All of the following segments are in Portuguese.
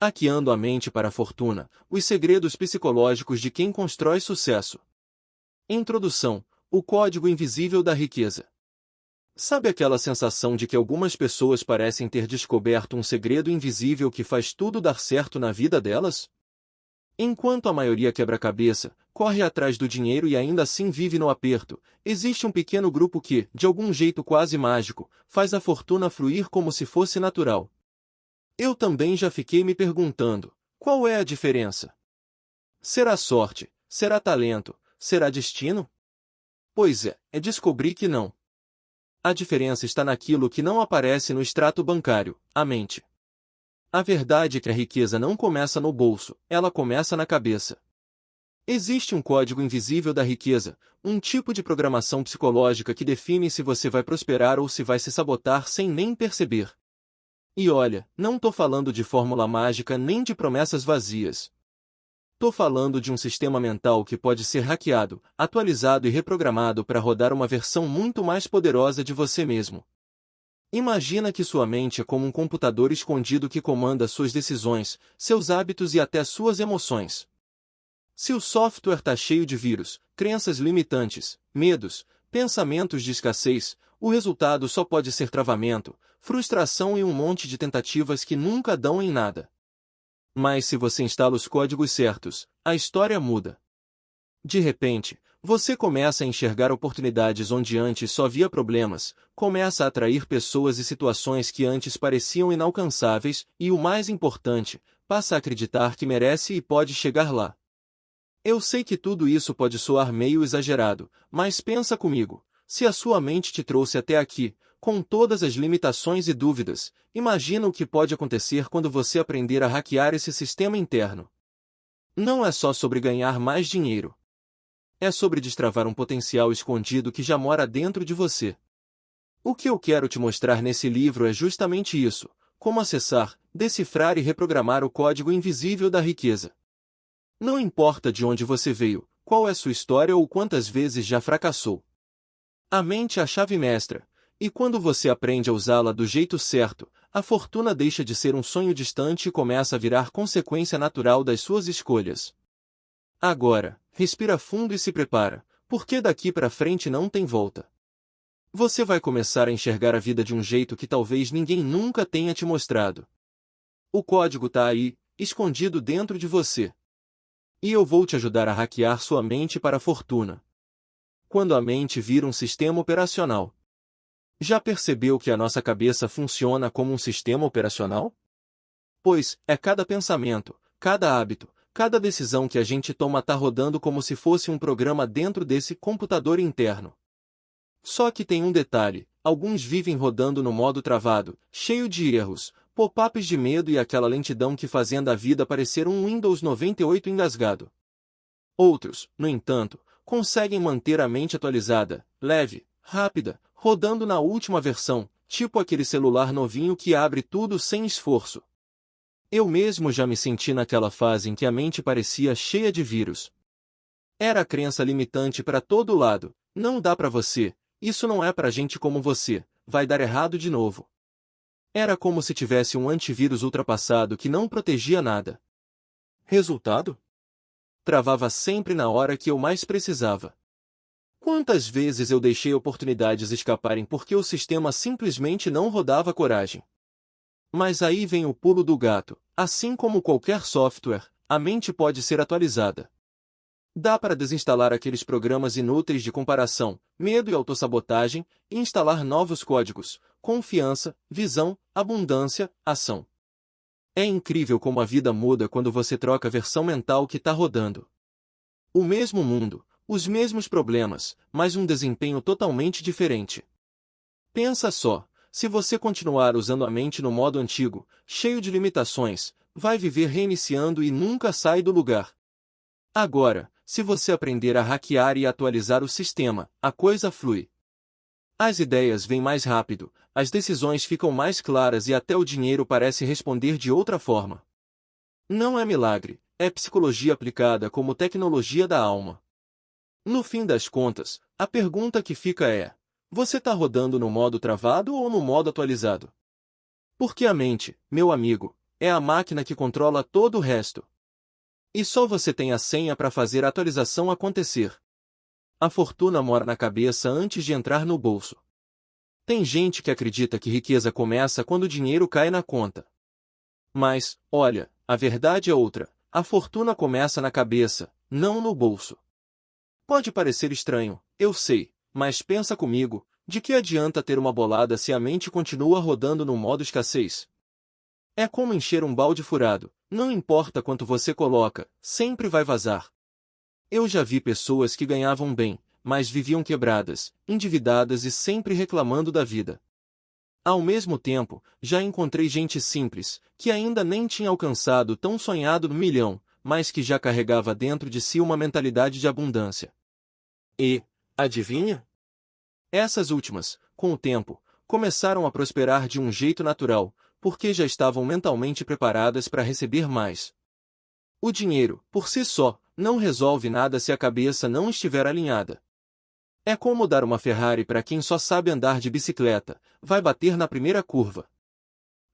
Hackeando a mente para a fortuna, os segredos psicológicos de quem constrói sucesso. Introdução: o código invisível da riqueza. Sabe aquela sensação de que algumas pessoas parecem ter descoberto um segredo invisível que faz tudo dar certo na vida delas? Enquanto a maioria quebra a cabeça, corre atrás do dinheiro e ainda assim vive no aperto, existe um pequeno grupo que, de algum jeito quase mágico, faz a fortuna fluir como se fosse natural. Eu também já fiquei me perguntando, qual é a diferença? Será sorte? Será talento? Será destino? Pois é descobrir que não. A diferença está naquilo que não aparece no extrato bancário, a mente. A verdade é que a riqueza não começa no bolso, ela começa na cabeça. Existe um código invisível da riqueza, um tipo de programação psicológica que define se você vai prosperar ou se vai se sabotar sem nem perceber. E olha, não tô falando de fórmula mágica nem de promessas vazias. Tô falando de um sistema mental que pode ser hackeado, atualizado e reprogramado para rodar uma versão muito mais poderosa de você mesmo. Imagina que sua mente é como um computador escondido que comanda suas decisões, seus hábitos e até suas emoções. Se o software está cheio de vírus, crenças limitantes, medos, pensamentos de escassez, o resultado só pode ser travamento, frustração e um monte de tentativas que nunca dão em nada. Mas se você instala os códigos certos, a história muda. De repente, você começa a enxergar oportunidades onde antes só via problemas, começa a atrair pessoas e situações que antes pareciam inalcançáveis, e o mais importante, passa a acreditar que merece e pode chegar lá. Eu sei que tudo isso pode soar meio exagerado, mas pensa comigo, se a sua mente te trouxe até aqui, com todas as limitações e dúvidas, imagina o que pode acontecer quando você aprender a hackear esse sistema interno. Não é só sobre ganhar mais dinheiro. É sobre destravar um potencial escondido que já mora dentro de você. O que eu quero te mostrar nesse livro é justamente isso: como acessar, decifrar e reprogramar o código invisível da riqueza. Não importa de onde você veio, qual é sua história ou quantas vezes já fracassou. A mente é a chave mestra, e quando você aprende a usá-la do jeito certo, a fortuna deixa de ser um sonho distante e começa a virar consequência natural das suas escolhas. Agora, respira fundo e se prepara, porque daqui para frente não tem volta. Você vai começar a enxergar a vida de um jeito que talvez ninguém nunca tenha te mostrado. O código está aí, escondido dentro de você. E eu vou te ajudar a hackear sua mente para a fortuna. Quando a mente vira um sistema operacional. Já percebeu que a nossa cabeça funciona como um sistema operacional? Pois, é cada pensamento, cada hábito, cada decisão que a gente toma está rodando como se fosse um programa dentro desse computador interno. Só que tem um detalhe: alguns vivem rodando no modo travado, cheio de erros, pop-ups de medo e aquela lentidão que fazem da vida parecer um Windows 98 engasgado. Outros, no entanto, conseguem manter a mente atualizada, leve, rápida, rodando na última versão, tipo aquele celular novinho que abre tudo sem esforço. Eu mesmo já me senti naquela fase em que a mente parecia cheia de vírus. Era a crença limitante para todo lado: não dá para você, isso não é para gente como você, vai dar errado de novo. Era como se tivesse um antivírus ultrapassado que não protegia nada. Resultado? Travava sempre na hora que eu mais precisava. Quantas vezes eu deixei oportunidades escaparem porque o sistema simplesmente não rodava coragem? Mas aí vem o pulo do gato: assim como qualquer software, a mente pode ser atualizada. Dá para desinstalar aqueles programas inúteis de comparação, medo e autossabotagem, e instalar novos códigos: confiança, visão, abundância, ação. É incrível como a vida muda quando você troca a versão mental que está rodando. O mesmo mundo, os mesmos problemas, mas um desempenho totalmente diferente. Pensa só, se você continuar usando a mente no modo antigo, cheio de limitações, vai viver reiniciando e nunca sai do lugar. Agora, se você aprender a hackear e atualizar o sistema, a coisa flui. As ideias vêm mais rápido, as decisões ficam mais claras e até o dinheiro parece responder de outra forma. Não é milagre, é psicologia aplicada como tecnologia da alma. No fim das contas, a pergunta que fica é: você está rodando no modo travado ou no modo atualizado? Porque a mente, meu amigo, é a máquina que controla todo o resto. E só você tem a senha para fazer a atualização acontecer. A fortuna mora na cabeça antes de entrar no bolso. Tem gente que acredita que riqueza começa quando o dinheiro cai na conta. Mas, olha, a verdade é outra. A fortuna começa na cabeça, não no bolso. Pode parecer estranho, eu sei, mas pensa comigo, de que adianta ter uma bolada se a mente continua rodando no modo escassez? É como encher um balde furado, não importa quanto você coloca, sempre vai vazar. Eu já vi pessoas que ganhavam bem, mas viviam quebradas, endividadas e sempre reclamando da vida. Ao mesmo tempo, já encontrei gente simples, que ainda nem tinha alcançado tão sonhado no milhão, mas que já carregava dentro de si uma mentalidade de abundância. E, adivinha? Essas últimas, com o tempo, começaram a prosperar de um jeito natural, porque já estavam mentalmente preparadas para receber mais. O dinheiro, por si só, não resolve nada se a cabeça não estiver alinhada. É como dar uma Ferrari para quem só sabe andar de bicicleta, vai bater na primeira curva.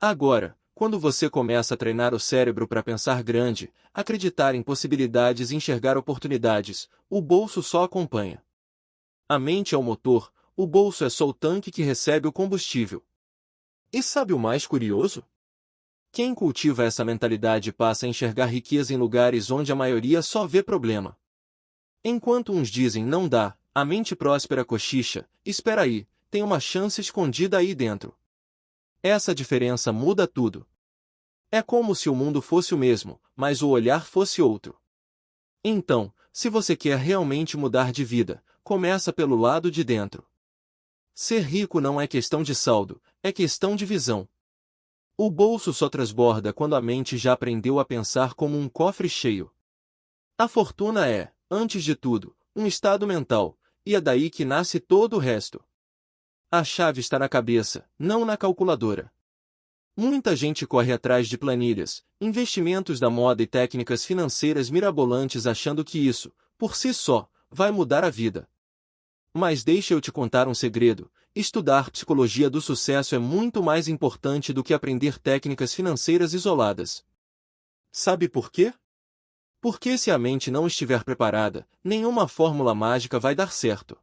Agora, quando você começa a treinar o cérebro para pensar grande, acreditar em possibilidades e enxergar oportunidades, o bolso só acompanha. A mente é o motor, o bolso é só o tanque que recebe o combustível. E sabe o mais curioso? Quem cultiva essa mentalidade passa a enxergar riqueza em lugares onde a maioria só vê problema. Enquanto uns dizem não dá, a mente próspera cochicha, espera aí, tem uma chance escondida aí dentro. Essa diferença muda tudo. É como se o mundo fosse o mesmo, mas o olhar fosse outro. Então, se você quer realmente mudar de vida, começa pelo lado de dentro. Ser rico não é questão de saldo, é questão de visão. O bolso só transborda quando a mente já aprendeu a pensar como um cofre cheio. A fortuna é, antes de tudo, um estado mental, e é daí que nasce todo o resto. A chave está na cabeça, não na calculadora. Muita gente corre atrás de planilhas, investimentos da moda e técnicas financeiras mirabolantes achando que isso, por si só, vai mudar a vida. Mas deixa eu te contar um segredo. Estudar psicologia do sucesso é muito mais importante do que aprender técnicas financeiras isoladas. Sabe por quê? Porque se a mente não estiver preparada, nenhuma fórmula mágica vai dar certo.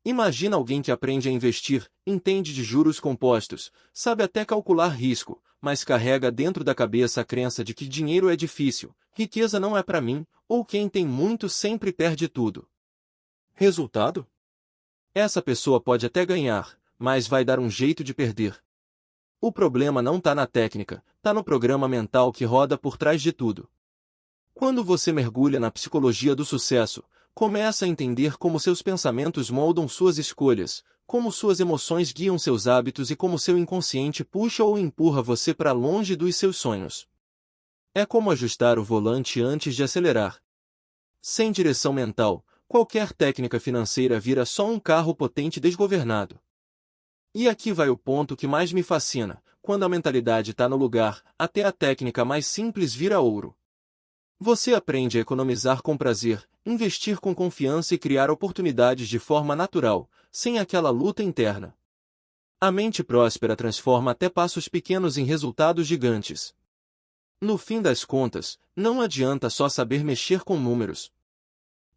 Imagina alguém que aprende a investir, entende de juros compostos, sabe até calcular risco, mas carrega dentro da cabeça a crença de que dinheiro é difícil, riqueza não é para mim, ou quem tem muito sempre perde tudo. Resultado? Essa pessoa pode até ganhar, mas vai dar um jeito de perder. O problema não está na técnica, está no programa mental que roda por trás de tudo. Quando você mergulha na psicologia do sucesso, começa a entender como seus pensamentos moldam suas escolhas, como suas emoções guiam seus hábitos e como seu inconsciente puxa ou empurra você para longe dos seus sonhos. É como ajustar o volante antes de acelerar. Sem direção mental, qualquer técnica financeira vira só um carro potente desgovernado. E aqui vai o ponto que mais me fascina: quando a mentalidade está no lugar, até a técnica mais simples vira ouro. Você aprende a economizar com prazer, investir com confiança e criar oportunidades de forma natural, sem aquela luta interna. A mente próspera transforma até passos pequenos em resultados gigantes. No fim das contas, não adianta só saber mexer com números.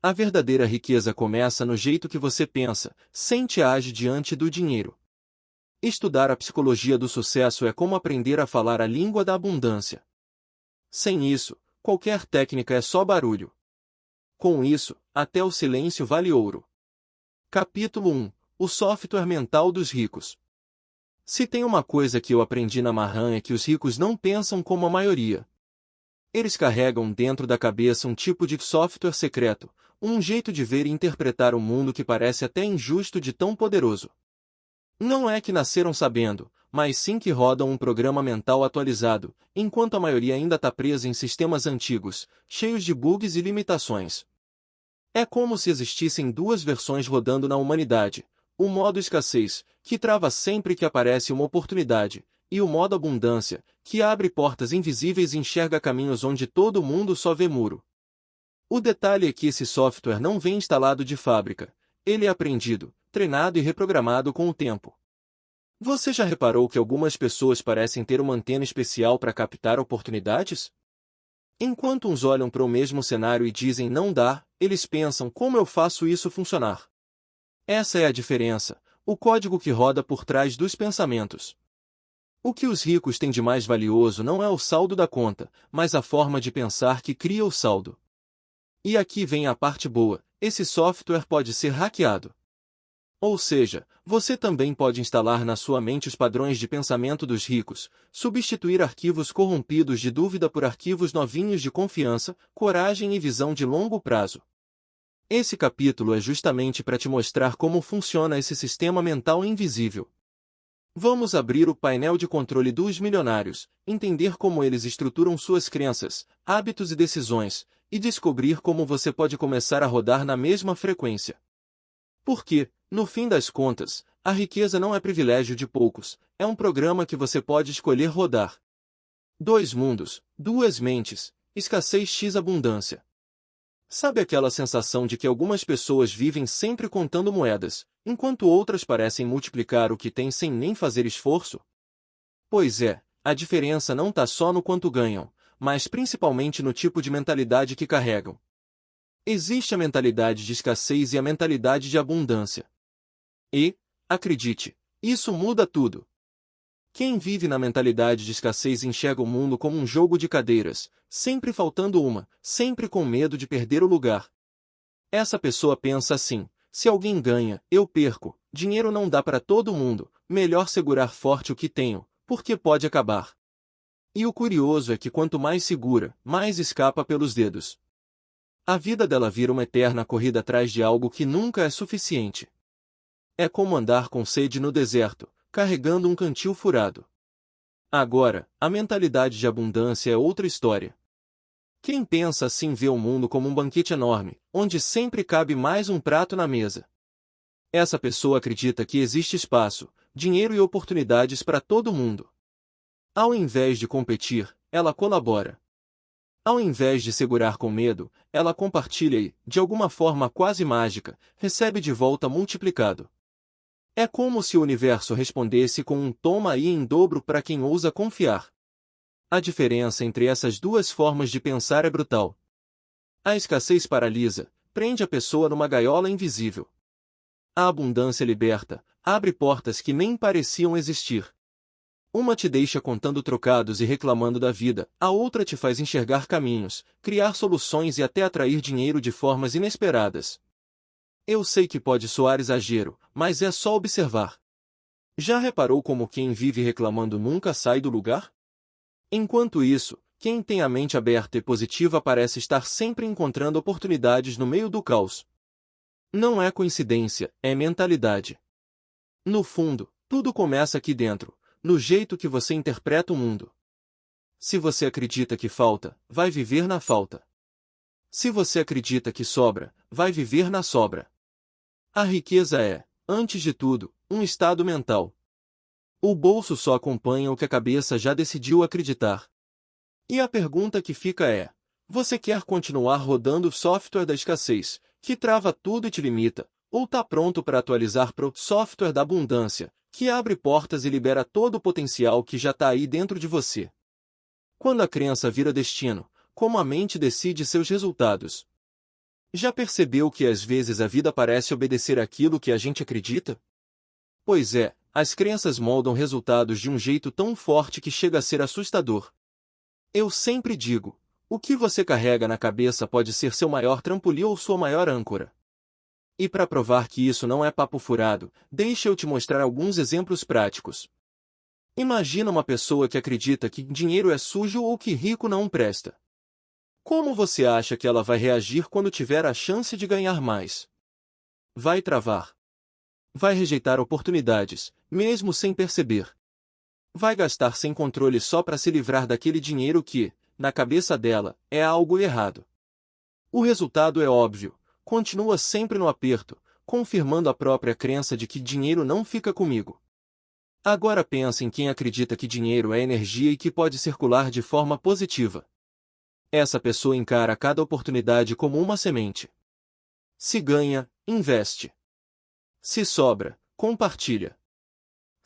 A verdadeira riqueza começa no jeito que você pensa, sente e age diante do dinheiro. Estudar a psicologia do sucesso é como aprender a falar a língua da abundância. Sem isso, qualquer técnica é só barulho. Com isso, até o silêncio vale ouro. Capítulo 1. O software mental dos ricos. Se tem uma coisa que eu aprendi na Marran é que os ricos não pensam como a maioria. Eles carregam dentro da cabeça um tipo de software secreto, um jeito de ver e interpretar o mundo que parece até injusto de tão poderoso. Não é que nasceram sabendo, mas sim que rodam um programa mental atualizado, enquanto a maioria ainda está presa em sistemas antigos, cheios de bugs e limitações. É como se existissem duas versões rodando na humanidade: o modo escassez, que trava sempre que aparece uma oportunidade, e o modo abundância, que abre portas invisíveis e enxerga caminhos onde todo mundo só vê muro. O detalhe é que esse software não vem instalado de fábrica, ele é aprendido, treinado e reprogramado com o tempo. Você já reparou que algumas pessoas parecem ter uma antena especial para captar oportunidades? Enquanto uns olham para o mesmo cenário e dizem não dá, eles pensam como eu faço isso funcionar. Essa é a diferença, o código que roda por trás dos pensamentos. O que os ricos têm de mais valioso não é o saldo da conta, mas a forma de pensar que cria o saldo. E aqui vem a parte boa, esse software pode ser hackeado. Ou seja, você também pode instalar na sua mente os padrões de pensamento dos ricos, substituir arquivos corrompidos de dúvida por arquivos novinhos de confiança, coragem e visão de longo prazo. Esse capítulo é justamente para te mostrar como funciona esse sistema mental invisível. Vamos abrir o painel de controle dos milionários, entender como eles estruturam suas crenças, hábitos e decisões, e descobrir como você pode começar a rodar na mesma frequência. Porque, no fim das contas, a riqueza não é privilégio de poucos, é um programa que você pode escolher rodar. 2 mundos, 2 mentes, escassez x abundância. Sabe aquela sensação de que algumas pessoas vivem sempre contando moedas, enquanto outras parecem multiplicar o que têm sem nem fazer esforço? Pois é, a diferença não está só no quanto ganham, mas principalmente no tipo de mentalidade que carregam. Existe a mentalidade de escassez e a mentalidade de abundância. E, acredite, isso muda tudo. Quem vive na mentalidade de escassez enxerga o mundo como um jogo de cadeiras, sempre faltando uma, sempre com medo de perder o lugar. Essa pessoa pensa assim: se alguém ganha, eu perco, dinheiro não dá para todo mundo, melhor segurar forte o que tenho, porque pode acabar. E o curioso é que quanto mais segura, mais escapa pelos dedos. A vida dela vira uma eterna corrida atrás de algo que nunca é suficiente. É como andar com sede no deserto, carregando um cantil furado. Agora, a mentalidade de abundância é outra história. Quem pensa assim vê o mundo como um banquete enorme, onde sempre cabe mais um prato na mesa. Essa pessoa acredita que existe espaço, dinheiro e oportunidades para todo mundo. Ao invés de competir, ela colabora. Ao invés de segurar com medo, ela compartilha e, de alguma forma quase mágica, recebe de volta multiplicado. É como se o universo respondesse com um toma aí em dobro para quem ousa confiar. A diferença entre essas duas formas de pensar é brutal. A escassez paralisa, prende a pessoa numa gaiola invisível. A abundância liberta, abre portas que nem pareciam existir. Uma te deixa contando trocados e reclamando da vida, a outra te faz enxergar caminhos, criar soluções e até atrair dinheiro de formas inesperadas. Eu sei que pode soar exagero, mas é só observar. Já reparou como quem vive reclamando nunca sai do lugar? Enquanto isso, quem tem a mente aberta e positiva parece estar sempre encontrando oportunidades no meio do caos. Não é coincidência, é mentalidade. No fundo, tudo começa aqui dentro, no jeito que você interpreta o mundo. Se você acredita que falta, vai viver na falta. Se você acredita que sobra, vai viver na sobra. A riqueza é, antes de tudo, um estado mental. O bolso só acompanha o que a cabeça já decidiu acreditar. E a pergunta que fica é: você quer continuar rodando o software da escassez, que trava tudo e te limita, ou está pronto para atualizar para o software da abundância, que abre portas e libera todo o potencial que já está aí dentro de você? Quando a crença vira destino, como a mente decide seus resultados? Já percebeu que às vezes a vida parece obedecer àquilo que a gente acredita? Pois é, as crenças moldam resultados de um jeito tão forte que chega a ser assustador. Eu sempre digo, o que você carrega na cabeça pode ser seu maior trampolim ou sua maior âncora. E para provar que isso não é papo furado, deixa eu te mostrar alguns exemplos práticos. Imagina uma pessoa que acredita que dinheiro é sujo ou que rico não presta. Como você acha que ela vai reagir quando tiver a chance de ganhar mais? Vai travar. Vai rejeitar oportunidades, mesmo sem perceber. Vai gastar sem controle só para se livrar daquele dinheiro que, na cabeça dela, é algo errado. O resultado é óbvio, continua sempre no aperto, confirmando a própria crença de que dinheiro não fica comigo. Agora pensa em quem acredita que dinheiro é energia e que pode circular de forma positiva. Essa pessoa encara cada oportunidade como uma semente. Se ganha, investe. Se sobra, compartilha.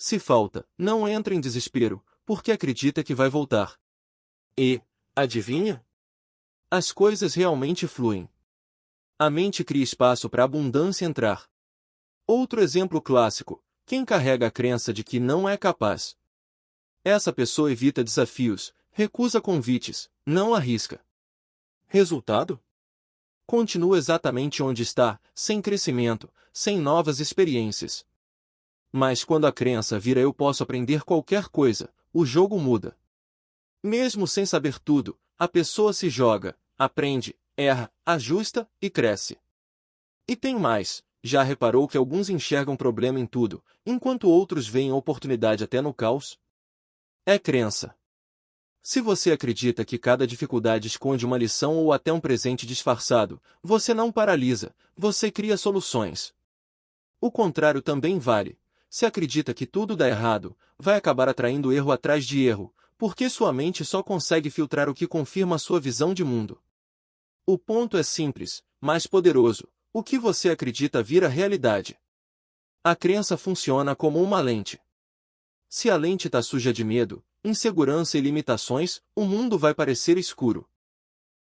Se falta, não entra em desespero, porque acredita que vai voltar. E, adivinha? As coisas realmente fluem. A mente cria espaço para a abundância entrar. Outro exemplo clássico: quem carrega a crença de que não é capaz. Essa pessoa evita desafios, recusa convites, não arrisca. Resultado? Continua exatamente onde está, sem crescimento, sem novas experiências. Mas quando a crença vira eu posso aprender qualquer coisa, o jogo muda. Mesmo sem saber tudo, a pessoa se joga, aprende, erra, ajusta e cresce. E tem mais, já reparou que alguns enxergam problema em tudo, enquanto outros veem oportunidade até no caos? É crença. Se você acredita que cada dificuldade esconde uma lição ou até um presente disfarçado, você não paralisa, você cria soluções. O contrário também vale. Se acredita que tudo dá errado, vai acabar atraindo erro atrás de erro, porque sua mente só consegue filtrar o que confirma sua visão de mundo. O ponto é simples, mas poderoso: o que você acredita vira realidade. A crença funciona como uma lente. Se a lente está suja de medo, insegurança e limitações, o mundo vai parecer escuro.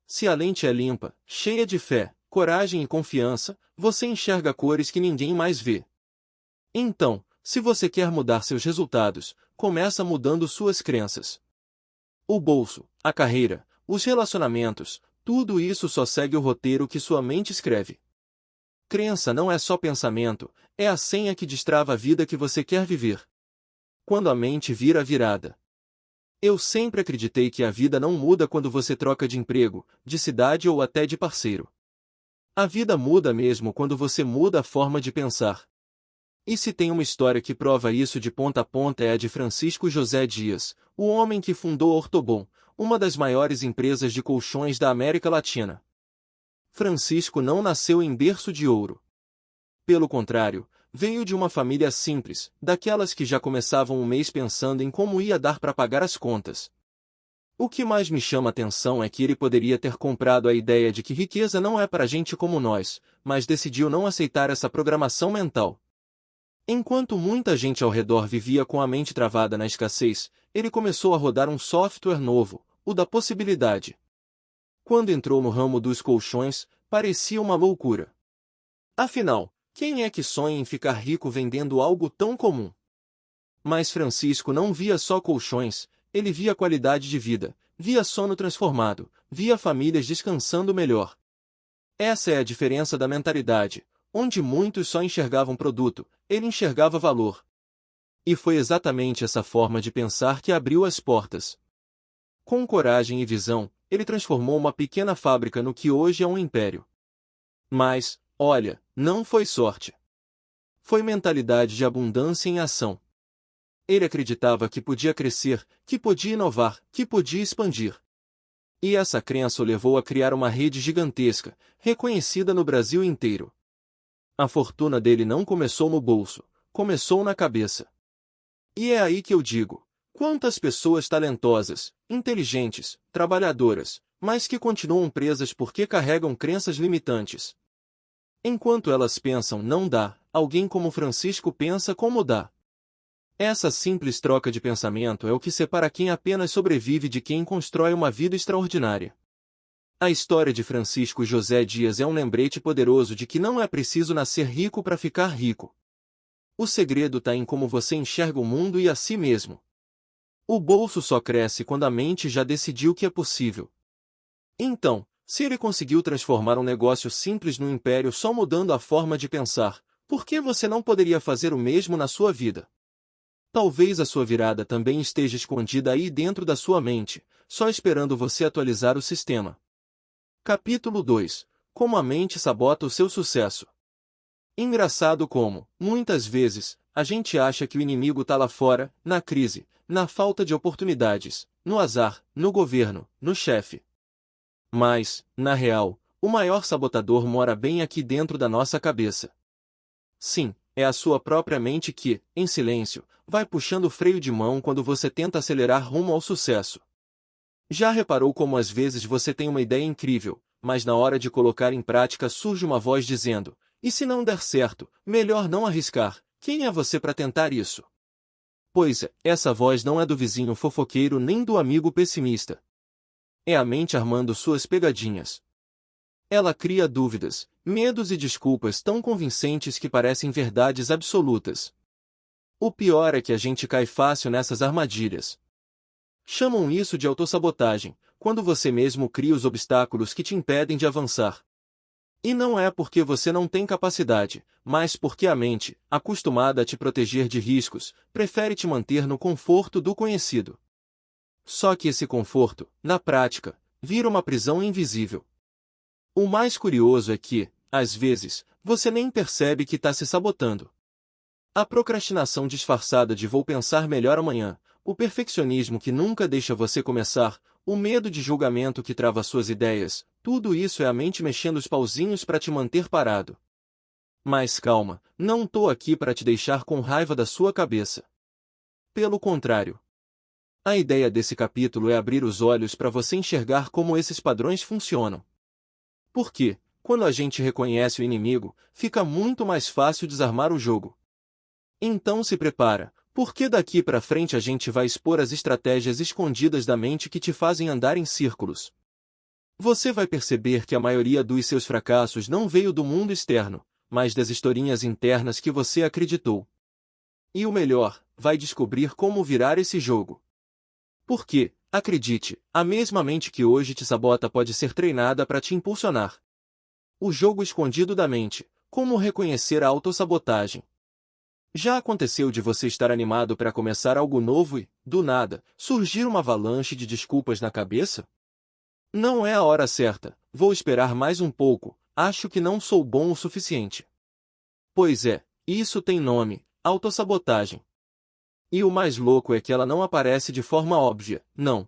Se a lente é limpa, cheia de fé, coragem e confiança, você enxerga cores que ninguém mais vê. Então, se você quer mudar seus resultados, começa mudando suas crenças. O bolso, a carreira, os relacionamentos, tudo isso só segue o roteiro que sua mente escreve. Crença não é só pensamento, é a senha que destrava a vida que você quer viver. Quando a mente vira a virada. Eu sempre acreditei que a vida não muda quando você troca de emprego, de cidade ou até de parceiro. A vida muda mesmo quando você muda a forma de pensar. E se tem uma história que prova isso de ponta a ponta é a de Francisco José Dias, o homem que fundou a Ortobon, uma das maiores empresas de colchões da América Latina. Francisco não nasceu em berço de ouro. Pelo contrário, veio de uma família simples, daquelas que já começavam o mês pensando em como ia dar para pagar as contas. O que mais me chama a atenção é que ele poderia ter comprado a ideia de que riqueza não é para gente como nós, mas decidiu não aceitar essa programação mental. Enquanto muita gente ao redor vivia com a mente travada na escassez, ele começou a rodar um software novo, o da possibilidade. Quando entrou no ramo dos colchões, parecia uma loucura. Afinal, quem é que sonha em ficar rico vendendo algo tão comum? Mas Francisco não via só colchões, ele via qualidade de vida, via sono transformado, via famílias descansando melhor. Essa é a diferença da mentalidade. Onde muitos só enxergavam produto, ele enxergava valor. E foi exatamente essa forma de pensar que abriu as portas. Com coragem e visão, ele transformou uma pequena fábrica no que hoje é um império. Mas, olha, não foi sorte. Foi mentalidade de abundância em ação. Ele acreditava que podia crescer, que podia inovar, que podia expandir. E essa crença o levou a criar uma rede gigantesca, reconhecida no Brasil inteiro. A fortuna dele não começou no bolso, começou na cabeça. E é aí que eu digo: quantas pessoas talentosas, inteligentes, trabalhadoras, mas que continuam presas porque carregam crenças limitantes. Enquanto elas pensam não dá, alguém como Francisco pensa como dá. Essa simples troca de pensamento é o que separa quem apenas sobrevive de quem constrói uma vida extraordinária. A história de Francisco José Dias é um lembrete poderoso de que não é preciso nascer rico para ficar rico. O segredo está em como você enxerga o mundo e a si mesmo. O bolso só cresce quando a mente já decidiu que é possível. Então, se ele conseguiu transformar um negócio simples num império só mudando a forma de pensar, por que você não poderia fazer o mesmo na sua vida? Talvez a sua virada também esteja escondida aí dentro da sua mente, só esperando você atualizar o sistema. Capítulo 2. Como a mente sabota o seu sucesso. Engraçado como, muitas vezes, a gente acha que o inimigo está lá fora, na crise, na falta de oportunidades, no azar, no governo, no chefe. Mas, na real, o maior sabotador mora bem aqui dentro da nossa cabeça. Sim, é a sua própria mente que, em silêncio, vai puxando o freio de mão quando você tenta acelerar rumo ao sucesso. Já reparou como às vezes você tem uma ideia incrível, mas na hora de colocar em prática surge uma voz dizendo: e se não der certo, melhor não arriscar, quem é você para tentar isso? Pois essa voz não é do vizinho fofoqueiro nem do amigo pessimista. É a mente armando suas pegadinhas. Ela cria dúvidas, medos e desculpas tão convincentes que parecem verdades absolutas. O pior é que a gente cai fácil nessas armadilhas. Chamam isso de autossabotagem, quando você mesmo cria os obstáculos que te impedem de avançar. E não é porque você não tem capacidade, mas porque a mente, acostumada a te proteger de riscos, prefere te manter no conforto do conhecido. Só que esse conforto, na prática, vira uma prisão invisível. O mais curioso é que, às vezes, você nem percebe que está se sabotando. A procrastinação disfarçada de vou pensar melhor amanhã, o perfeccionismo que nunca deixa você começar, o medo de julgamento que trava suas ideias, tudo isso é a mente mexendo os pauzinhos para te manter parado. Mas calma, não tô aqui para te deixar com raiva da sua cabeça. Pelo contrário. A ideia desse capítulo é abrir os olhos para você enxergar como esses padrões funcionam. Porque, quando a gente reconhece o inimigo, fica muito mais fácil desarmar o jogo. Então se prepara, porque daqui para frente a gente vai expor as estratégias escondidas da mente que te fazem andar em círculos. Você vai perceber que a maioria dos seus fracassos não veio do mundo externo, mas das historinhas internas que você acreditou. E o melhor, vai descobrir como virar esse jogo. Porque, acredite, a mesma mente que hoje te sabota pode ser treinada para te impulsionar. O jogo escondido da mente, como reconhecer a autossabotagem. Já aconteceu de você estar animado para começar algo novo e, do nada, surgir uma avalanche de desculpas na cabeça? Não é a hora certa, vou esperar mais um pouco, acho que não sou bom o suficiente. Pois é, isso tem nome, autossabotagem. E o mais louco é que ela não aparece de forma óbvia, não.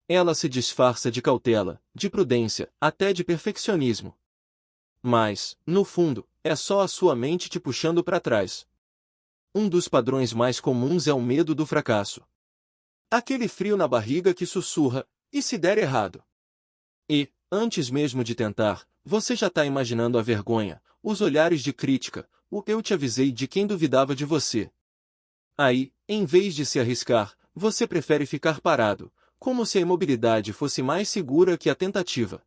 Ela se disfarça de cautela, de prudência, até de perfeccionismo. Mas, no fundo, é só a sua mente te puxando para trás. Um dos padrões mais comuns é o medo do fracasso. Aquele frio na barriga que sussurra, e se der errado? E, antes mesmo de tentar, você já está imaginando a vergonha, os olhares de crítica, o eu te avisei de quem duvidava de você. Aí, em vez de se arriscar, você prefere ficar parado, como se a imobilidade fosse mais segura que a tentativa.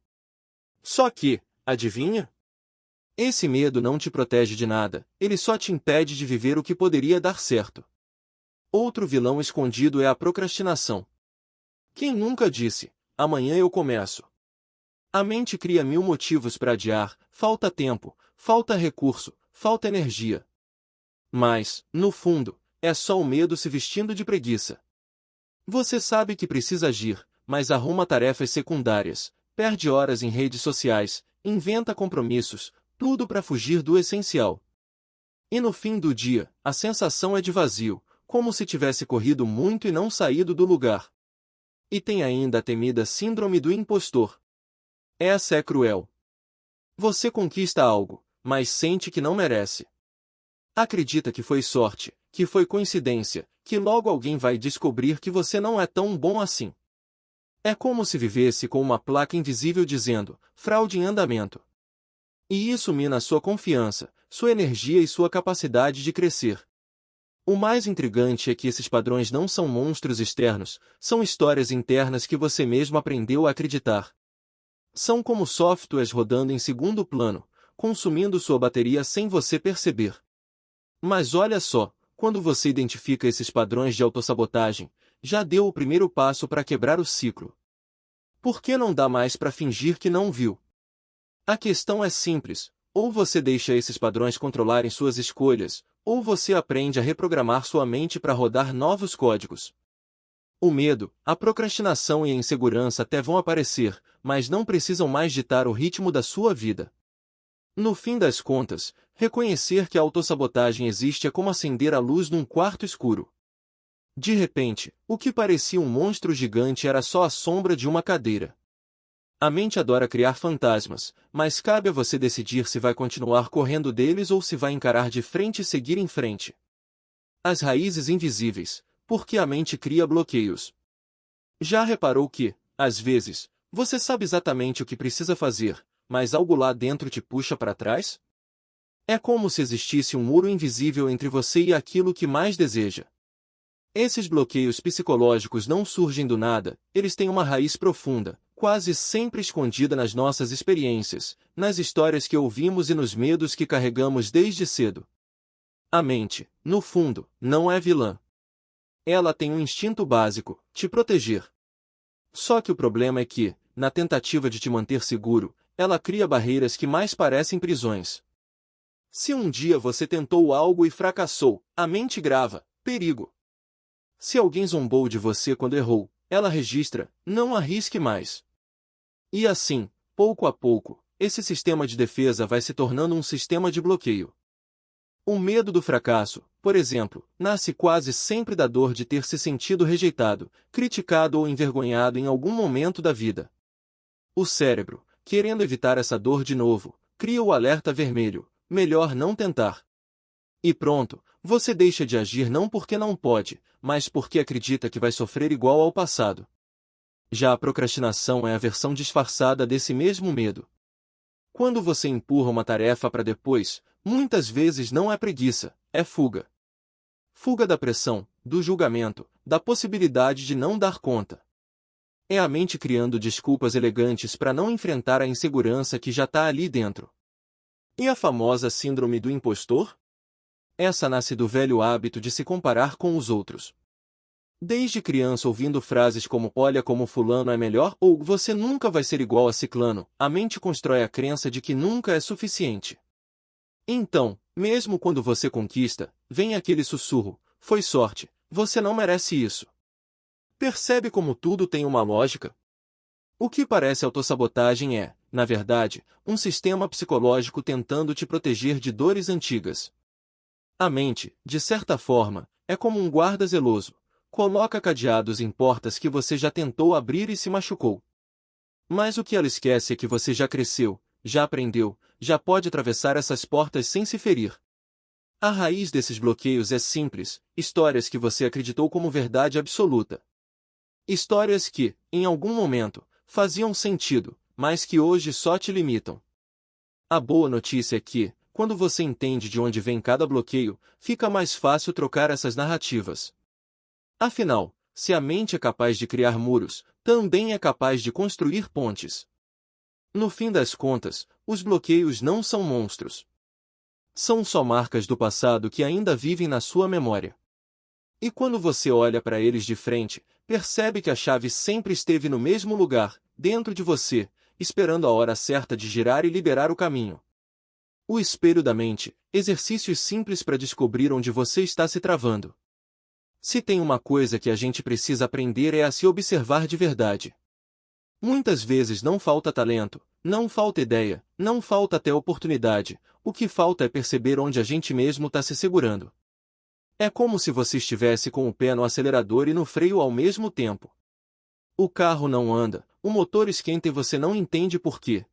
Só que, adivinha? Esse medo não te protege de nada, ele só te impede de viver o que poderia dar certo. Outro vilão escondido é a procrastinação. Quem nunca disse, amanhã eu começo? A mente cria 1000 motivos para adiar, falta tempo, falta recurso, falta energia. Mas, no fundo, é só o medo se vestindo de preguiça. Você sabe que precisa agir, mas arruma tarefas secundárias, perde horas em redes sociais, inventa compromissos, tudo para fugir do essencial. E no fim do dia, a sensação é de vazio, como se tivesse corrido muito e não saído do lugar. E tem ainda a temida síndrome do impostor. Essa é cruel. Você conquista algo, mas sente que não merece. Acredita que foi sorte, que foi coincidência, que logo alguém vai descobrir que você não é tão bom assim. É como se vivesse com uma placa invisível dizendo, fraude em andamento. E isso mina sua confiança, sua energia e sua capacidade de crescer. O mais intrigante é que esses padrões não são monstros externos, são histórias internas que você mesmo aprendeu a acreditar. São como softwares rodando em segundo plano, consumindo sua bateria sem você perceber. Mas olha só, quando você identifica esses padrões de autossabotagem, já deu o primeiro passo para quebrar o ciclo. Por que não dá mais para fingir que não viu? A questão é simples, ou você deixa esses padrões controlarem suas escolhas, ou você aprende a reprogramar sua mente para rodar novos códigos. O medo, a procrastinação e a insegurança até vão aparecer, mas não precisam mais ditar o ritmo da sua vida. No fim das contas, reconhecer que a autossabotagem existe é como acender a luz num quarto escuro. De repente, o que parecia um monstro gigante era só a sombra de uma cadeira. A mente adora criar fantasmas, mas cabe a você decidir se vai continuar correndo deles ou se vai encarar de frente e seguir em frente. As raízes invisíveis, porque a mente cria bloqueios. Já reparou que, às vezes, você sabe exatamente o que precisa fazer, mas algo lá dentro te puxa para trás? É como se existisse um muro invisível entre você e aquilo que mais deseja. Esses bloqueios psicológicos não surgem do nada, eles têm uma raiz profunda, quase sempre escondida nas nossas experiências, nas histórias que ouvimos e nos medos que carregamos desde cedo. A mente, no fundo, não é vilã. Ela tem um instinto básico, te proteger. Só que o problema é que, na tentativa de te manter seguro, ela cria barreiras que mais parecem prisões. Se um dia você tentou algo e fracassou, a mente grava, perigo. Se alguém zombou de você quando errou, ela registra, não arrisque mais. E assim, pouco a pouco, esse sistema de defesa vai se tornando um sistema de bloqueio. O medo do fracasso, por exemplo, nasce quase sempre da dor de ter se sentido rejeitado, criticado ou envergonhado em algum momento da vida. O cérebro, querendo evitar essa dor de novo, cria o alerta vermelho, melhor não tentar. E pronto, você deixa de agir não porque não pode, mas porque acredita que vai sofrer igual ao passado. Já a procrastinação é a versão disfarçada desse mesmo medo. Quando você empurra uma tarefa para depois, muitas vezes não é preguiça, é fuga. Fuga da pressão, do julgamento, da possibilidade de não dar conta. É a mente criando desculpas elegantes para não enfrentar a insegurança que já está ali dentro. E a famosa síndrome do impostor? Essa nasce do velho hábito de se comparar com os outros. Desde criança ouvindo frases como "olha como fulano é melhor" ou "você nunca vai ser igual a ciclano", a mente constrói a crença de que nunca é suficiente. Então, mesmo quando você conquista, vem aquele sussurro: "foi sorte, você não merece isso". Percebe como tudo tem uma lógica? O que parece autossabotagem é, na verdade, um sistema psicológico tentando te proteger de dores antigas. A mente, de certa forma, é como um guarda zeloso. Coloca cadeados em portas que você já tentou abrir e se machucou. Mas o que ela esquece é que você já cresceu, já aprendeu, já pode atravessar essas portas sem se ferir. A raiz desses bloqueios é simples: histórias que você acreditou como verdade absoluta. Histórias que, em algum momento, faziam sentido, mas que hoje só te limitam. A boa notícia é que, quando você entende de onde vem cada bloqueio, fica mais fácil trocar essas narrativas. Afinal, se a mente é capaz de criar muros, também é capaz de construir pontes. No fim das contas, os bloqueios não são monstros. São só marcas do passado que ainda vivem na sua memória. E quando você olha para eles de frente, percebe que a chave sempre esteve no mesmo lugar, dentro de você, esperando a hora certa de girar e liberar o caminho. O espelho da mente, exercícios simples para descobrir onde você está se travando. Se tem uma coisa que a gente precisa aprender é a se observar de verdade. Muitas vezes não falta talento, não falta ideia, não falta até oportunidade, o que falta é perceber onde a gente mesmo está se segurando. É como se você estivesse com o pé no acelerador e no freio ao mesmo tempo. O carro não anda, o motor esquenta e você não entende por quê.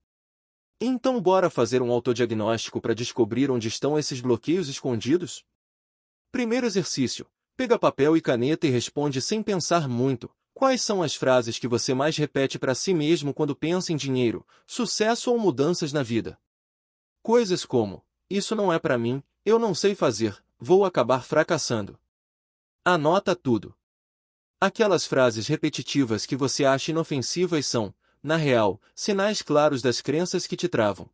Então bora fazer um autodiagnóstico para descobrir onde estão esses bloqueios escondidos? Primeiro exercício: pega papel e caneta e responde sem pensar muito. Quais são as frases que você mais repete para si mesmo quando pensa em dinheiro, sucesso ou mudanças na vida? Coisas como: isso não é para mim, eu não sei fazer, vou acabar fracassando. Anota tudo. Aquelas frases repetitivas que você acha inofensivas são, na real, sinais claros das crenças que te travam.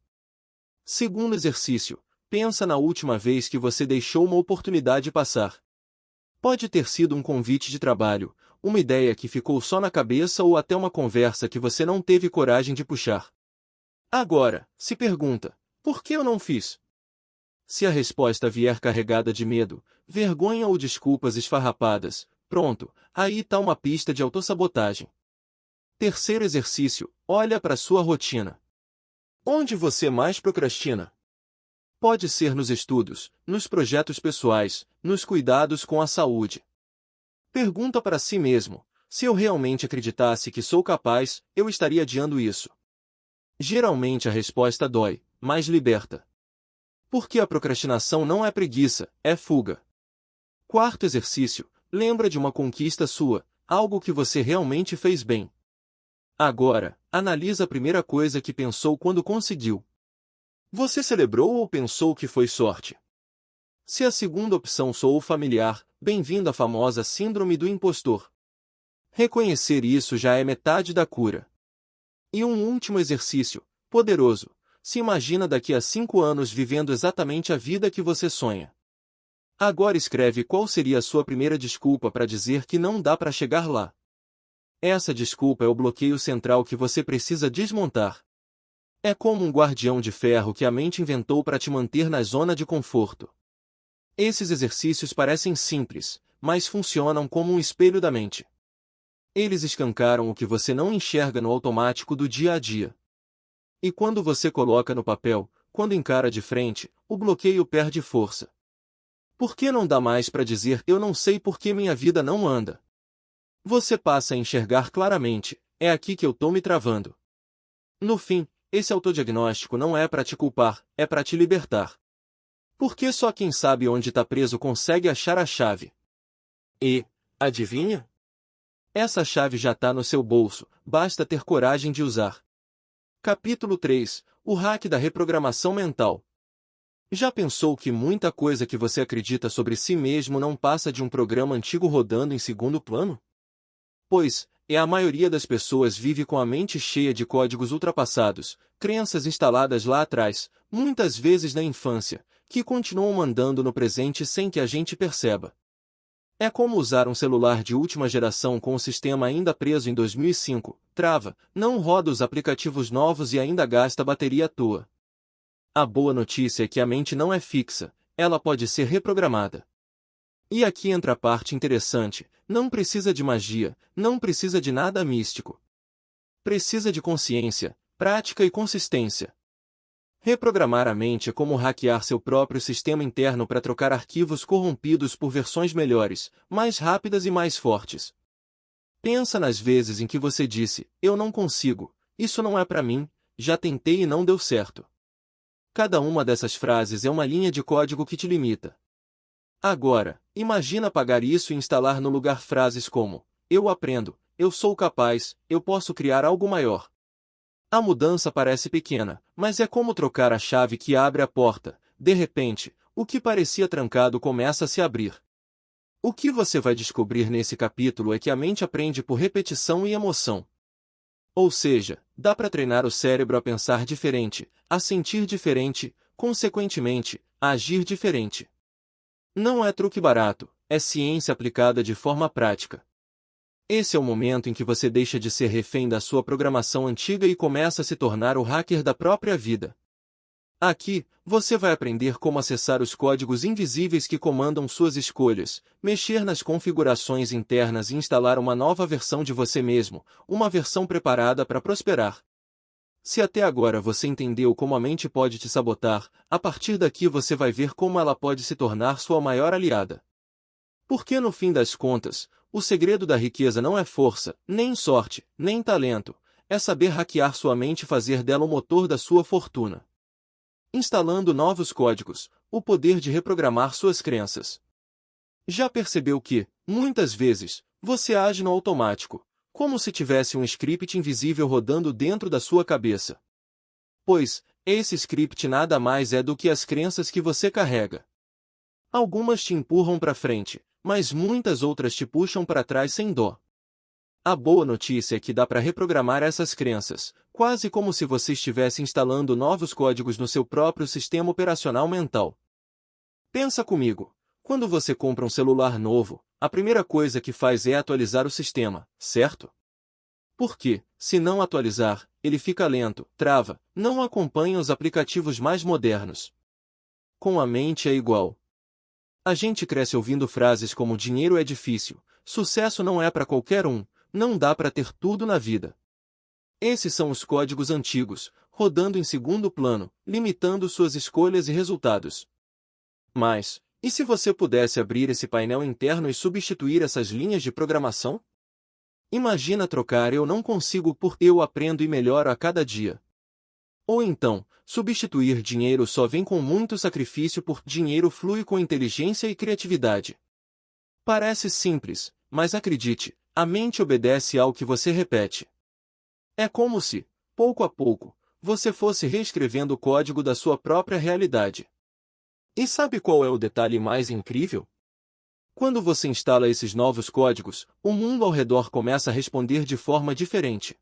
Segundo exercício: pensa na última vez que você deixou uma oportunidade passar. Pode ter sido um convite de trabalho, uma ideia que ficou só na cabeça ou até uma conversa que você não teve coragem de puxar. Agora, se pergunta: por que eu não fiz? Se a resposta vier carregada de medo, vergonha ou desculpas esfarrapadas, pronto, aí está uma pista de autossabotagem. Terceiro exercício: olha para sua rotina. Onde você mais procrastina? Pode ser nos estudos, nos projetos pessoais, nos cuidados com a saúde. Pergunta para si mesmo: se eu realmente acreditasse que sou capaz, eu estaria adiando isso? Geralmente a resposta dói, mas liberta. Porque a procrastinação não é preguiça, é fuga. Quarto exercício: lembra de uma conquista sua, algo que você realmente fez bem. Agora, analisa a primeira coisa que pensou quando conseguiu. Você celebrou ou pensou que foi sorte? Se a segunda opção soou familiar, bem-vindo à famosa síndrome do impostor. Reconhecer isso já é metade da cura. E um último exercício, poderoso. Se imagina daqui a 5 anos vivendo exatamente a vida que você sonha. Agora escreve qual seria a sua primeira desculpa para dizer que não dá para chegar lá. Essa desculpa é o bloqueio central que você precisa desmontar. É como um guardião de ferro que a mente inventou para te manter na zona de conforto. Esses exercícios parecem simples, mas funcionam como um espelho da mente. Eles escancaram o que você não enxerga no automático do dia a dia. E quando você coloca no papel, quando encara de frente, o bloqueio perde força. Por que não dá mais para dizer eu não sei por que minha vida não anda? Você passa a enxergar claramente, é aqui que eu tô me travando. No fim, esse autodiagnóstico não é para te culpar, é para te libertar. Porque só quem sabe onde está preso consegue achar a chave. E, adivinha? Essa chave já está no seu bolso, basta ter coragem de usar. Capítulo 3. O hack da reprogramação mental. Já pensou que muita coisa que você acredita sobre si mesmo não passa de um programa antigo rodando em segundo plano? Pois, a maioria das pessoas vive com a mente cheia de códigos ultrapassados, crenças instaladas lá atrás, muitas vezes na infância, que continuam mandando no presente sem que a gente perceba. É como usar um celular de última geração com o sistema ainda preso em 2005, trava, não roda os aplicativos novos e ainda gasta bateria à toa. A boa notícia é que a mente não é fixa, ela pode ser reprogramada. E aqui entra a parte interessante, não precisa de magia, não precisa de nada místico. Precisa de consciência, prática e consistência. Reprogramar a mente é como hackear seu próprio sistema interno para trocar arquivos corrompidos por versões melhores, mais rápidas e mais fortes. Pensa nas vezes em que você disse, eu não consigo, isso não é para mim, já tentei e não deu certo. Cada uma dessas frases é uma linha de código que te limita. Agora, imagina apagar isso e instalar no lugar frases como, eu aprendo, eu sou capaz, eu posso criar algo maior. A mudança parece pequena, mas é como trocar a chave que abre a porta. De repente, o que parecia trancado começa a se abrir. O que você vai descobrir nesse capítulo é que a mente aprende por repetição e emoção. Ou seja, dá para treinar o cérebro a pensar diferente, a sentir diferente, consequentemente, a agir diferente. Não é truque barato, é ciência aplicada de forma prática. Esse é o momento em que você deixa de ser refém da sua programação antiga e começa a se tornar o hacker da própria vida. Aqui, você vai aprender como acessar os códigos invisíveis que comandam suas escolhas, mexer nas configurações internas e instalar uma nova versão de você mesmo, uma versão preparada para prosperar. Se até agora você entendeu como a mente pode te sabotar, a partir daqui você vai ver como ela pode se tornar sua maior aliada. Porque no fim das contas, o segredo da riqueza não é força, nem sorte, nem talento, é saber hackear sua mente e fazer dela o motor da sua fortuna. Instalando novos códigos, o poder de reprogramar suas crenças. Já percebeu que, muitas vezes, você age no automático, como se tivesse um script invisível rodando dentro da sua cabeça? Pois, esse script nada mais é do que as crenças que você carrega. Algumas te empurram para frente, mas muitas outras te puxam para trás sem dó. A boa notícia é que dá para reprogramar essas crenças, quase como se você estivesse instalando novos códigos no seu próprio sistema operacional mental. Pensa comigo, quando você compra um celular novo, a primeira coisa que faz é atualizar o sistema, certo? Porque, se não atualizar, ele fica lento, trava, não acompanha os aplicativos mais modernos. Com a mente é igual. A gente cresce ouvindo frases como dinheiro é difícil, sucesso não é para qualquer um, não dá para ter tudo na vida. Esses são os códigos antigos, rodando em segundo plano, limitando suas escolhas e resultados. Mas, e se você pudesse abrir esse painel interno e substituir essas linhas de programação? Imagina trocar eu não consigo por eu aprendo e melhoro a cada dia. Ou então, substituir dinheiro só vem com muito sacrifício por dinheiro flui com inteligência e criatividade. Parece simples, mas acredite, a mente obedece ao que você repete. É como se, pouco a pouco, você fosse reescrevendo o código da sua própria realidade. E sabe qual é o detalhe mais incrível? Quando você instala esses novos códigos, o mundo ao redor começa a responder de forma diferente.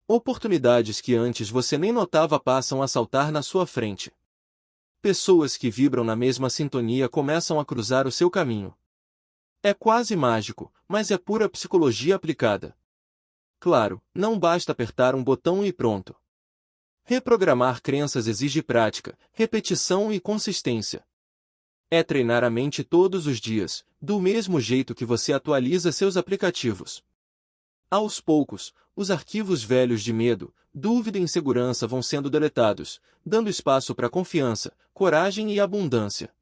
Oportunidades que antes você nem notava passam a saltar na sua frente. Pessoas que vibram na mesma sintonia começam a cruzar o seu caminho. É quase mágico, mas é pura psicologia aplicada. Claro, não basta apertar um botão e pronto. Reprogramar crenças exige prática, repetição e consistência. É treinar a mente todos os dias, do mesmo jeito que você atualiza seus aplicativos. Aos poucos, os arquivos velhos de medo, dúvida e insegurança vão sendo deletados, dando espaço para confiança, coragem e abundância.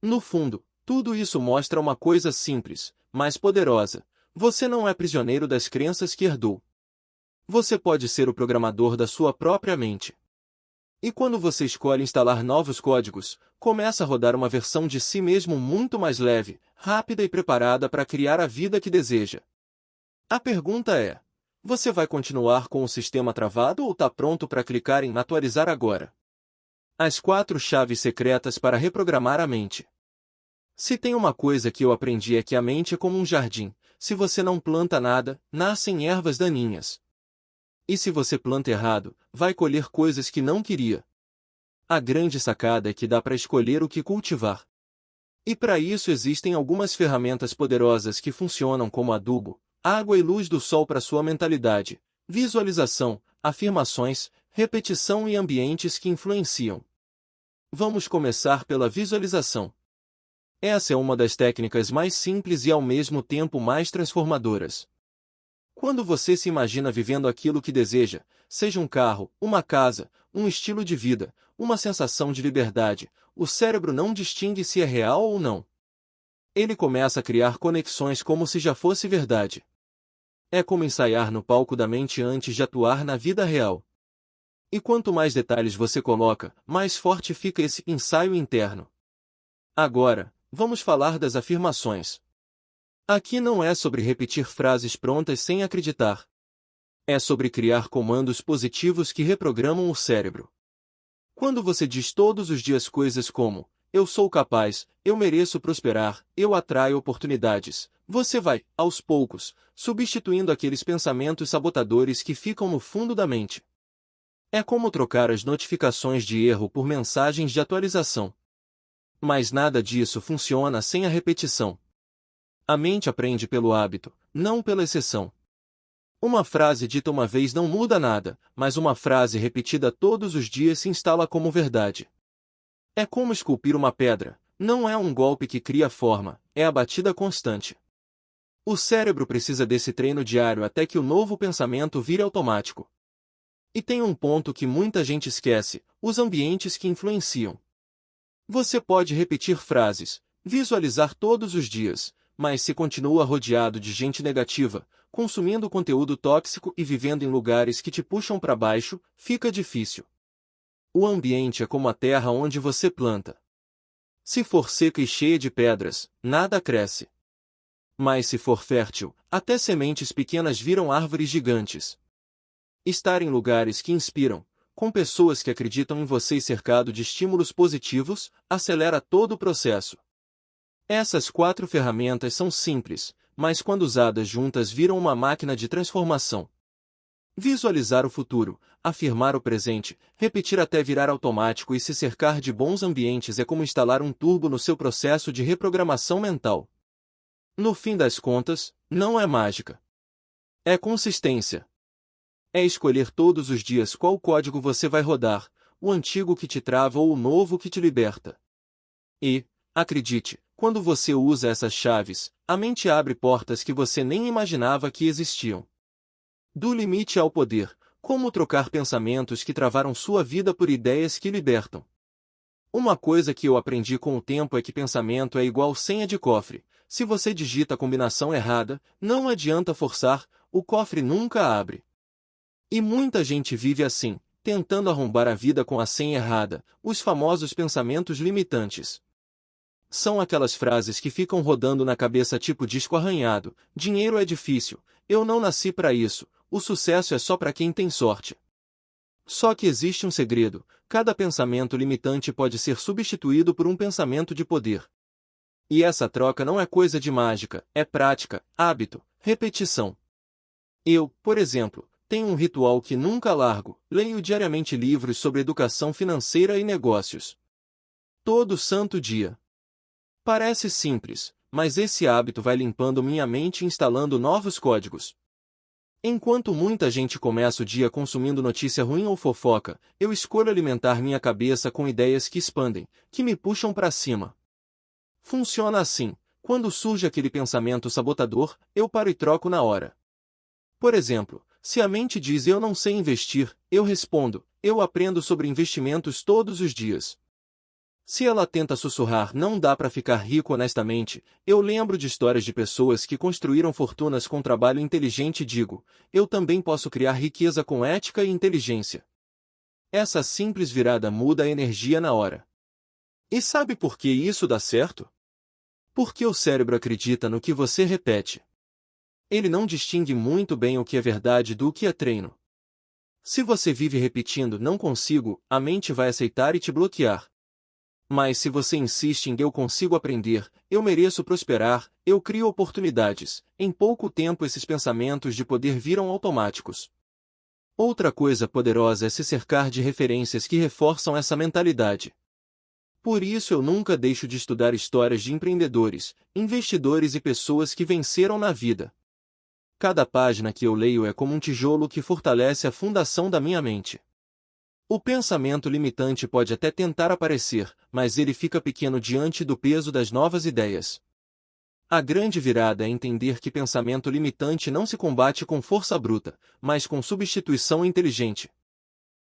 No fundo, tudo isso mostra uma coisa simples, mas poderosa. Você não é prisioneiro das crenças que herdou. Você pode ser o programador da sua própria mente. E quando você escolhe instalar novos códigos, começa a rodar uma versão de si mesmo muito mais leve, rápida e preparada para criar a vida que deseja. A pergunta é: você vai continuar com o sistema travado ou está pronto para clicar em atualizar agora? As 4 chaves secretas para reprogramar a mente. Se tem uma coisa que eu aprendi é que a mente é como um jardim. Se você não planta nada, nascem ervas daninhas. E se você planta errado, vai colher coisas que não queria. A grande sacada é que dá para escolher o que cultivar. E para isso existem algumas ferramentas poderosas que funcionam como adubo, água e luz do sol para sua mentalidade, visualização, afirmações, repetição e ambientes que influenciam. Vamos começar pela visualização. Essa é uma das técnicas mais simples e ao mesmo tempo mais transformadoras. Quando você se imagina vivendo aquilo que deseja, seja um carro, uma casa, um estilo de vida, uma sensação de liberdade, o cérebro não distingue se é real ou não. Ele começa a criar conexões como se já fosse verdade. É como ensaiar no palco da mente antes de atuar na vida real. E quanto mais detalhes você coloca, mais forte fica esse ensaio interno. Agora, vamos falar das afirmações. Aqui não é sobre repetir frases prontas sem acreditar. É sobre criar comandos positivos que reprogramam o cérebro. Quando você diz todos os dias coisas como: eu sou capaz, eu mereço prosperar, eu atraio oportunidades, você vai, aos poucos, substituindo aqueles pensamentos sabotadores que ficam no fundo da mente. É como trocar as notificações de erro por mensagens de atualização. Mas nada disso funciona sem a repetição. A mente aprende pelo hábito, não pela exceção. Uma frase dita uma vez não muda nada, mas uma frase repetida todos os dias se instala como verdade. É como esculpir uma pedra, não é um golpe que cria forma, é a batida constante. O cérebro precisa desse treino diário até que o novo pensamento vire automático. E tem um ponto que muita gente esquece: os ambientes que influenciam. Você pode repetir frases, visualizar todos os dias, mas se continua rodeado de gente negativa, consumindo conteúdo tóxico e vivendo em lugares que te puxam para baixo, fica difícil. O ambiente é como a terra onde você planta. Se for seca e cheia de pedras, nada cresce. Mas se for fértil, até sementes pequenas viram árvores gigantes. Estar em lugares que inspiram, com pessoas que acreditam em você e cercado de estímulos positivos, acelera todo o processo. Essas 4 ferramentas são simples, mas quando usadas juntas viram uma máquina de transformação. Visualizar o futuro, afirmar o presente, repetir até virar automático e se cercar de bons ambientes é como instalar um turbo no seu processo de reprogramação mental. No fim das contas, não é mágica. É consistência. É escolher todos os dias qual código você vai rodar, o antigo que te trava ou o novo que te liberta. E, acredite, quando você usa essas chaves, a mente abre portas que você nem imaginava que existiam. Do limite ao poder, como trocar pensamentos que travaram sua vida por ideias que libertam. Uma coisa que eu aprendi com o tempo é que pensamento é igual senha de cofre. Se você digita a combinação errada, não adianta forçar, o cofre nunca abre. E muita gente vive assim, tentando arrombar a vida com a senha errada, os famosos pensamentos limitantes. São aquelas frases que ficam rodando na cabeça tipo disco arranhado: dinheiro é difícil, eu não nasci para isso, o sucesso é só para quem tem sorte. Só que existe um segredo: cada pensamento limitante pode ser substituído por um pensamento de poder. E essa troca não é coisa de mágica, é prática, hábito, repetição. Eu, por exemplo, tenho um ritual que nunca largo: leio diariamente livros sobre educação financeira e negócios. Todo santo dia. Parece simples, mas esse hábito vai limpando minha mente e instalando novos códigos. Enquanto muita gente começa o dia consumindo notícia ruim ou fofoca, eu escolho alimentar minha cabeça com ideias que expandem, que me puxam para cima. Funciona assim: quando surge aquele pensamento sabotador, eu paro e troco na hora. Por exemplo, se a mente diz eu não sei investir, eu respondo, eu aprendo sobre investimentos todos os dias. Se ela tenta sussurrar não dá para ficar rico honestamente, eu lembro de histórias de pessoas que construíram fortunas com trabalho inteligente e digo, eu também posso criar riqueza com ética e inteligência. Essa simples virada muda a energia na hora. E sabe por que isso dá certo? Porque o cérebro acredita no que você repete. Ele não distingue muito bem o que é verdade do que é treino. Se você vive repetindo não consigo, a mente vai aceitar e te bloquear. Mas se você insiste em eu consigo aprender, eu mereço prosperar, eu crio oportunidades, em pouco tempo esses pensamentos de poder viram automáticos. Outra coisa poderosa é se cercar de referências que reforçam essa mentalidade. Por isso eu nunca deixo de estudar histórias de empreendedores, investidores e pessoas que venceram na vida. Cada página que eu leio é como um tijolo que fortalece a fundação da minha mente. O pensamento limitante pode até tentar aparecer, mas ele fica pequeno diante do peso das novas ideias. A grande virada é entender que pensamento limitante não se combate com força bruta, mas com substituição inteligente.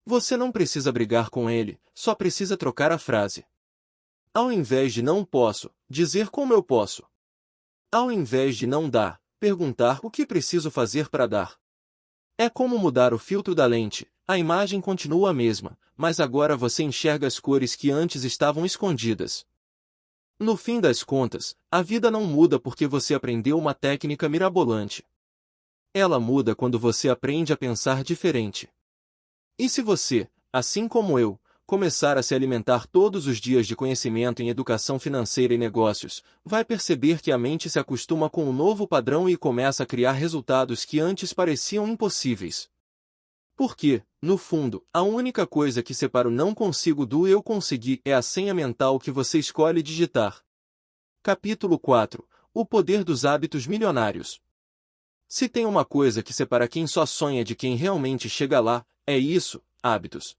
Você não precisa brigar com ele, só precisa trocar a frase. Ao invés de não posso, dizer como eu posso. Ao invés de não dá, perguntar o que preciso fazer para dar. É como mudar o filtro da lente, a imagem continua a mesma, mas agora você enxerga as cores que antes estavam escondidas. No fim das contas, a vida não muda porque você aprendeu uma técnica mirabolante. Ela muda quando você aprende a pensar diferente. E se você, assim como eu, começar a se alimentar todos os dias de conhecimento em educação financeira e negócios, vai perceber que a mente se acostuma com um novo padrão e começa a criar resultados que antes pareciam impossíveis. Porque, no fundo, a única coisa que separa o não consigo do eu consegui é a senha mental que você escolhe digitar. Capítulo 4. O poder dos hábitos milionários. Se tem uma coisa que separa quem só sonha de quem realmente chega lá, é isso: hábitos.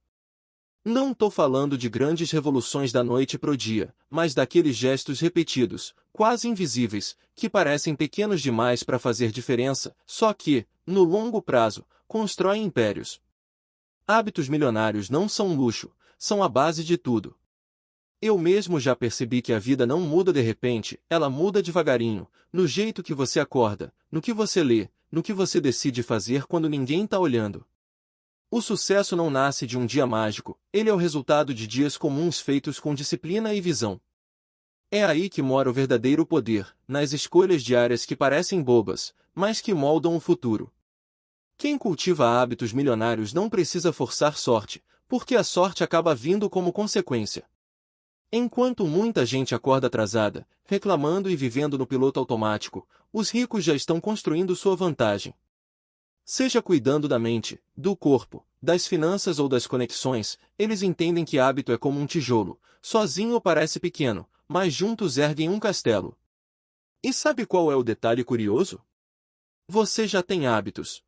Não tô falando de grandes revoluções da noite pro dia, mas daqueles gestos repetidos, quase invisíveis, que parecem pequenos demais para fazer diferença, só que, no longo prazo, constroem impérios. Hábitos milionários não são luxo, são a base de tudo. Eu mesmo já percebi que a vida não muda de repente, ela muda devagarinho, no jeito que você acorda, no que você lê, no que você decide fazer quando ninguém tá olhando. O sucesso não nasce de um dia mágico, ele é o resultado de dias comuns feitos com disciplina e visão. É aí que mora o verdadeiro poder, nas escolhas diárias que parecem bobas, mas que moldam o futuro. Quem cultiva hábitos milionários não precisa forçar sorte, porque a sorte acaba vindo como consequência. Enquanto muita gente acorda atrasada, reclamando e vivendo no piloto automático, os ricos já estão construindo sua vantagem. Seja cuidando da mente, do corpo, das finanças ou das conexões, eles entendem que hábito é como um tijolo, sozinho parece pequeno, mas juntos erguem um castelo. E sabe qual é o detalhe curioso? Você já tem hábitos.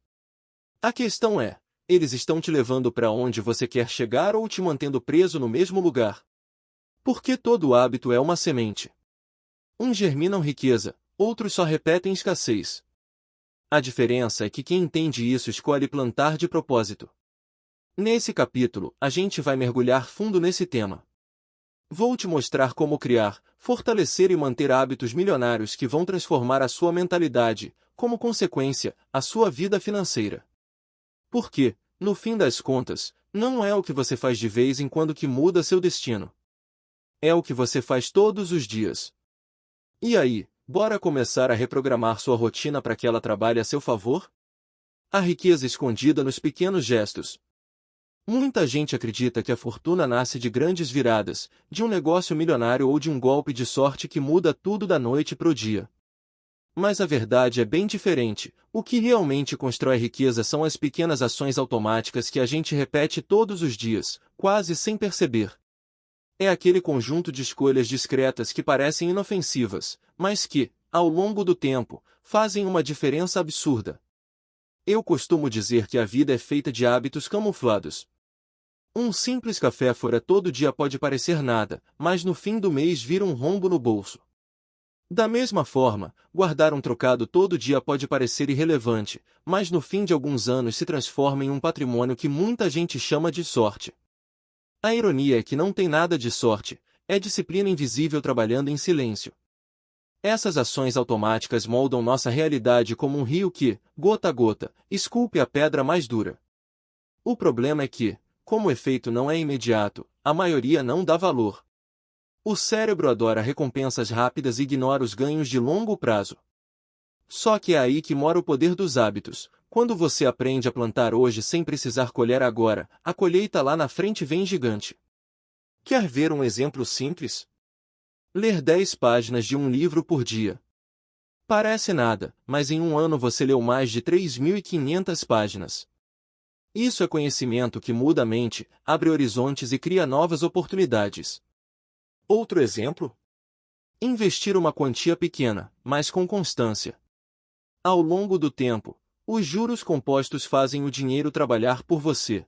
A questão é, eles estão te levando para onde você quer chegar ou te mantendo preso no mesmo lugar? Porque todo hábito é uma semente. Uns germinam riqueza, outros só repetem escassez. A diferença é que quem entende isso escolhe plantar de propósito. Nesse capítulo, a gente vai mergulhar fundo nesse tema. Vou te mostrar como criar, fortalecer e manter hábitos milionários que vão transformar a sua mentalidade, como consequência, a sua vida financeira. Porque, no fim das contas, não é o que você faz de vez em quando que muda seu destino. É o que você faz todos os dias. E aí, bora começar a reprogramar sua rotina para que ela trabalhe a seu favor? A riqueza escondida nos pequenos gestos. Muita gente acredita que a fortuna nasce de grandes viradas, de um negócio milionário ou de um golpe de sorte que muda tudo da noite para o dia. Mas a verdade é bem diferente. O que realmente constrói riqueza são as pequenas ações automáticas que a gente repete todos os dias, quase sem perceber. É aquele conjunto de escolhas discretas que parecem inofensivas, mas que, ao longo do tempo, fazem uma diferença absurda. Eu costumo dizer que a vida é feita de hábitos camuflados. Um simples café fora todo dia pode parecer nada, mas no fim do mês vira um rombo no bolso. Da mesma forma, guardar um trocado todo dia pode parecer irrelevante, mas no fim de alguns anos se transforma em um patrimônio que muita gente chama de sorte. A ironia é que não tem nada de sorte, é disciplina invisível trabalhando em silêncio. Essas ações automáticas moldam nossa realidade como um rio que, gota a gota, esculpe a pedra mais dura. O problema é que, como o efeito não é imediato, a maioria não dá valor. O cérebro adora recompensas rápidas e ignora os ganhos de longo prazo. Só que é aí que mora o poder dos hábitos. Quando você aprende a plantar hoje sem precisar colher agora, a colheita lá na frente vem gigante. Quer ver um exemplo simples? Ler 10 páginas de um livro por dia. Parece nada, mas em um ano você leu mais de 3.500 páginas. Isso é conhecimento que muda a mente, abre horizontes e cria novas oportunidades. Outro exemplo? Investir uma quantia pequena, mas com constância. Ao longo do tempo, os juros compostos fazem o dinheiro trabalhar por você.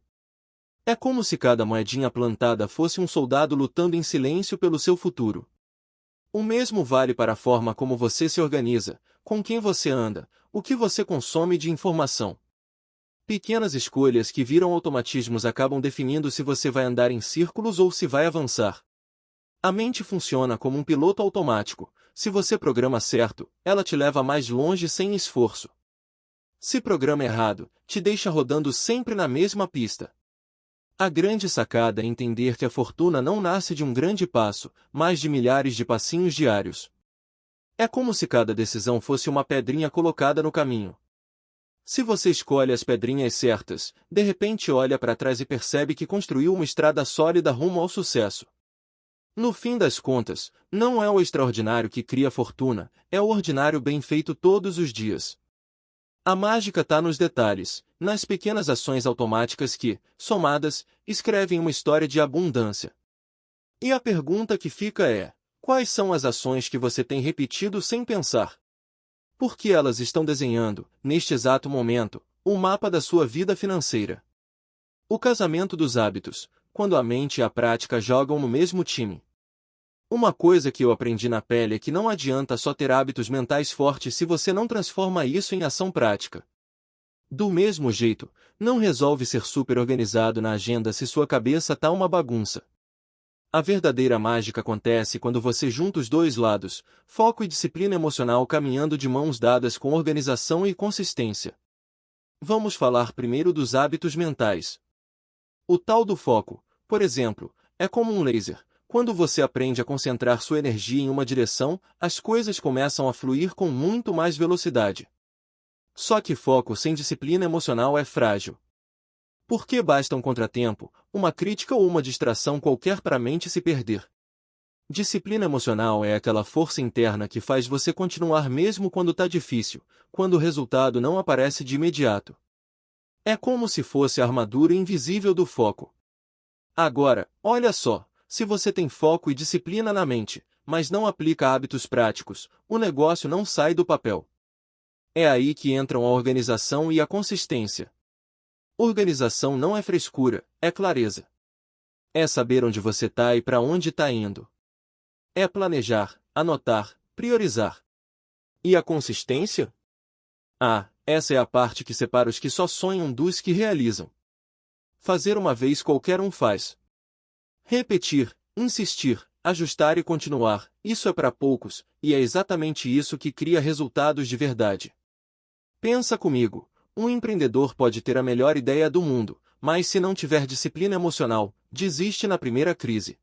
É como se cada moedinha plantada fosse um soldado lutando em silêncio pelo seu futuro. O mesmo vale para a forma como você se organiza, com quem você anda, o que você consome de informação. Pequenas escolhas que viram automatismos acabam definindo se você vai andar em círculos ou se vai avançar. A mente funciona como um piloto automático. Se você programa certo, ela te leva mais longe sem esforço. Se programa errado, te deixa rodando sempre na mesma pista. A grande sacada é entender que a fortuna não nasce de um grande passo, mas de milhares de passinhos diários. É como se cada decisão fosse uma pedrinha colocada no caminho. Se você escolhe as pedrinhas certas, de repente olha para trás e percebe que construiu uma estrada sólida rumo ao sucesso. No fim das contas, não é o extraordinário que cria fortuna, é o ordinário bem feito todos os dias. A mágica está nos detalhes, nas pequenas ações automáticas que, somadas, escrevem uma história de abundância. E a pergunta que fica é: quais são as ações que você tem repetido sem pensar? Porque elas estão desenhando, neste exato momento, o mapa da sua vida financeira. O casamento dos hábitos, quando a mente e a prática jogam no mesmo time. Uma coisa que eu aprendi na pele é que não adianta só ter hábitos mentais fortes se você não transforma isso em ação prática. Do mesmo jeito, não resolve ser super organizado na agenda se sua cabeça tá uma bagunça. A verdadeira mágica acontece quando você junta os dois lados, foco e disciplina emocional caminhando de mãos dadas com organização e consistência. Vamos falar primeiro dos hábitos mentais. O tal do foco, por exemplo, é como um laser. Quando você aprende a concentrar sua energia em uma direção, as coisas começam a fluir com muito mais velocidade. Só que foco sem disciplina emocional é frágil. Porque basta um contratempo, uma crítica ou uma distração qualquer para a mente se perder. Disciplina emocional é aquela força interna que faz você continuar mesmo quando está difícil, quando o resultado não aparece de imediato. É como se fosse a armadura invisível do foco. Agora, olha só, se você tem foco e disciplina na mente, mas não aplica hábitos práticos, o negócio não sai do papel. É aí que entram a organização e a consistência. Organização não é frescura, é clareza. É saber onde você está e para onde está indo. É planejar, anotar, priorizar. E a consistência? Ah, essa é a parte que separa os que só sonham dos que realizam. Fazer uma vez qualquer um faz. Repetir, insistir, ajustar e continuar, isso é para poucos, e é exatamente isso que cria resultados de verdade. Pensa comigo. Um empreendedor pode ter a melhor ideia do mundo, mas se não tiver disciplina emocional, desiste na primeira crise.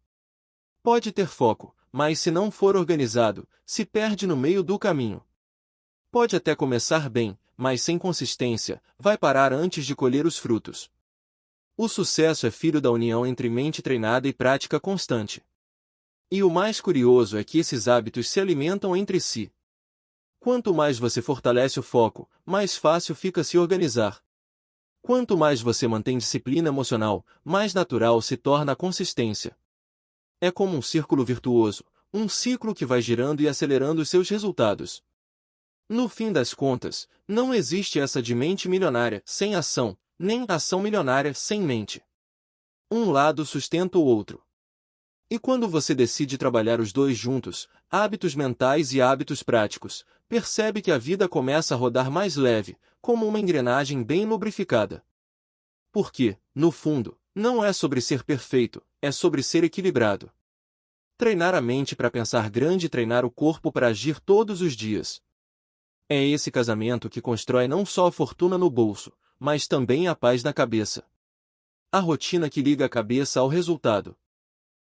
Pode ter foco, mas se não for organizado, se perde no meio do caminho. Pode até começar bem, mas sem consistência, vai parar antes de colher os frutos. O sucesso é filho da união entre mente treinada e prática constante. E o mais curioso é que esses hábitos se alimentam entre si. Quanto mais você fortalece o foco, mais fácil fica se organizar. Quanto mais você mantém disciplina emocional, mais natural se torna a consistência. É como um círculo virtuoso, um ciclo que vai girando e acelerando os seus resultados. No fim das contas, não existe essa de mente milionária sem ação, nem ação milionária sem mente. Um lado sustenta o outro. E quando você decide trabalhar os dois juntos, hábitos mentais e hábitos práticos, percebe que a vida começa a rodar mais leve, como uma engrenagem bem lubrificada. Porque, no fundo, não é sobre ser perfeito, é sobre ser equilibrado. Treinar a mente para pensar grande e treinar o corpo para agir todos os dias. É esse casamento que constrói não só a fortuna no bolso, mas também a paz na cabeça. A rotina que liga a cabeça ao resultado.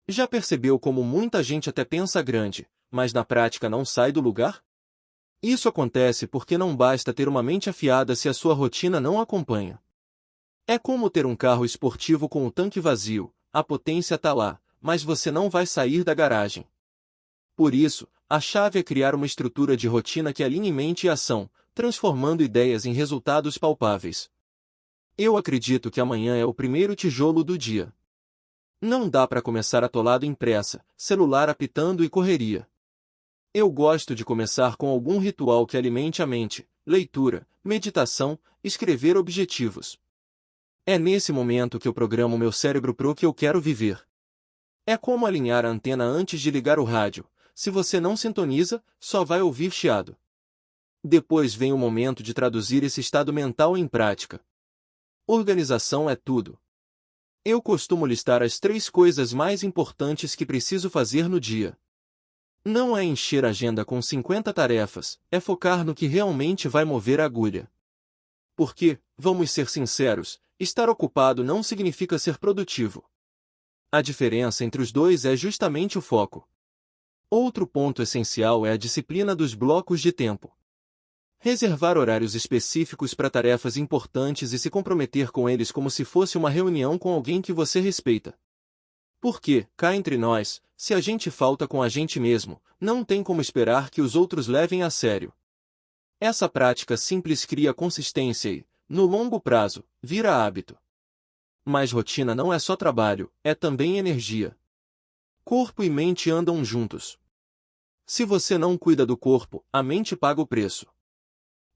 Já percebeu como muita gente até pensa grande, mas na prática não sai do lugar? Isso acontece porque não basta ter uma mente afiada se a sua rotina não acompanha. É como ter um carro esportivo com o tanque vazio, a potência está lá, mas você não vai sair da garagem. Por isso, a chave é criar uma estrutura de rotina que alinhe mente e ação, transformando ideias em resultados palpáveis. Eu acredito que amanhã é o primeiro tijolo do dia. Não dá para começar atolado em pressa, celular apitando e correria. Eu gosto de começar com algum ritual que alimente a mente, leitura, meditação, escrever objetivos. É nesse momento que eu programo meu cérebro para o que eu quero viver. É como alinhar a antena antes de ligar o rádio. Se você não sintoniza, só vai ouvir chiado. Depois vem o momento de traduzir esse estado mental em prática. Organização é tudo. Eu costumo listar as 3 coisas mais importantes que preciso fazer no dia. Não é encher a agenda com 50 tarefas, é focar no que realmente vai mover a agulha. Porque, vamos ser sinceros, estar ocupado não significa ser produtivo. A diferença entre os dois é justamente o foco. Outro ponto essencial é a disciplina dos blocos de tempo. Reservar horários específicos para tarefas importantes e se comprometer com eles como se fosse uma reunião com alguém que você respeita. Porque, cá entre nós, se a gente falta com a gente mesmo, não tem como esperar que os outros levem a sério. Essa prática simples cria consistência e, no longo prazo, vira hábito. Mas rotina não é só trabalho, é também energia. Corpo e mente andam juntos. Se você não cuida do corpo, a mente paga o preço.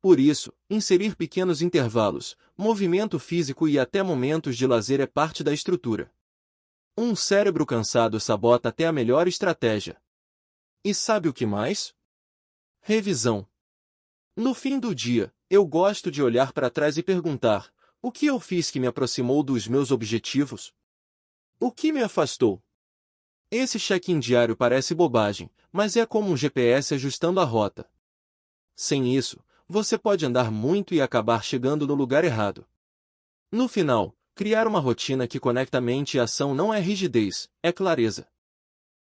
Por isso, inserir pequenos intervalos, movimento físico e até momentos de lazer é parte da estrutura. Um cérebro cansado sabota até a melhor estratégia. E sabe o que mais? Revisão. No fim do dia, eu gosto de olhar para trás e perguntar: o que eu fiz que me aproximou dos meus objetivos? O que me afastou? Esse check-in diário parece bobagem, mas é como um GPS ajustando a rota. Sem isso, você pode andar muito e acabar chegando no lugar errado. No final, criar uma rotina que conecta mente e ação não é rigidez, é clareza.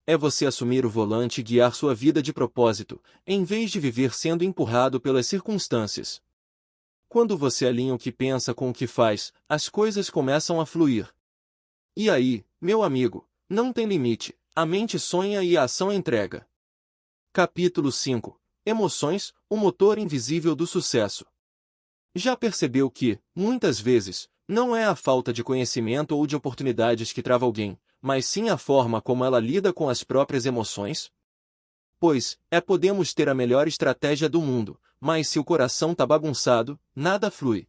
É você assumir o volante e guiar sua vida de propósito, em vez de viver sendo empurrado pelas circunstâncias. Quando você alinha o que pensa com o que faz, as coisas começam a fluir. E aí, meu amigo, não tem limite, a mente sonha e a ação entrega. Capítulo 5. Emoções, o motor invisível do sucesso. Já percebeu que, muitas vezes, não é a falta de conhecimento ou de oportunidades que trava alguém, mas sim a forma como ela lida com as próprias emoções? Pois, podemos ter a melhor estratégia do mundo, mas se o coração tá bagunçado, nada flui.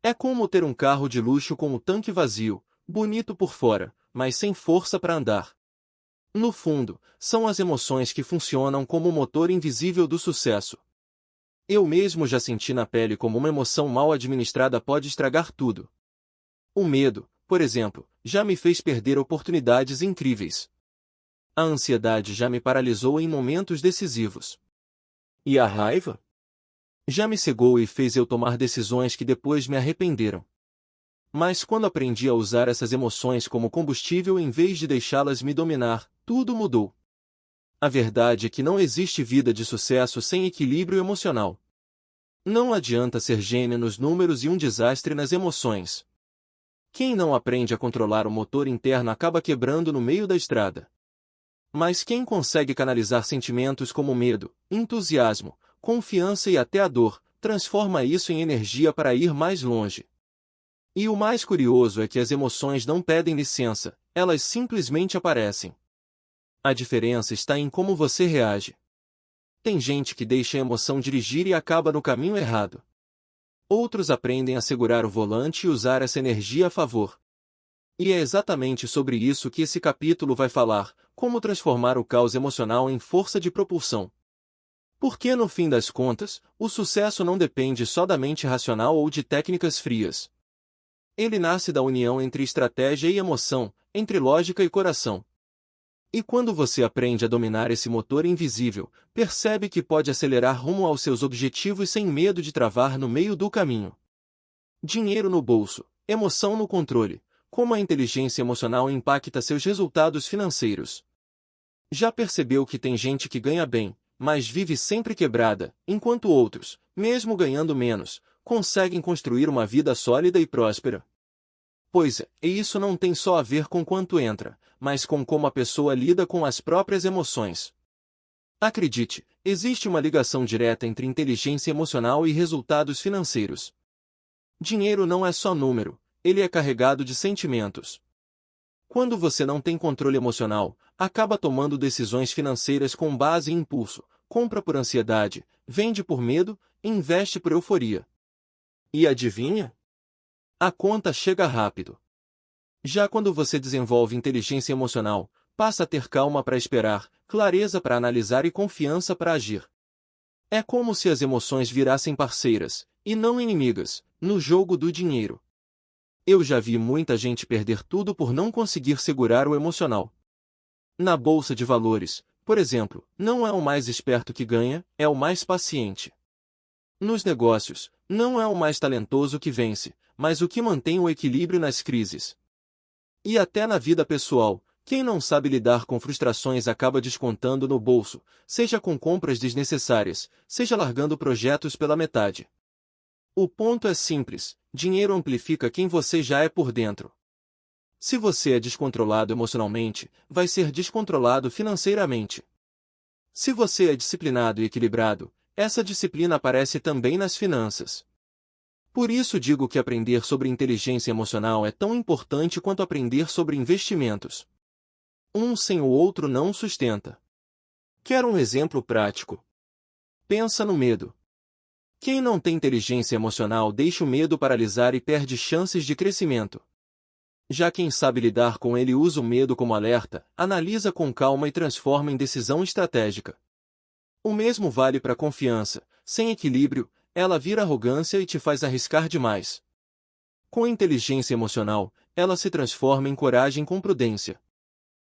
É como ter um carro de luxo com o tanque vazio, bonito por fora, mas sem força para andar. No fundo, são as emoções que funcionam como o motor invisível do sucesso. Eu mesmo já senti na pele como uma emoção mal administrada pode estragar tudo. O medo, por exemplo, já me fez perder oportunidades incríveis. A ansiedade já me paralisou em momentos decisivos. E a raiva? Já me cegou e fez eu tomar decisões que depois me arrependeram. Mas quando aprendi a usar essas emoções como combustível em vez de deixá-las me dominar, tudo mudou. A verdade é que não existe vida de sucesso sem equilíbrio emocional. Não adianta ser gênio nos números e um desastre nas emoções. Quem não aprende a controlar o motor interno acaba quebrando no meio da estrada. Mas quem consegue canalizar sentimentos como medo, entusiasmo, confiança e até a dor, transforma isso em energia para ir mais longe. E o mais curioso é que as emoções não pedem licença, elas simplesmente aparecem. A diferença está em como você reage. Tem gente que deixa a emoção dirigir e acaba no caminho errado. Outros aprendem a segurar o volante e usar essa energia a favor. E é exatamente sobre isso que esse capítulo vai falar, como transformar o caos emocional em força de propulsão. Porque no fim das contas, o sucesso não depende só da mente racional ou de técnicas frias. Ele nasce da união entre estratégia e emoção, entre lógica e coração. E quando você aprende a dominar esse motor invisível, percebe que pode acelerar rumo aos seus objetivos sem medo de travar no meio do caminho. Dinheiro no bolso, emoção no controle. Como a inteligência emocional impacta seus resultados financeiros. Já percebeu que tem gente que ganha bem, mas vive sempre quebrada, enquanto outros, mesmo ganhando menos, conseguem construir uma vida sólida e próspera? Pois é, e isso não tem só a ver com quanto entra, mas com como a pessoa lida com as próprias emoções. Acredite, existe uma ligação direta entre inteligência emocional e resultados financeiros. Dinheiro não é só número, ele é carregado de sentimentos. Quando você não tem controle emocional, acaba tomando decisões financeiras com base em impulso, compra por ansiedade, vende por medo, investe por euforia. E adivinha? A conta chega rápido. Já quando você desenvolve inteligência emocional, passa a ter calma para esperar, clareza para analisar e confiança para agir. É como se as emoções virassem parceiras, e não inimigas, no jogo do dinheiro. Eu já vi muita gente perder tudo por não conseguir segurar o emocional. Na bolsa de valores, por exemplo, não é o mais esperto que ganha, é o mais paciente. Nos negócios, não é o mais talentoso que vence, mas o que mantém o equilíbrio nas crises. E até na vida pessoal, quem não sabe lidar com frustrações acaba descontando no bolso, seja com compras desnecessárias, seja largando projetos pela metade. O ponto é simples, dinheiro amplifica quem você já é por dentro. Se você é descontrolado emocionalmente, vai ser descontrolado financeiramente. Se você é disciplinado e equilibrado, essa disciplina aparece também nas finanças. Por isso digo que aprender sobre inteligência emocional é tão importante quanto aprender sobre investimentos. Um sem o outro não sustenta. Quer um exemplo prático? Pensa no medo. Quem não tem inteligência emocional deixa o medo paralisar e perde chances de crescimento. Já quem sabe lidar com ele usa o medo como alerta, analisa com calma e transforma em decisão estratégica. O mesmo vale para a confiança. Sem equilíbrio, ela vira arrogância e te faz arriscar demais. Com inteligência emocional, ela se transforma em coragem com prudência.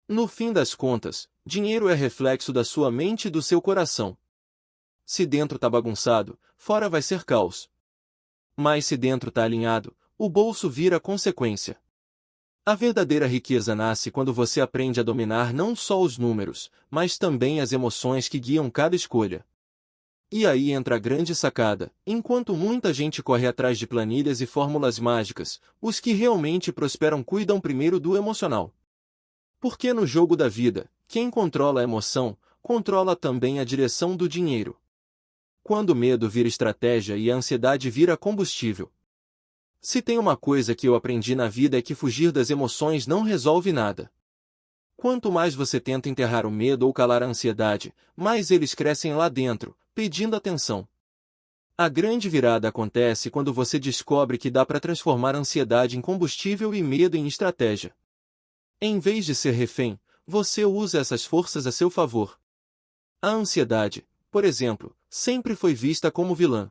No fim das contas, dinheiro é reflexo da sua mente e do seu coração. Se dentro tá bagunçado, fora vai ser caos. Mas se dentro tá alinhado, o bolso vira consequência. A verdadeira riqueza nasce quando você aprende a dominar não só os números, mas também as emoções que guiam cada escolha. E aí entra a grande sacada: enquanto muita gente corre atrás de planilhas e fórmulas mágicas, os que realmente prosperam cuidam primeiro do emocional. Porque no jogo da vida, quem controla a emoção, controla também a direção do dinheiro. Quando o medo vira estratégia e a ansiedade vira combustível. Se tem uma coisa que eu aprendi na vida é que fugir das emoções não resolve nada. Quanto mais você tenta enterrar o medo ou calar a ansiedade, mais eles crescem lá dentro, pedindo atenção. A grande virada acontece quando você descobre que dá para transformar a ansiedade em combustível e medo em estratégia. Em vez de ser refém, você usa essas forças a seu favor. A ansiedade, por exemplo, sempre foi vista como vilã.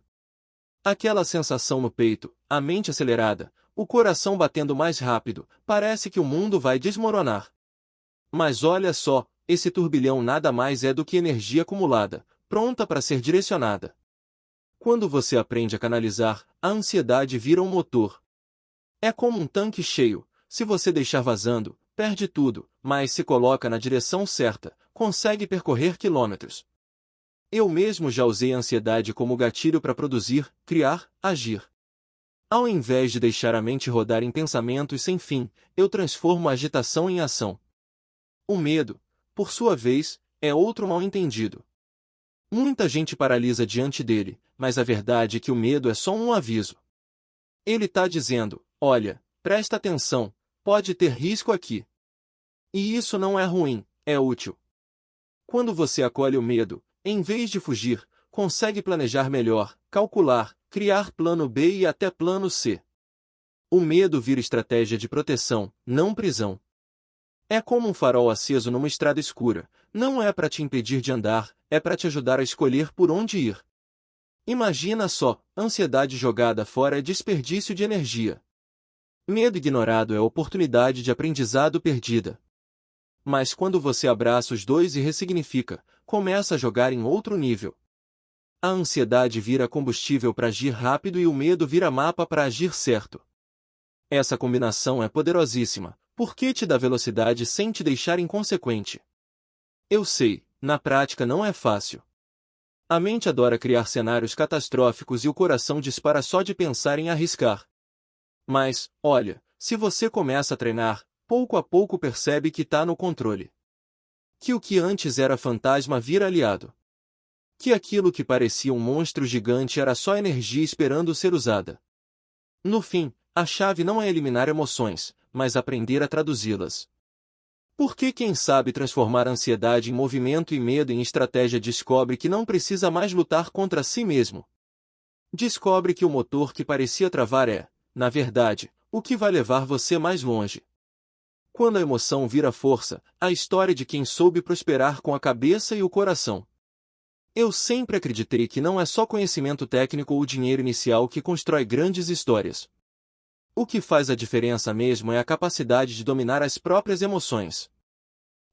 Aquela sensação no peito, a mente acelerada, o coração batendo mais rápido, parece que o mundo vai desmoronar. Mas olha só, esse turbilhão nada mais é do que energia acumulada, pronta para ser direcionada. Quando você aprende a canalizar, a ansiedade vira um motor. É como um tanque cheio, se você deixar vazando, perde tudo, mas se coloca na direção certa, consegue percorrer quilômetros. Eu mesmo já usei a ansiedade como gatilho para produzir, criar, agir. Ao invés de deixar a mente rodar em pensamentos sem fim, eu transformo a agitação em ação. O medo, por sua vez, é outro mal-entendido. Muita gente paralisa diante dele, mas a verdade é que o medo é só um aviso. Ele está dizendo: olha, presta atenção, pode ter risco aqui. E isso não é ruim, é útil. Quando você acolhe o medo, em vez de fugir, consegue planejar melhor, calcular, criar plano B e até plano C. O medo vira estratégia de proteção, não prisão. É como um farol aceso numa estrada escura. Não é para te impedir de andar, é para te ajudar a escolher por onde ir. Imagina só, ansiedade jogada fora é desperdício de energia. Medo ignorado é oportunidade de aprendizado perdida. Mas quando você abraça os dois e ressignifica, começa a jogar em outro nível. A ansiedade vira combustível para agir rápido e o medo vira mapa para agir certo. Essa combinação é poderosíssima, porque te dá velocidade sem te deixar inconsequente. Eu sei, na prática não é fácil. A mente adora criar cenários catastróficos e o coração dispara só de pensar em arriscar. Mas, olha, se você começa a treinar, pouco a pouco percebe que está no controle. Que o que antes era fantasma vira aliado. Que aquilo que parecia um monstro gigante era só energia esperando ser usada. No fim, a chave não é eliminar emoções, mas aprender a traduzi-las. Porque quem sabe transformar a ansiedade em movimento e medo em estratégia descobre que não precisa mais lutar contra si mesmo. Descobre que o motor que parecia travar é, na verdade, o que vai levar você mais longe. Quando a emoção vira força, a história de quem soube prosperar com a cabeça e o coração. Eu sempre acreditei que não é só conhecimento técnico ou dinheiro inicial que constrói grandes histórias. O que faz a diferença mesmo é a capacidade de dominar as próprias emoções.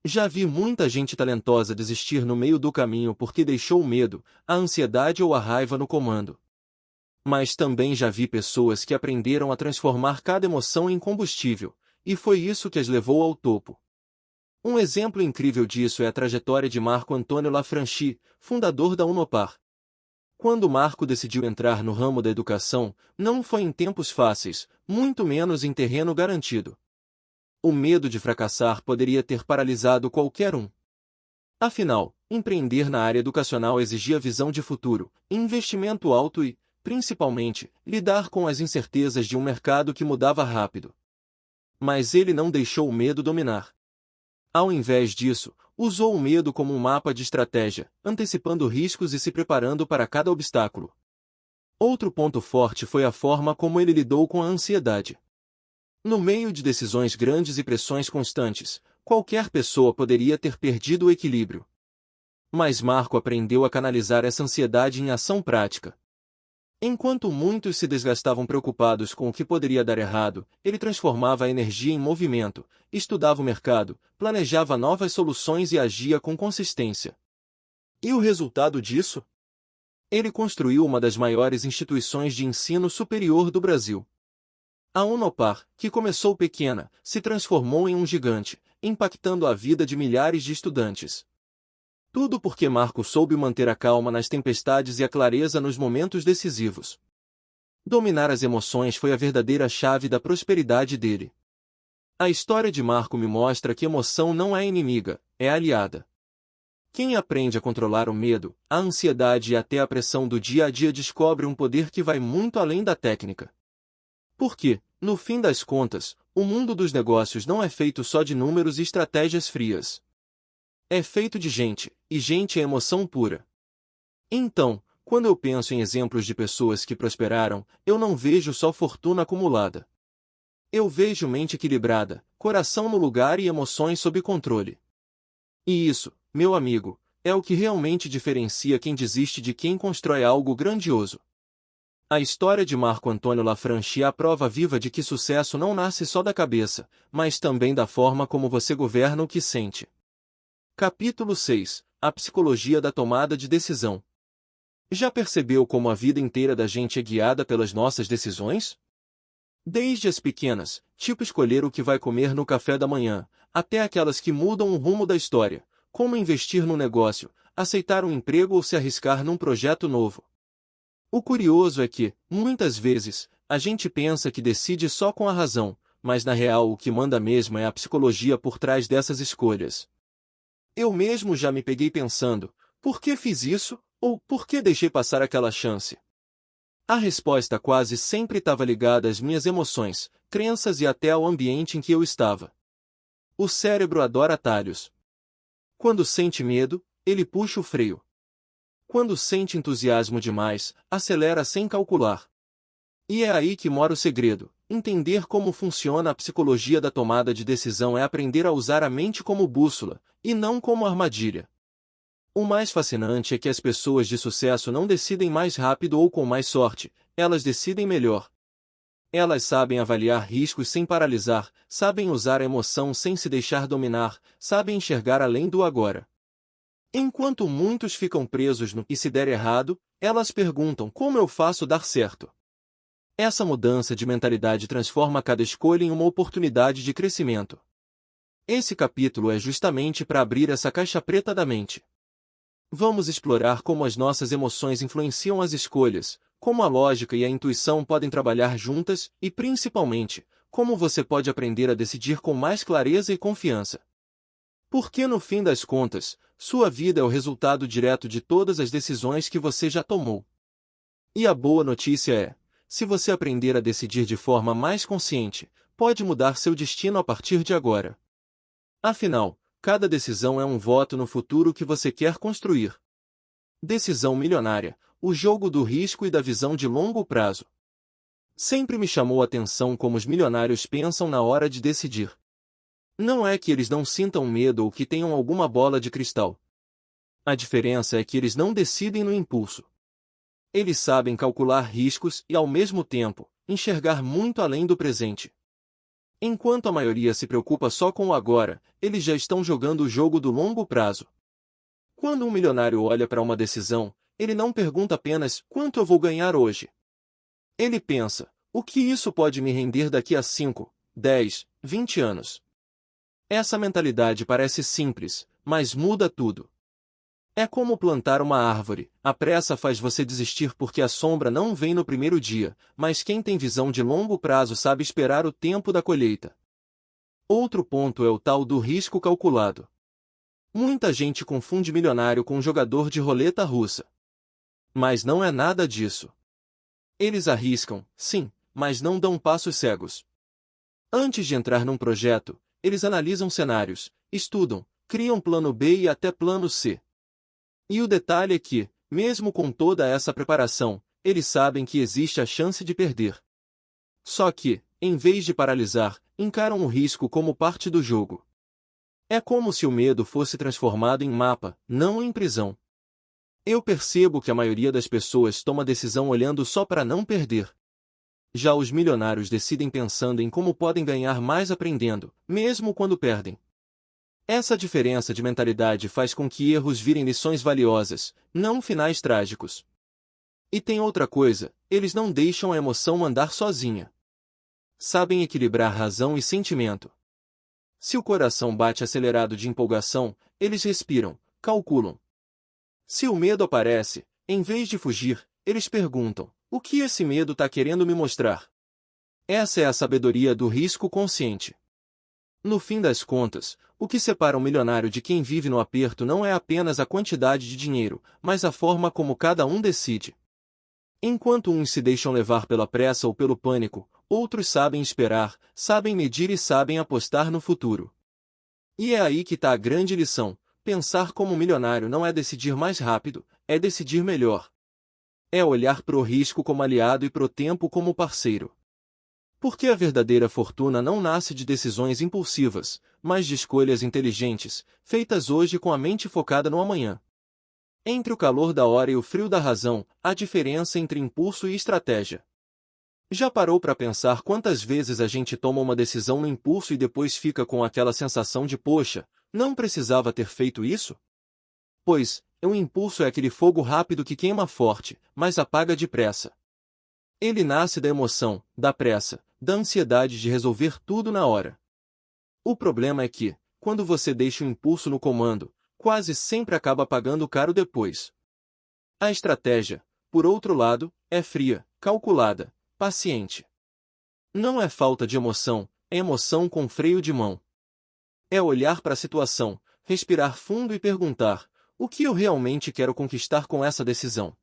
Já vi muita gente talentosa desistir no meio do caminho porque deixou o medo, a ansiedade ou a raiva no comando. Mas também já vi pessoas que aprenderam a transformar cada emoção em combustível, e foi isso que as levou ao topo. Um exemplo incrível disso é a trajetória de Marco Antônio Lafranchi, fundador da Unopar. Quando Marco decidiu entrar no ramo da educação, não foi em tempos fáceis, muito menos em terreno garantido. O medo de fracassar poderia ter paralisado qualquer um. Afinal, empreender na área educacional exigia visão de futuro, investimento alto e, principalmente, lidar com as incertezas de um mercado que mudava rápido. Mas ele não deixou o medo dominar. Ao invés disso, usou o medo como um mapa de estratégia, antecipando riscos e se preparando para cada obstáculo. Outro ponto forte foi a forma como ele lidou com a ansiedade. No meio de decisões grandes e pressões constantes, qualquer pessoa poderia ter perdido o equilíbrio. Mas Marco aprendeu a canalizar essa ansiedade em ação prática. Enquanto muitos se desgastavam preocupados com o que poderia dar errado, ele transformava a energia em movimento, estudava o mercado, planejava novas soluções e agia com consistência. E o resultado disso? Ele construiu uma das maiores instituições de ensino superior do Brasil. A Unopar, que começou pequena, se transformou em um gigante, impactando a vida de milhares de estudantes. Tudo porque Marco soube manter a calma nas tempestades e a clareza nos momentos decisivos. Dominar as emoções foi a verdadeira chave da prosperidade dele. A história de Marco me mostra que emoção não é inimiga, é aliada. Quem aprende a controlar o medo, a ansiedade e até a pressão do dia a dia descobre um poder que vai muito além da técnica. Porque, no fim das contas, o mundo dos negócios não é feito só de números e estratégias frias. É feito de gente, e gente é emoção pura. Então, quando eu penso em exemplos de pessoas que prosperaram, eu não vejo só fortuna acumulada. Eu vejo mente equilibrada, coração no lugar e emoções sob controle. E isso, meu amigo, é o que realmente diferencia quem desiste de quem constrói algo grandioso. A história de Marco Antônio Lafranchi é a prova viva de que sucesso não nasce só da cabeça, mas também da forma como você governa o que sente. Capítulo 6. A psicologia da tomada de decisão. Já percebeu como a vida inteira da gente é guiada pelas nossas decisões? Desde as pequenas, tipo escolher o que vai comer no café da manhã, até aquelas que mudam o rumo da história, como investir no negócio, aceitar um emprego ou se arriscar num projeto novo. O curioso é que, muitas vezes, a gente pensa que decide só com a razão, mas na real o que manda mesmo é a psicologia por trás dessas escolhas. Eu mesmo já me peguei pensando, por que fiz isso, ou por que deixei passar aquela chance? A resposta quase sempre estava ligada às minhas emoções, crenças e até ao ambiente em que eu estava. O cérebro adora atalhos. Quando sente medo, ele puxa o freio. Quando sente entusiasmo demais, acelera sem calcular. E é aí que mora o segredo. Entender como funciona a psicologia da tomada de decisão é aprender a usar a mente como bússola, e não como armadilha. O mais fascinante é que as pessoas de sucesso não decidem mais rápido ou com mais sorte, elas decidem melhor. Elas sabem avaliar riscos sem paralisar, sabem usar a emoção sem se deixar dominar, sabem enxergar além do agora. Enquanto muitos ficam presos no "e se der errado", elas perguntam como eu faço dar certo. Essa mudança de mentalidade transforma cada escolha em uma oportunidade de crescimento. Esse capítulo é justamente para abrir essa caixa preta da mente. Vamos explorar como as nossas emoções influenciam as escolhas, como a lógica e a intuição podem trabalhar juntas e, principalmente, como você pode aprender a decidir com mais clareza e confiança. Porque no fim das contas, sua vida é o resultado direto de todas as decisões que você já tomou. E a boa notícia é, se você aprender a decidir de forma mais consciente, pode mudar seu destino a partir de agora. Afinal, cada decisão é um voto no futuro que você quer construir. Decisão milionária, o jogo do risco e da visão de longo prazo. Sempre me chamou a atenção como os milionários pensam na hora de decidir. Não é que eles não sintam medo ou que tenham alguma bola de cristal. A diferença é que eles não decidem no impulso. Eles sabem calcular riscos e, ao mesmo tempo, enxergar muito além do presente. Enquanto a maioria se preocupa só com o agora, eles já estão jogando o jogo do longo prazo. Quando um milionário olha para uma decisão, ele não pergunta apenas quanto eu vou ganhar hoje. Ele pensa, o que isso pode me render daqui a 5, 10, 20 anos? Essa mentalidade parece simples, mas muda tudo. É como plantar uma árvore, a pressa faz você desistir porque a sombra não vem no primeiro dia, mas quem tem visão de longo prazo sabe esperar o tempo da colheita. Outro ponto é o tal do risco calculado. Muita gente confunde milionário com jogador de roleta russa. Mas não é nada disso. Eles arriscam, sim, mas não dão passos cegos. Antes de entrar num projeto, eles analisam cenários, estudam, criam plano B e até plano C. E o detalhe é que, mesmo com toda essa preparação, eles sabem que existe a chance de perder. Só que, em vez de paralisar, encaram o risco como parte do jogo. É como se o medo fosse transformado em mapa, não em prisão. Eu percebo que a maioria das pessoas toma decisão olhando só para não perder. Já os milionários decidem pensando em como podem ganhar mais aprendendo, mesmo quando perdem. Essa diferença de mentalidade faz com que erros virem lições valiosas, não finais trágicos. E tem outra coisa, eles não deixam a emoção andar sozinha. Sabem equilibrar razão e sentimento. Se o coração bate acelerado de empolgação, eles respiram, calculam. Se o medo aparece, em vez de fugir, eles perguntam, o que esse medo está querendo me mostrar? Essa é a sabedoria do risco consciente. No fim das contas, o que separa um milionário de quem vive no aperto não é apenas a quantidade de dinheiro, mas a forma como cada um decide. Enquanto uns se deixam levar pela pressa ou pelo pânico, outros sabem esperar, sabem medir e sabem apostar no futuro. E é aí que está a grande lição: pensar como milionário não é decidir mais rápido, é decidir melhor. É olhar para o risco como aliado e para o tempo como parceiro. Porque a verdadeira fortuna não nasce de decisões impulsivas, mas de escolhas inteligentes, feitas hoje com a mente focada no amanhã. Entre o calor da hora e o frio da razão, há diferença entre impulso e estratégia. Já parou para pensar quantas vezes a gente toma uma decisão no impulso e depois fica com aquela sensação de poxa, não precisava ter feito isso? Pois, o impulso é aquele fogo rápido que queima forte, mas apaga depressa. Ele nasce da emoção, da pressa, da ansiedade de resolver tudo na hora. O problema é que, quando você deixa o impulso no comando, quase sempre acaba pagando caro depois. A estratégia, por outro lado, é fria, calculada, paciente. Não é falta de emoção, é emoção com freio de mão. É olhar para a situação, respirar fundo e perguntar: o que eu realmente quero conquistar com essa decisão?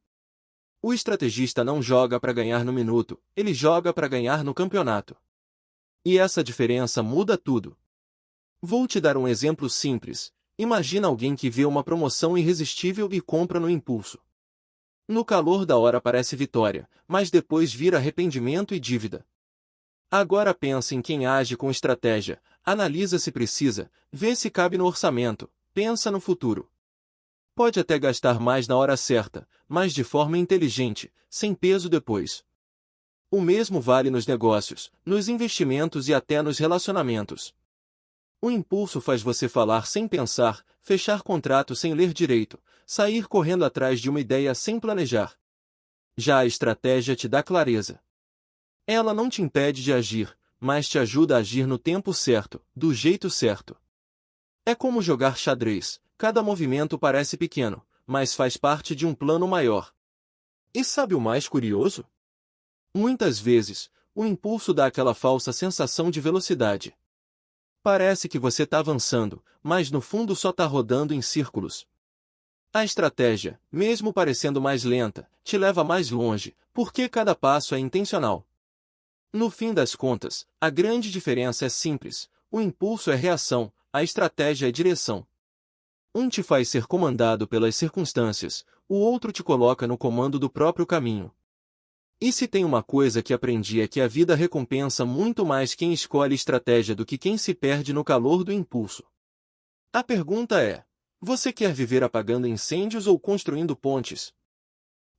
O estrategista não joga para ganhar no minuto, ele joga para ganhar no campeonato. E essa diferença muda tudo. Vou te dar um exemplo simples. Imagina alguém que vê uma promoção irresistível e compra no impulso. No calor da hora parece vitória, mas depois vira arrependimento e dívida. Agora pensa em quem age com estratégia, analisa se precisa, vê se cabe no orçamento, pensa no futuro. Pode até gastar mais na hora certa, mas de forma inteligente, sem peso depois. O mesmo vale nos negócios, nos investimentos e até nos relacionamentos. O impulso faz você falar sem pensar, fechar contrato sem ler direito, sair correndo atrás de uma ideia sem planejar. Já a estratégia te dá clareza. Ela não te impede de agir, mas te ajuda a agir no tempo certo, do jeito certo. É como jogar xadrez, cada movimento parece pequeno, mas faz parte de um plano maior. E sabe o mais curioso? Muitas vezes, o impulso dá aquela falsa sensação de velocidade. Parece que você está avançando, mas no fundo só está rodando em círculos. A estratégia, mesmo parecendo mais lenta, te leva mais longe, porque cada passo é intencional. No fim das contas, a grande diferença é simples: o impulso é reação, a estratégia é direção. Um te faz ser comandado pelas circunstâncias, o outro te coloca no comando do próprio caminho. E se tem uma coisa que aprendi é que a vida recompensa muito mais quem escolhe estratégia do que quem se perde no calor do impulso. A pergunta é: você quer viver apagando incêndios ou construindo pontes?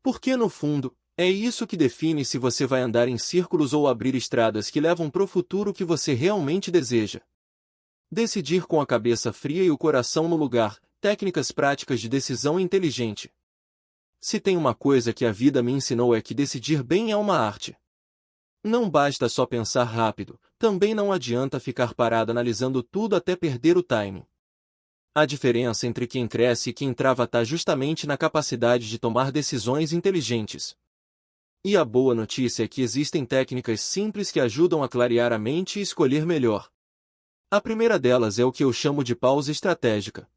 Porque no fundo, é isso que define se você vai andar em círculos ou abrir estradas que levam para o futuro que você realmente deseja. Decidir com a cabeça fria e o coração no lugar, técnicas práticas de decisão inteligente. Se tem uma coisa que a vida me ensinou é que decidir bem é uma arte. Não basta só pensar rápido, também não adianta ficar parado analisando tudo até perder o timing. A diferença entre quem cresce e quem trava está justamente na capacidade de tomar decisões inteligentes. E a boa notícia é que existem técnicas simples que ajudam a clarear a mente e escolher melhor. A primeira delas é o que eu chamo de pausa estratégica.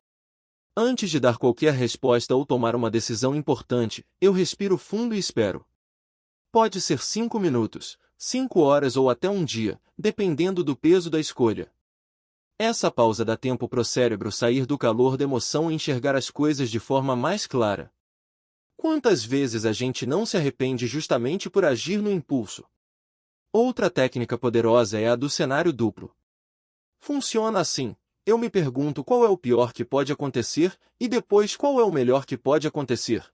Antes de dar qualquer resposta ou tomar uma decisão importante, eu respiro fundo e espero. Pode ser 5 minutos, 5 horas ou até um dia, dependendo do peso da escolha. Essa pausa dá tempo para o cérebro sair do calor da emoção e enxergar as coisas de forma mais clara. Quantas vezes a gente não se arrepende justamente por agir no impulso? Outra técnica poderosa é a do cenário duplo. Funciona assim: eu me pergunto qual é o pior que pode acontecer, e depois qual é o melhor que pode acontecer.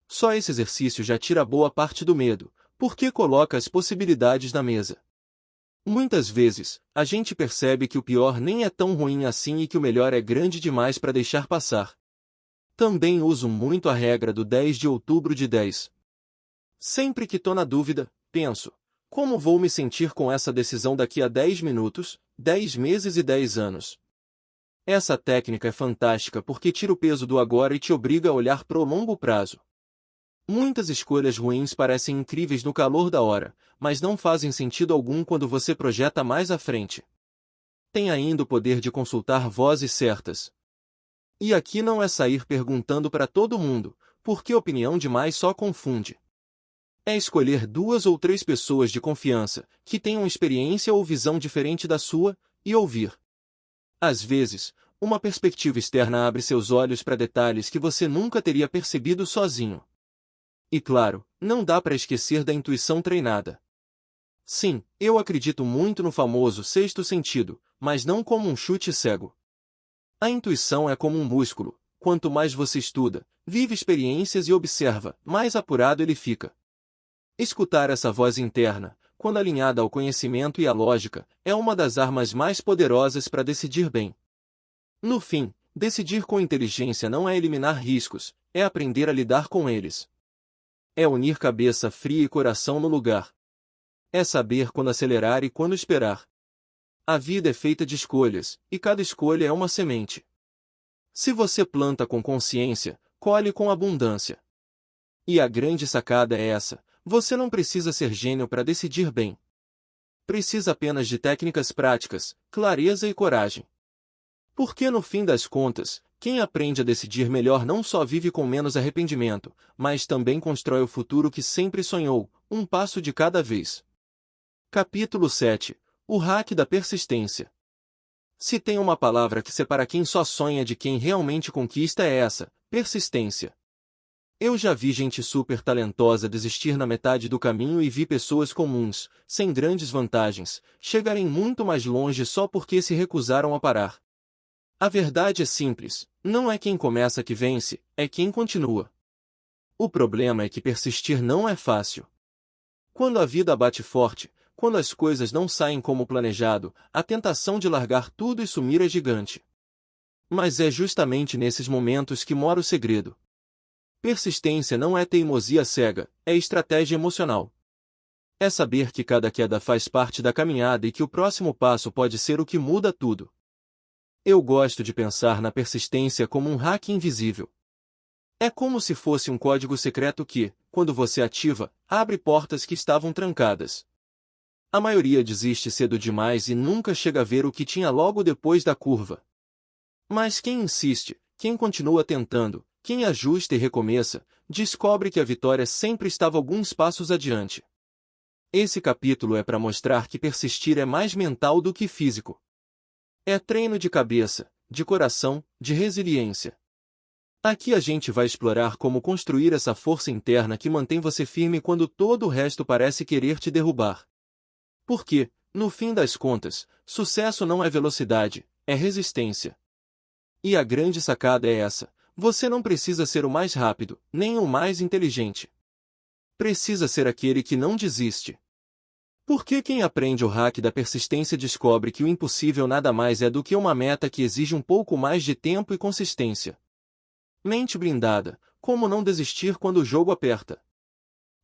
Só esse exercício já tira boa parte do medo, porque coloca as possibilidades na mesa. Muitas vezes, a gente percebe que o pior nem é tão ruim assim e que o melhor é grande demais para deixar passar. Também uso muito a regra do 10 de outubro de 10. Sempre que tô na dúvida, penso: como vou me sentir com essa decisão daqui a 10 minutos, 10 meses e 10 anos? Essa técnica é fantástica porque tira o peso do agora e te obriga a olhar para o longo prazo. Muitas escolhas ruins parecem incríveis no calor da hora, mas não fazem sentido algum quando você projeta mais à frente. Tem ainda o poder de consultar vozes certas. E aqui não é sair perguntando para todo mundo, porque opinião demais só confunde. É escolher 2 ou 3 pessoas de confiança, que tenham experiência ou visão diferente da sua, e ouvir. Às vezes, uma perspectiva externa abre seus olhos para detalhes que você nunca teria percebido sozinho. E claro, não dá para esquecer da intuição treinada. Sim, eu acredito muito no famoso sexto sentido, mas não como um chute cego. A intuição é como um músculo: quanto mais você estuda, vive experiências e observa, mais apurado ele fica. Escutar essa voz interna, quando alinhada ao conhecimento e à lógica, é uma das armas mais poderosas para decidir bem. No fim, decidir com inteligência não é eliminar riscos, é aprender a lidar com eles. É unir cabeça fria e coração no lugar. É saber quando acelerar e quando esperar. A vida é feita de escolhas, e cada escolha é uma semente. Se você planta com consciência, colhe com abundância. E a grande sacada é essa: Você não precisa ser gênio para decidir bem. Precisa apenas de técnicas práticas, clareza e coragem. Porque no fim das contas, quem aprende a decidir melhor não só vive com menos arrependimento, mas também constrói o futuro que sempre sonhou, um passo de cada vez. Capítulo 7. O hack da persistência. Se tem uma palavra que separa quem só sonha de quem realmente conquista é essa, persistência. Eu já vi gente super talentosa desistir na metade do caminho e vi pessoas comuns, sem grandes vantagens, chegarem muito mais longe só porque se recusaram a parar. A verdade é simples, não é quem começa que vence, é quem continua. O problema é que persistir não é fácil. Quando a vida bate forte, quando as coisas não saem como planejado, a tentação de largar tudo e sumir é gigante. Mas é justamente nesses momentos que mora o segredo. Persistência não é teimosia cega, é estratégia emocional. É saber que cada queda faz parte da caminhada e que o próximo passo pode ser o que muda tudo. Eu gosto de pensar na persistência como um hack invisível. É como se fosse um código secreto que, quando você ativa, abre portas que estavam trancadas. A maioria desiste cedo demais e nunca chega a ver o que tinha logo depois da curva. Mas quem insiste, quem continua tentando, quem ajusta e recomeça, descobre que a vitória sempre estava alguns passos adiante. Esse capítulo é para mostrar que persistir é mais mental do que físico. É treino de cabeça, de coração, de resiliência. Aqui a gente vai explorar como construir essa força interna que mantém você firme quando todo o resto parece querer te derrubar. Porque, no fim das contas, sucesso não é velocidade, é resistência. E a grande sacada é essa: você não precisa ser o mais rápido, nem o mais inteligente. Precisa ser aquele que não desiste. Porque quem aprende o hack da persistência descobre que o impossível nada mais é do que uma meta que exige um pouco mais de tempo e consistência. Mente blindada, como não desistir quando o jogo aperta?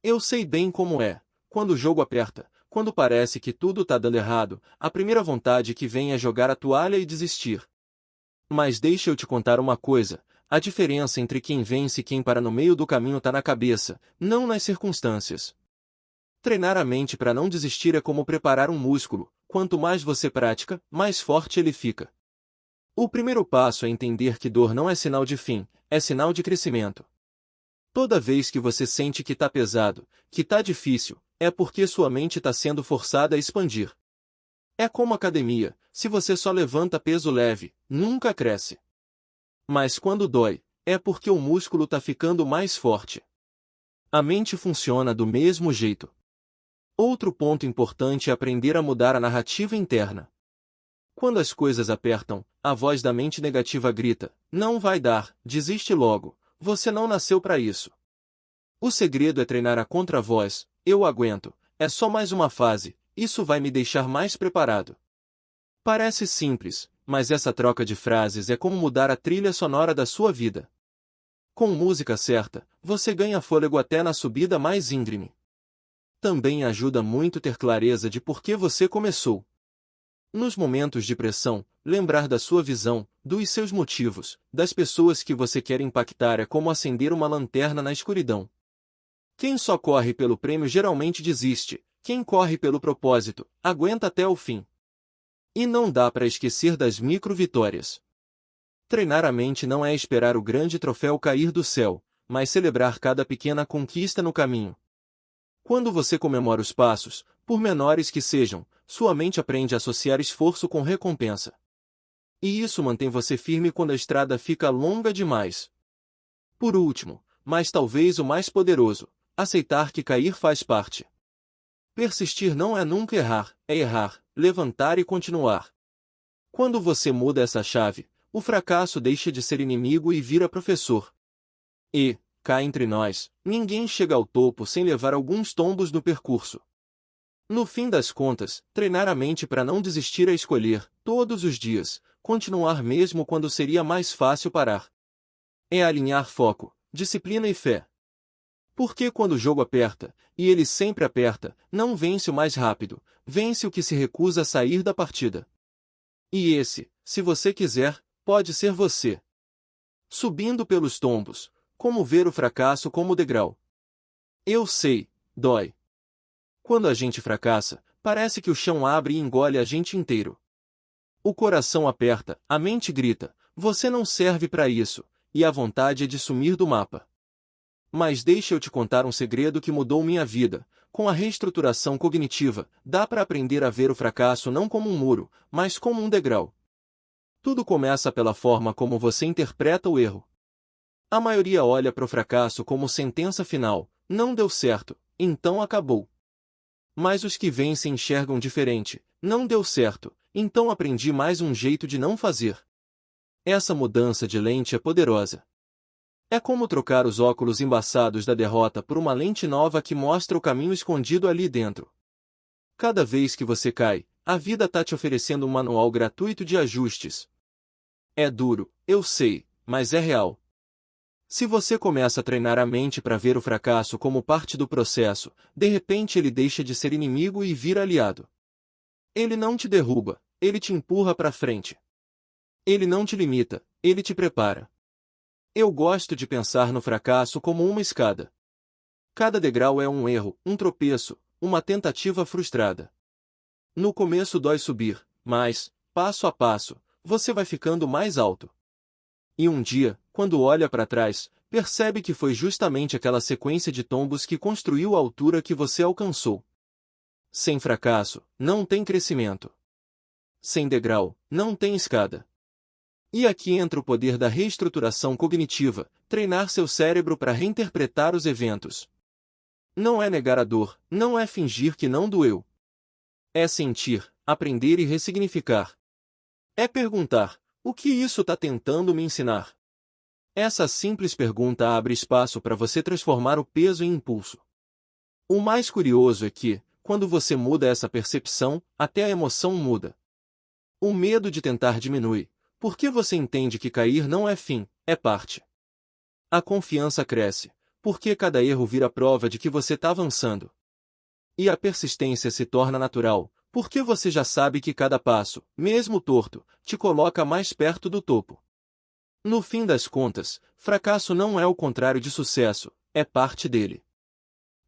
Eu sei bem como é, quando o jogo aperta, quando parece que tudo tá dando errado, a primeira vontade que vem é jogar a toalha e desistir. Mas deixa eu te contar uma coisa, a diferença entre quem vence e quem para no meio do caminho tá na cabeça, não nas circunstâncias. Treinar a mente para não desistir é como preparar um músculo, quanto mais você pratica, mais forte ele fica. O primeiro passo é entender que dor não é sinal de fim, é sinal de crescimento. Toda vez que você sente que tá pesado, que tá difícil, é porque sua mente está sendo forçada a expandir. É como academia, se você só levanta peso leve, nunca cresce. Mas quando dói, é porque o músculo tá ficando mais forte. A mente funciona do mesmo jeito. Outro ponto importante é aprender a mudar a narrativa interna. Quando as coisas apertam, a voz da mente negativa grita: não vai dar, desiste logo, você não nasceu para isso. O segredo é treinar a contra-voz: eu aguento, é só mais uma fase, isso vai me deixar mais preparado. Parece simples, mas essa troca de frases é como mudar a trilha sonora da sua vida. Com música certa, você ganha fôlego até na subida mais íngreme. Também ajuda muito ter clareza de por que você começou. Nos momentos de pressão, lembrar da sua visão, dos seus motivos, das pessoas que você quer impactar é como acender uma lanterna na escuridão. Quem só corre pelo prêmio geralmente desiste, quem corre pelo propósito, aguenta até o fim. E não dá para esquecer das micro-vitórias. Treinar a mente não é esperar o grande troféu cair do céu, mas celebrar cada pequena conquista no caminho. Quando você comemora os passos, por menores que sejam, sua mente aprende a associar esforço com recompensa. E isso mantém você firme quando a estrada fica longa demais. Por último, mas talvez o mais poderoso, aceitar que cair faz parte. Persistir não é nunca errar, é errar, levantar e continuar. Quando você muda essa chave, o fracasso deixa de ser inimigo e vira professor. E, cá entre nós, ninguém chega ao topo sem levar alguns tombos no percurso. No fim das contas, treinar a mente para não desistir é escolher, todos os dias, continuar mesmo quando seria mais fácil parar. É alinhar foco, disciplina e fé. Porque quando o jogo aperta, e ele sempre aperta, não vence o mais rápido, vence o que se recusa a sair da partida. E esse, se você quiser, pode ser você. Subindo pelos tombos, como ver o fracasso como degrau. Eu sei, dói. Quando a gente fracassa, parece que o chão abre e engole a gente inteiro. O coração aperta, a mente grita, você não serve para isso, e a vontade é de sumir do mapa. Mas deixa eu te contar um segredo que mudou minha vida. Com a reestruturação cognitiva, dá para aprender a ver o fracasso não como um muro, mas como um degrau. Tudo começa pela forma como você interpreta o erro. A maioria olha para o fracasso como sentença final, não deu certo, então acabou. Mas os que vencem enxergam diferente, não deu certo, então aprendi mais um jeito de não fazer. Essa mudança de lente é poderosa. É como trocar os óculos embaçados da derrota por uma lente nova que mostra o caminho escondido ali dentro. Cada vez que você cai, a vida tá te oferecendo um manual gratuito de ajustes. É duro, eu sei, mas é real. Se você começa a treinar a mente para ver o fracasso como parte do processo, de repente ele deixa de ser inimigo e vira aliado. Ele não te derruba, ele te empurra para frente. Ele não te limita, ele te prepara. Eu gosto de pensar no fracasso como uma escada. Cada degrau é um erro, um tropeço, uma tentativa frustrada. No começo dói subir, mas, passo a passo, você vai ficando mais alto. E um dia, quando olha para trás, percebe que foi justamente aquela sequência de tombos que construiu a altura que você alcançou. Sem fracasso, não tem crescimento. Sem degrau, não tem escada. E aqui entra o poder da reestruturação cognitiva, treinar seu cérebro para reinterpretar os eventos. Não é negar a dor, não é fingir que não doeu. É sentir, aprender e ressignificar. É perguntar, o que isso está tentando me ensinar? Essa simples pergunta abre espaço para você transformar o peso em impulso. O mais curioso é que, quando você muda essa percepção, até a emoção muda. O medo de tentar diminui, porque você entende que cair não é fim, é parte. A confiança cresce, porque cada erro vira prova de que você está avançando. E a persistência se torna natural, porque você já sabe que cada passo, mesmo torto, te coloca mais perto do topo. No fim das contas, fracasso não é o contrário de sucesso, é parte dele.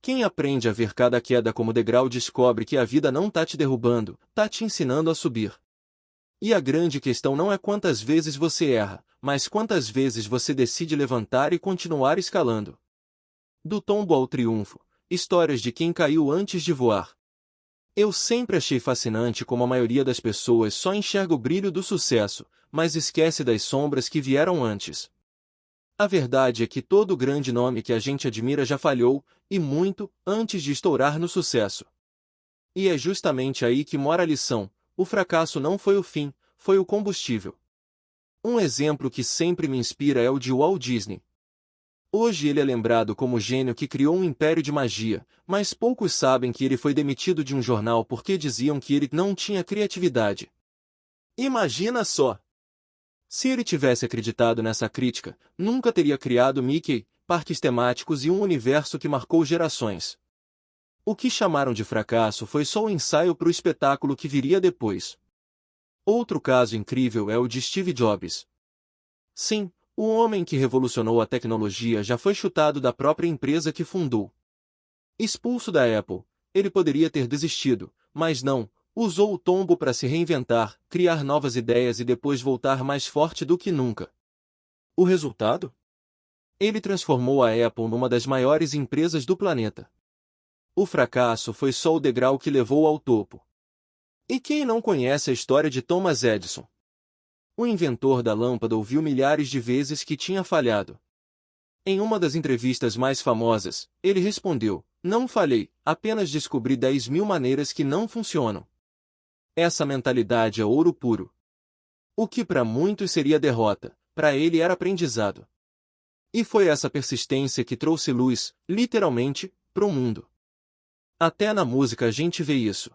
Quem aprende a ver cada queda como degrau descobre que a vida não está te derrubando, está te ensinando a subir. E a grande questão não é quantas vezes você erra, mas quantas vezes você decide levantar e continuar escalando. Do tombo ao triunfo, histórias de quem caiu antes de voar. Eu sempre achei fascinante como a maioria das pessoas só enxerga o brilho do sucesso, mas esquece das sombras que vieram antes. A verdade é que todo grande nome que a gente admira já falhou, e muito, antes de estourar no sucesso. E é justamente aí que mora a lição. O fracasso não foi o fim, foi o combustível. Um exemplo que sempre me inspira é o de Walt Disney. Hoje ele é lembrado como o gênio que criou um império de magia, mas poucos sabem que ele foi demitido de um jornal porque diziam que ele não tinha criatividade. Imagina só! Se ele tivesse acreditado nessa crítica, nunca teria criado Mickey, parques temáticos e um universo que marcou gerações. O que chamaram de fracasso foi só o ensaio para o espetáculo que viria depois. Outro caso incrível é o de Steve Jobs. Sim, o homem que revolucionou a tecnologia já foi chutado da própria empresa que fundou. Expulso da Apple, ele poderia ter desistido, mas não, usou o tombo para se reinventar, criar novas ideias e depois voltar mais forte do que nunca. O resultado? Ele transformou a Apple numa das maiores empresas do planeta. O fracasso foi só o degrau que levou ao topo. E quem não conhece a história de Thomas Edison? O inventor da lâmpada ouviu milhares de vezes que tinha falhado. Em uma das entrevistas mais famosas, ele respondeu, não falhei, apenas descobri 10.000 maneiras que não funcionam. Essa mentalidade é ouro puro. O que para muitos seria derrota, para ele era aprendizado. E foi essa persistência que trouxe luz, literalmente, para o mundo. Até na música a gente vê isso.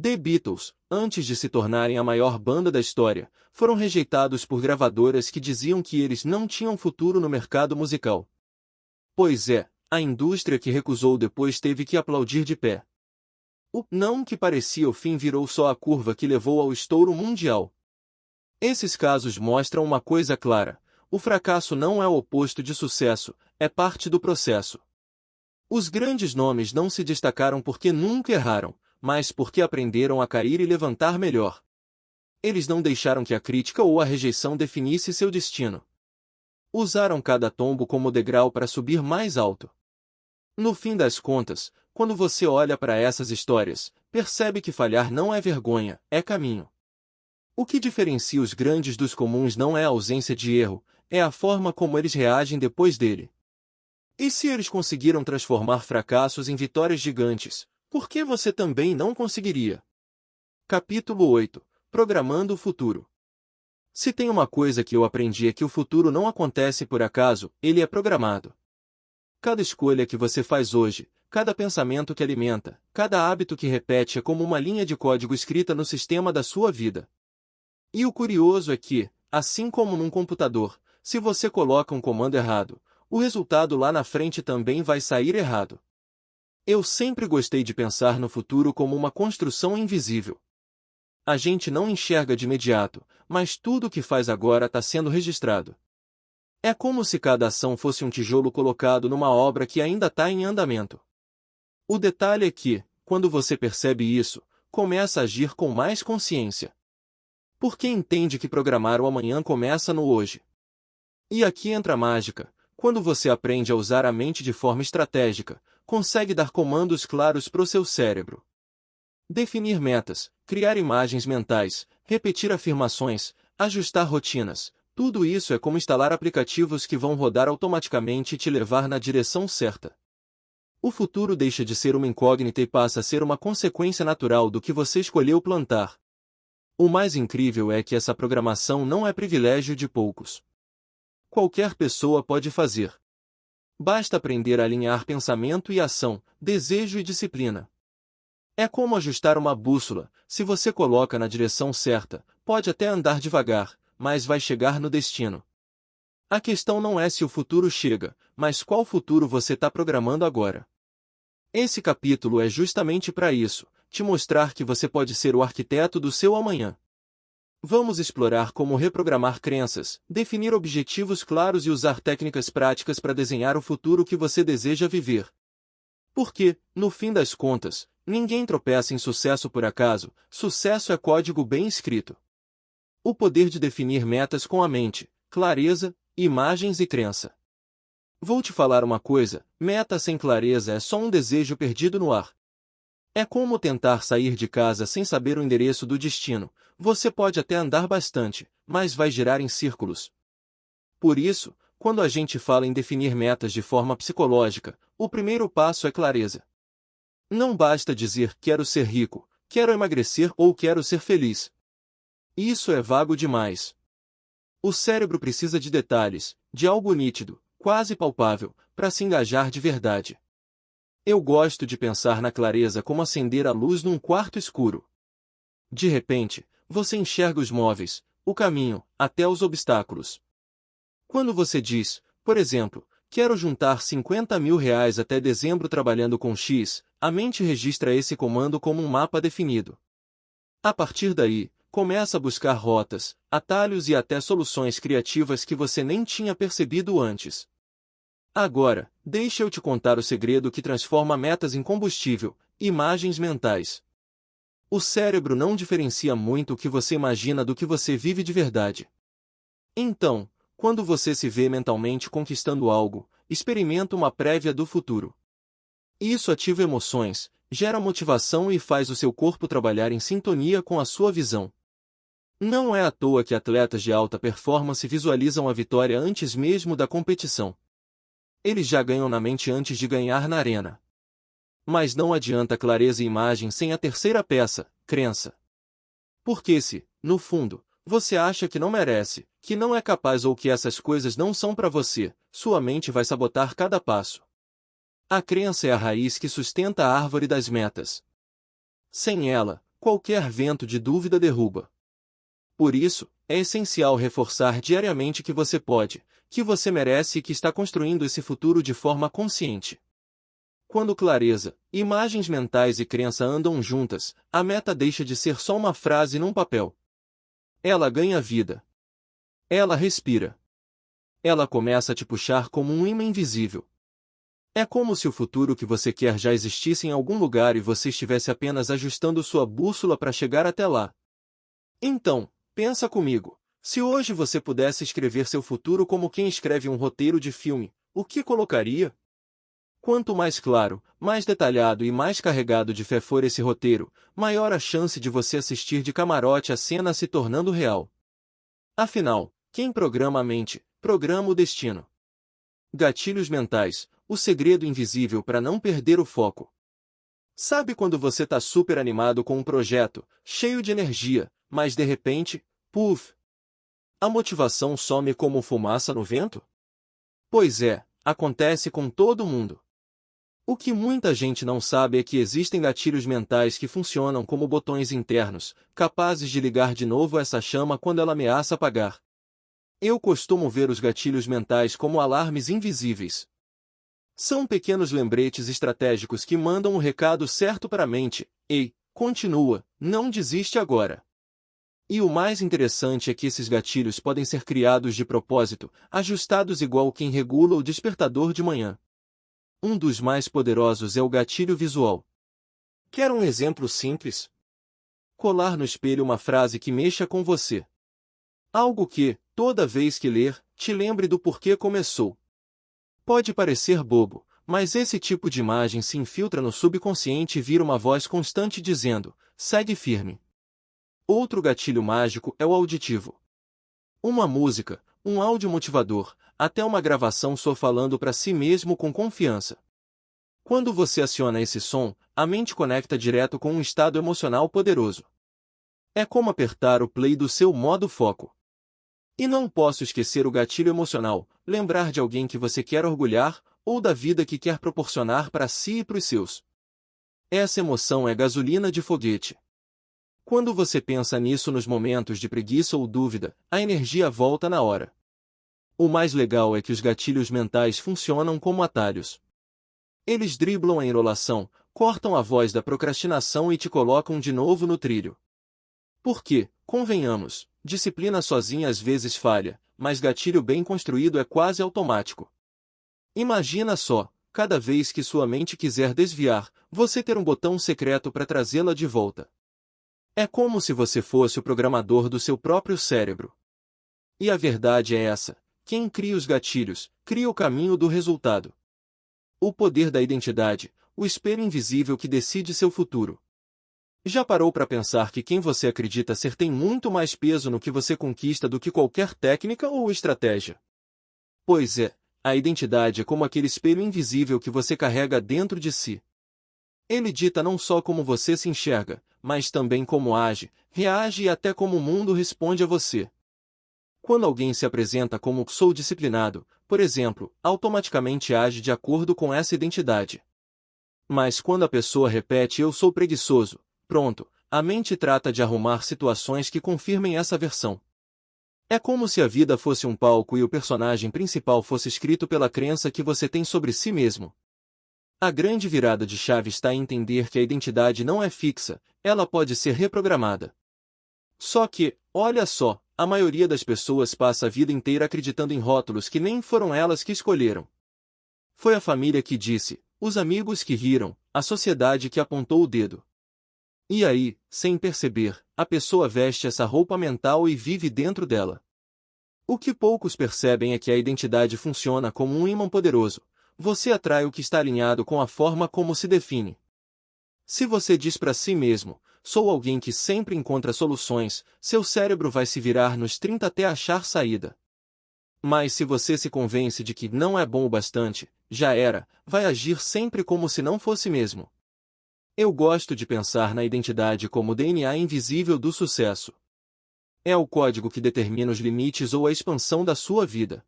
The Beatles, antes de se tornarem a maior banda da história, foram rejeitados por gravadoras que diziam que eles não tinham futuro no mercado musical. Pois é, a indústria que recusou depois teve que aplaudir de pé. O não que parecia o fim virou só a curva que levou ao estouro mundial. Esses casos mostram uma coisa clara: o fracasso não é o oposto de sucesso, é parte do processo. Os grandes nomes não se destacaram porque nunca erraram, mas porque aprenderam a cair e levantar melhor. Eles não deixaram que a crítica ou a rejeição definisse seu destino. Usaram cada tombo como degrau para subir mais alto. No fim das contas, quando você olha para essas histórias, percebe que falhar não é vergonha, é caminho. O que diferencia os grandes dos comuns não é a ausência de erro, é a forma como eles reagem depois dele. E se eles conseguiram transformar fracassos em vitórias gigantes, por que você também não conseguiria? Capítulo 8. Programando o futuro. Se tem uma coisa que eu aprendi é que o futuro não acontece por acaso, ele é programado. Cada escolha que você faz hoje, cada pensamento que alimenta, cada hábito que repete é como uma linha de código escrita no sistema da sua vida. E o curioso é que, assim como num computador, se você coloca um comando errado, o resultado lá na frente também vai sair errado. Eu sempre gostei de pensar no futuro como uma construção invisível. A gente não enxerga de imediato, mas tudo o que faz agora está sendo registrado. É como se cada ação fosse um tijolo colocado numa obra que ainda está em andamento. O detalhe é que, quando você percebe isso, começa a agir com mais consciência. Porque entende que programar o amanhã começa no hoje. E aqui entra a mágica. Quando você aprende a usar a mente de forma estratégica, consegue dar comandos claros para o seu cérebro. Definir metas, criar imagens mentais, repetir afirmações, ajustar rotinas, tudo isso é como instalar aplicativos que vão rodar automaticamente e te levar na direção certa. O futuro deixa de ser uma incógnita e passa a ser uma consequência natural do que você escolheu plantar. O mais incrível é que essa programação não é privilégio de poucos. Qualquer pessoa pode fazer. Basta aprender a alinhar pensamento e ação, desejo e disciplina. É como ajustar uma bússola, se você coloca na direção certa, pode até andar devagar, mas vai chegar no destino. A questão não é se o futuro chega, mas qual futuro você está programando agora. Esse capítulo é justamente para isso, te mostrar que você pode ser o arquiteto do seu amanhã. Vamos explorar como reprogramar crenças, definir objetivos claros e usar técnicas práticas para desenhar o futuro que você deseja viver. Porque, no fim das contas, ninguém tropeça em sucesso por acaso, sucesso é código bem escrito. O poder de definir metas com a mente, clareza, imagens e crença. Vou te falar uma coisa, meta sem clareza é só um desejo perdido no ar. É como tentar sair de casa sem saber o endereço do destino. Você pode até andar bastante, mas vai girar em círculos. Por isso, quando a gente fala em definir metas de forma psicológica, o primeiro passo é clareza. Não basta dizer quero ser rico, quero emagrecer ou quero ser feliz. Isso é vago demais. O cérebro precisa de detalhes, de algo nítido, quase palpável, para se engajar de verdade. Eu gosto de pensar na clareza como acender a luz num quarto escuro. De repente, você enxerga os móveis, o caminho, até os obstáculos. Quando você diz, por exemplo, quero juntar R$ 50.000 até dezembro trabalhando com X, a mente registra esse comando como um mapa definido. A partir daí, começa a buscar rotas, atalhos e até soluções criativas que você nem tinha percebido antes. Agora, deixa eu te contar o segredo que transforma metas em combustível, imagens mentais. O cérebro não diferencia muito o que você imagina do que você vive de verdade. Então, quando você se vê mentalmente conquistando algo, experimenta uma prévia do futuro. Isso ativa emoções, gera motivação e faz o seu corpo trabalhar em sintonia com a sua visão. Não é à toa que atletas de alta performance visualizam a vitória antes mesmo da competição. Eles já ganham na mente antes de ganhar na arena. Mas não adianta clareza e imagem sem a terceira peça, crença. Porque se, no fundo, você acha que não merece, que não é capaz ou que essas coisas não são para você, sua mente vai sabotar cada passo. A crença é a raiz que sustenta a árvore das metas. Sem ela, qualquer vento de dúvida derruba. Por isso, é essencial reforçar diariamente que você pode, que você merece e que está construindo esse futuro de forma consciente. Quando clareza, imagens mentais e crença andam juntas, a meta deixa de ser só uma frase num papel. Ela ganha vida. Ela respira. Ela começa a te puxar como um imã invisível. É como se o futuro que você quer já existisse em algum lugar e você estivesse apenas ajustando sua bússola para chegar até lá. Então, pensa comigo. Se hoje você pudesse escrever seu futuro como quem escreve um roteiro de filme, o que colocaria? Quanto mais claro, mais detalhado e mais carregado de fé for esse roteiro, maior a chance de você assistir de camarote a cena se tornando real. Afinal, quem programa a mente, programa o destino. Gatilhos mentais, o segredo invisível para não perder o foco. Sabe quando você está super animado com um projeto, cheio de energia, mas de repente, puf, a motivação some como fumaça no vento? Pois é, acontece com todo mundo. O que muita gente não sabe é que existem gatilhos mentais que funcionam como botões internos, capazes de ligar de novo essa chama quando ela ameaça apagar. Eu costumo ver os gatilhos mentais como alarmes invisíveis. São pequenos lembretes estratégicos que mandam o recado certo para a mente: ei, continua, não desiste agora. E o mais interessante é que esses gatilhos podem ser criados de propósito, ajustados igual quem regula o despertador de manhã. Um dos mais poderosos é o gatilho visual. Quer um exemplo simples? Colar no espelho uma frase que mexa com você. Algo que, toda vez que ler, te lembre do porquê começou. Pode parecer bobo, mas esse tipo de imagem se infiltra no subconsciente e vira uma voz constante dizendo: segue firme. Outro gatilho mágico é o auditivo. Uma música, um áudio motivador, até uma gravação só falando para si mesmo com confiança. Quando você aciona esse som, a mente conecta direto com um estado emocional poderoso. É como apertar o play do seu modo foco. E não posso esquecer o gatilho emocional, lembrar de alguém que você quer orgulhar, ou da vida que quer proporcionar para si e para os seus. Essa emoção é gasolina de foguete. Quando você pensa nisso nos momentos de preguiça ou dúvida, a energia volta na hora. O mais legal é que os gatilhos mentais funcionam como atalhos. Eles driblam a enrolação, cortam a voz da procrastinação e te colocam de novo no trilho. Porque, convenhamos, disciplina sozinha às vezes falha, mas gatilho bem construído é quase automático. Imagina só, cada vez que sua mente quiser desviar, você ter um botão secreto para trazê-la de volta. É como se você fosse o programador do seu próprio cérebro. E a verdade é essa: quem cria os gatilhos, cria o caminho do resultado. O poder da identidade, o espelho invisível que decide seu futuro. Já parou para pensar que quem você acredita ser tem muito mais peso no que você conquista do que qualquer técnica ou estratégia? Pois é, a identidade é como aquele espelho invisível que você carrega dentro de si. Ele dita não só como você se enxerga, mas também como age, reage e até como o mundo responde a você. Quando alguém se apresenta como sou disciplinado, por exemplo, automaticamente age de acordo com essa identidade. Mas quando a pessoa repete eu sou preguiçoso, pronto, a mente trata de arrumar situações que confirmem essa versão. É como se a vida fosse um palco e o personagem principal fosse escrito pela crença que você tem sobre si mesmo. A grande virada de chave está em entender que a identidade não é fixa, ela pode ser reprogramada. Só que, olha só, a maioria das pessoas passa a vida inteira acreditando em rótulos que nem foram elas que escolheram. Foi a família que disse, os amigos que riram, a sociedade que apontou o dedo. E aí, sem perceber, a pessoa veste essa roupa mental e vive dentro dela. O que poucos percebem é que a identidade funciona como um ímã poderoso. Você atrai o que está alinhado com a forma como se define. Se você diz para si mesmo, sou alguém que sempre encontra soluções, seu cérebro vai se virar nos 30 até achar saída. Mas se você se convence de que não é bom o bastante, já era, vai agir sempre como se não fosse mesmo. Eu gosto de pensar na identidade como o DNA invisível do sucesso. É o código que determina os limites ou a expansão da sua vida.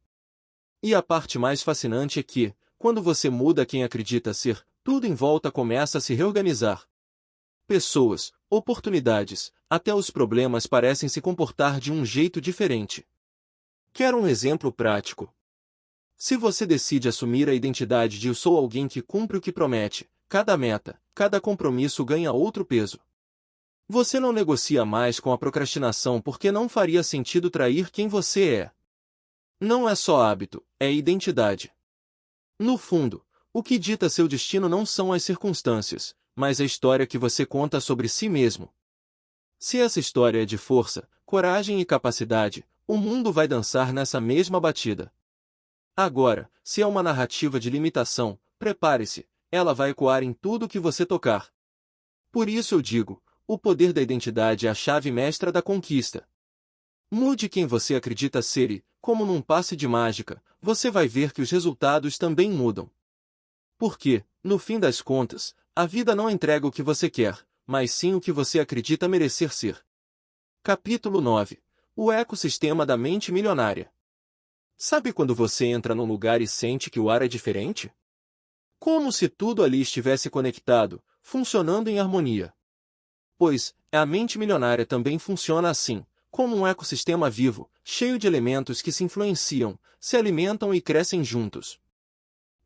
E a parte mais fascinante é que, quando você muda quem acredita ser, tudo em volta começa a se reorganizar. Pessoas, oportunidades, até os problemas parecem se comportar de um jeito diferente. Quer um exemplo prático? Se você decide assumir a identidade de eu sou alguém que cumpre o que promete, cada meta, cada compromisso ganha outro peso. Você não negocia mais com a procrastinação porque não faria sentido trair quem você é. Não é só hábito, é identidade. No fundo, O que dita seu destino não são as circunstâncias, mas a história que você conta sobre si mesmo. Se essa história é de força, coragem e capacidade, o mundo vai dançar nessa mesma batida. Agora, se é uma narrativa de limitação, prepare-se, ela vai ecoar em tudo que você tocar. Por isso eu digo, o poder da identidade é a chave mestra da conquista. Mude quem você acredita ser e, como num passe de mágica, você vai ver que os resultados também mudam. Porque, no fim das contas, a vida não entrega o que você quer, mas sim o que você acredita merecer ser. Capítulo 9. O ecossistema da mente milionária. Sabe quando você entra num lugar e sente que o ar é diferente? Como se tudo ali estivesse conectado, funcionando em harmonia. Pois, a mente milionária também funciona assim, como um ecossistema vivo, cheio de elementos que se influenciam, se alimentam e crescem juntos.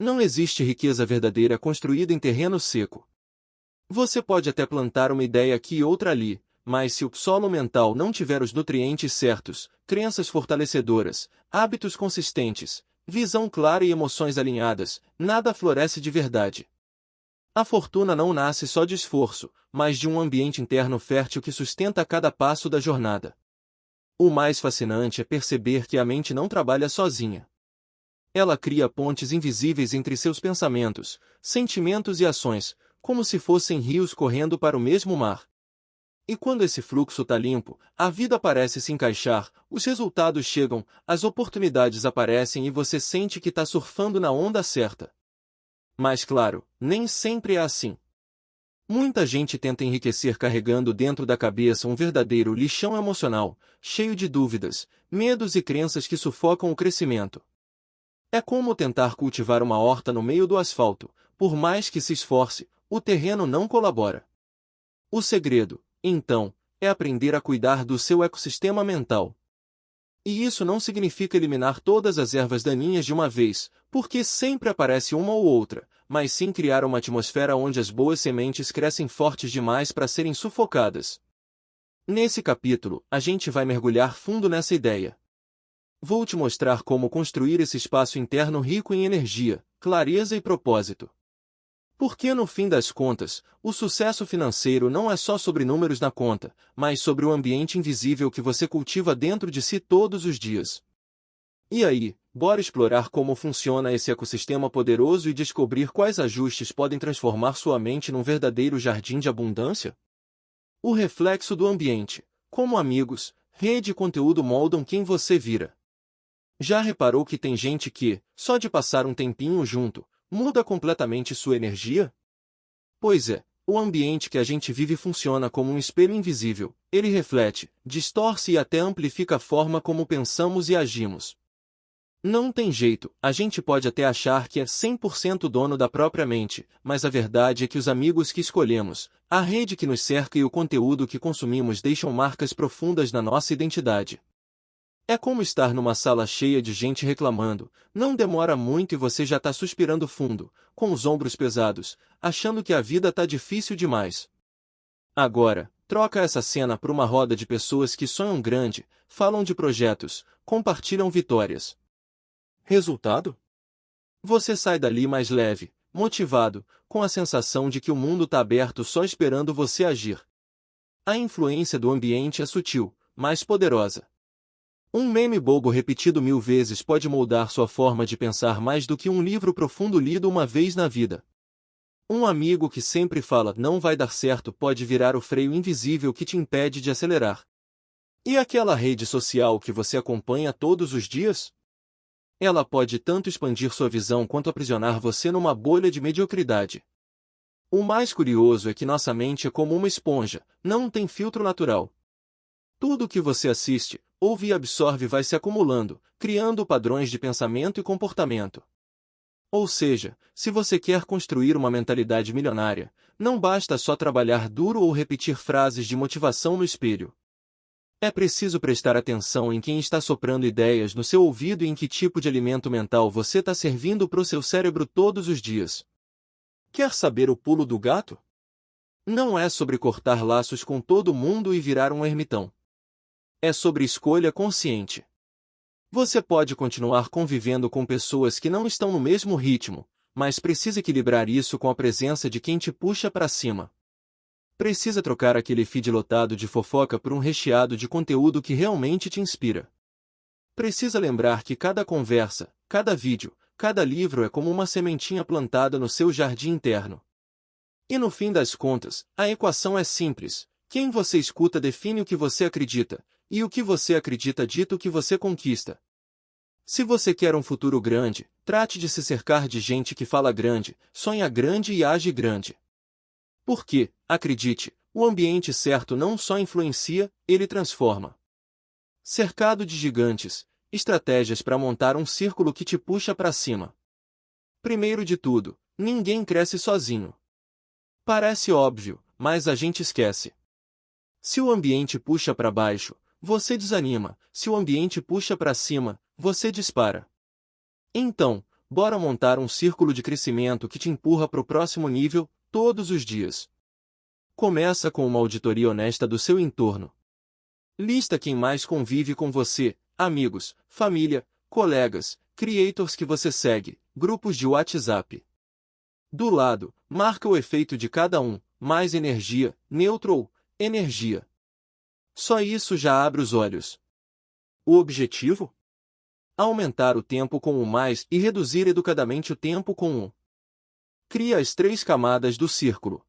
Não existe riqueza verdadeira construída em terreno seco. Você pode até plantar uma ideia aqui e outra ali, mas se o solo mental não tiver os nutrientes certos, crenças fortalecedoras, hábitos consistentes, visão clara e emoções alinhadas, nada floresce de verdade. A fortuna não nasce só de esforço, mas de um ambiente interno fértil que sustenta cada passo da jornada. O mais fascinante é perceber que a mente não trabalha sozinha. Ela cria pontes invisíveis entre seus pensamentos, sentimentos e ações, como se fossem rios correndo para o mesmo mar. E quando esse fluxo está limpo, a vida parece se encaixar, os resultados chegam, as oportunidades aparecem e você sente que está surfando na onda certa. Mas claro, nem sempre é assim. Muita gente tenta enriquecer carregando dentro da cabeça um verdadeiro lixão emocional, cheio de dúvidas, medos e crenças que sufocam o crescimento. É como tentar cultivar uma horta no meio do asfalto, por mais que se esforce, o terreno não colabora. O segredo, então, é aprender a cuidar do seu ecossistema mental. E isso não significa eliminar todas as ervas daninhas de uma vez, porque sempre aparece uma ou outra, mas sim criar uma atmosfera onde as boas sementes crescem fortes demais para serem sufocadas. Nesse capítulo, a gente vai mergulhar fundo nessa ideia. Vou te mostrar como construir esse espaço interno rico em energia, clareza e propósito. Porque no fim das contas, o sucesso financeiro não é só sobre números na conta, mas sobre o ambiente invisível que você cultiva dentro de si todos os dias. E aí, bora explorar como funciona esse ecossistema poderoso e descobrir quais ajustes podem transformar sua mente num verdadeiro jardim de abundância? O reflexo do ambiente. Como amigos, rede e conteúdo moldam quem você vira. Já reparou que tem gente que, só de passar um tempinho junto, muda completamente sua energia? Pois é, o ambiente que a gente vive funciona como um espelho invisível. Ele reflete, distorce e até amplifica a forma como pensamos e agimos. Não tem jeito, a gente pode até achar que é 100% dono da própria mente, mas a verdade é que os amigos que escolhemos, a rede que nos cerca e o conteúdo que consumimos deixam marcas profundas na nossa identidade. É como estar numa sala cheia de gente reclamando, não demora muito e você já está suspirando fundo, com os ombros pesados, achando que a vida está difícil demais. Agora, troca essa cena por uma roda de pessoas que sonham grande, falam de projetos, compartilham vitórias. Resultado? Você sai dali mais leve, motivado, com a sensação de que o mundo está aberto só esperando você agir. A influência do ambiente é sutil, mas poderosa. Um meme bobo repetido 1000 vezes pode moldar sua forma de pensar mais do que um livro profundo lido uma vez na vida. Um amigo que sempre fala não vai dar certo pode virar o freio invisível que te impede de acelerar. E aquela rede social que você acompanha todos os dias? Ela pode tanto expandir sua visão quanto aprisionar você numa bolha de mediocridade. O mais curioso é que nossa mente é como uma esponja, não tem filtro natural. Tudo o que você assiste, ouve e absorve vai se acumulando, criando padrões de pensamento e comportamento. Ou seja, se você quer construir uma mentalidade milionária, não basta só trabalhar duro ou repetir frases de motivação no espelho. É preciso prestar atenção em quem está soprando ideias no seu ouvido e em que tipo de alimento mental você está servindo para o seu cérebro todos os dias. Quer saber o pulo do gato? Não é sobre cortar laços com todo mundo e virar um ermitão. É sobre escolha consciente. Você pode continuar convivendo com pessoas que não estão no mesmo ritmo, mas precisa equilibrar isso com a presença de quem te puxa para cima. Precisa trocar aquele feed lotado de fofoca por um recheado de conteúdo que realmente te inspira. Precisa lembrar que cada conversa, cada vídeo, cada livro é como uma sementinha plantada no seu jardim interno. E no fim das contas, a equação é simples. Quem você escuta define o que você acredita, e o que você acredita dita o que você conquista. Se você quer um futuro grande, trate de se cercar de gente que fala grande, sonha grande e age grande. Porque, acredite, o ambiente certo não só influencia, ele transforma. Cercado de gigantes, estratégias para montar um círculo que te puxa para cima. Primeiro de tudo, ninguém cresce sozinho. Parece óbvio, mas a gente esquece. Se o ambiente puxa para baixo, você desanima. Se o ambiente puxa para cima, você dispara. Então, bora montar um círculo de crescimento que te empurra para o próximo nível, todos os dias. Começa com uma auditoria honesta do seu entorno. Lista quem mais convive com você, amigos, família, colegas, creators que você segue, grupos de WhatsApp. Do lado, marca o efeito de cada um, mais energia, neutro ou energia. Só isso já abre os olhos. O objetivo? Aumentar o tempo com o mais e reduzir educadamente o tempo com o. Cria as 3 camadas do círculo.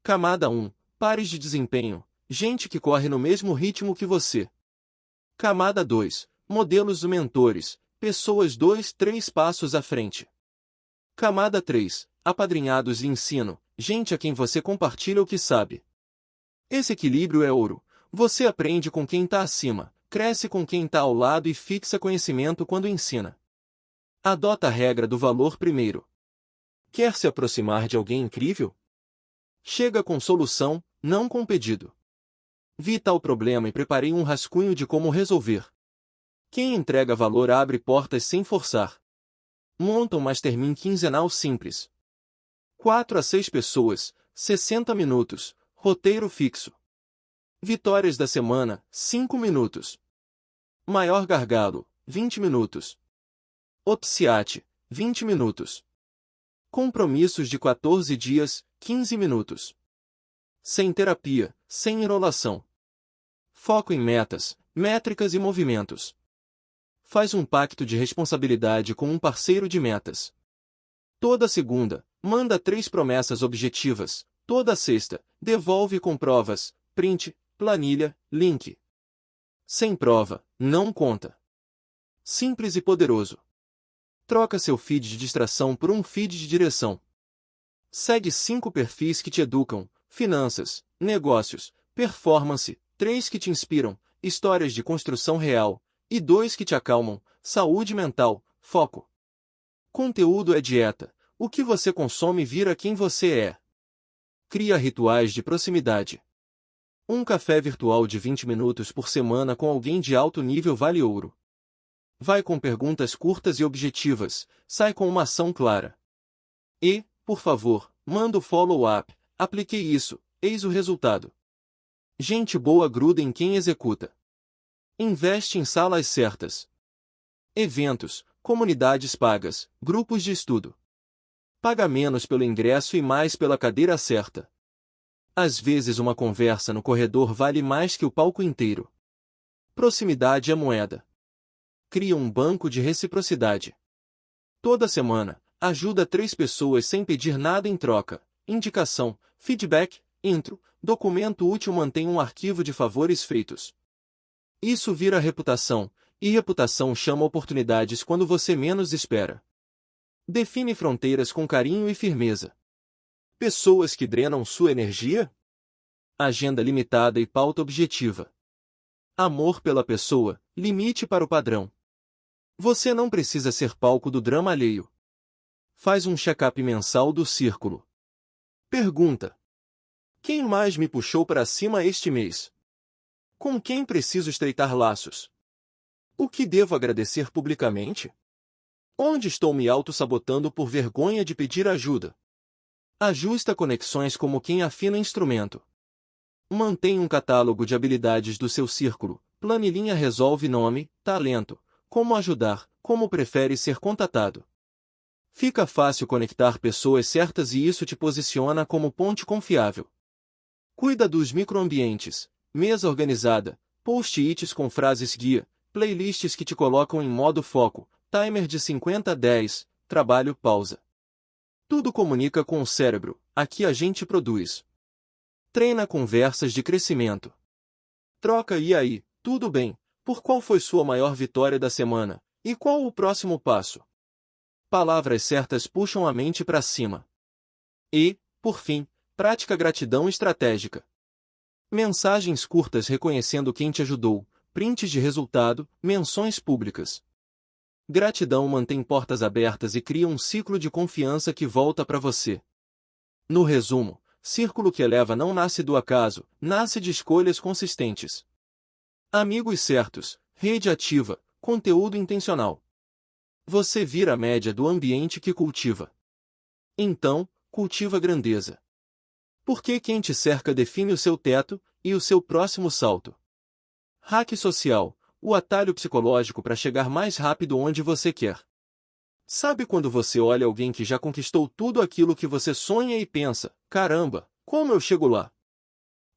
Camada 1, pares de desempenho, gente que corre no mesmo ritmo que você. Camada 2, modelos ou mentores, pessoas 2, 3 passos à frente. Camada 3, apadrinhados e ensino, gente a quem você compartilha o que sabe. Esse equilíbrio é ouro. Você aprende com quem está acima, cresce com quem está ao lado e fixa conhecimento quando ensina. Adota a regra do valor primeiro. Quer se aproximar de alguém incrível? Chega com solução, não com pedido. Vi tal problema e preparei um rascunho de como resolver. Quem entrega valor abre portas sem forçar. Monta um mastermind quinzenal simples. 4 a 6 pessoas, 60 minutos, roteiro fixo. Vitórias da semana, 5 minutos. Maior gargalo, 20 minutos. Opsiate, 20 minutos. Compromissos de 14 dias, 15 minutos. Sem terapia, sem enrolação. Foco em metas, métricas e movimentos. Faz um pacto de responsabilidade com um parceiro de metas. Toda segunda, manda 3 promessas objetivas. Toda sexta, devolve com provas, print, planilha, link. Sem prova, não conta. Simples e poderoso. Troca seu feed de distração por um feed de direção. Segue 5 perfis que te educam, finanças, negócios, performance, 3 que te inspiram, histórias de construção real, e 2 que te acalmam, saúde mental, foco. Conteúdo é dieta. O que você consome vira quem você é. Cria rituais de proximidade. Um café virtual de 20 minutos por semana com alguém de alto nível vale ouro. Vai com perguntas curtas e objetivas, sai com uma ação clara. E, por favor, manda o follow-up. Apliquei isso, eis o resultado. Gente boa gruda em quem executa. Investe em salas certas. Eventos, comunidades pagas, grupos de estudo. Paga menos pelo ingresso e mais pela cadeira certa. Às vezes uma conversa no corredor vale mais que o palco inteiro. Proximidade é moeda. Cria um banco de reciprocidade. Toda semana, ajuda 3 pessoas sem pedir nada em troca. Indicação, feedback, intro, documento útil. Mantém um arquivo de favores feitos. Isso vira reputação, e reputação chama oportunidades quando você menos espera. Define fronteiras com carinho e firmeza. Pessoas que drenam sua energia? Agenda limitada e pauta objetiva. Amor pela pessoa, limite para o padrão. Você não precisa ser palco do drama alheio. Faz um check-up mensal do círculo. Pergunta: quem mais me puxou para cima este mês? Com quem preciso estreitar laços? O que devo agradecer publicamente? Onde estou me auto-sabotando por vergonha de pedir ajuda? Ajusta conexões como quem afina instrumento. Mantém um catálogo de habilidades do seu círculo. Planilhinha resolve nome, talento, como ajudar, como prefere ser contatado. Fica fácil conectar pessoas certas e isso te posiciona como ponte confiável. Cuida dos microambientes, mesa organizada, post-its com frases guia, playlists que te colocam em modo foco, timer de 50-10, trabalho pausa. Tudo comunica com o cérebro, aqui a gente produz. Treina conversas de crescimento. Troca e aí, tudo bem? Por qual foi sua maior vitória da semana? E qual o próximo passo? Palavras certas puxam a mente para cima. E, por fim, prática gratidão estratégica. Mensagens curtas reconhecendo quem te ajudou, prints de resultado, menções públicas. Gratidão mantém portas abertas e cria um ciclo de confiança que volta para você. No resumo, círculo que eleva não nasce do acaso, nasce de escolhas consistentes. Amigos certos, rede ativa, conteúdo intencional. Você vira a média do ambiente que cultiva. Então, cultiva grandeza. Porque quem te cerca define o seu teto e o seu próximo salto. Hack social, o atalho psicológico para chegar mais rápido onde você quer. Sabe quando você olha alguém que já conquistou tudo aquilo que você sonha e pensa, caramba, como eu chego lá?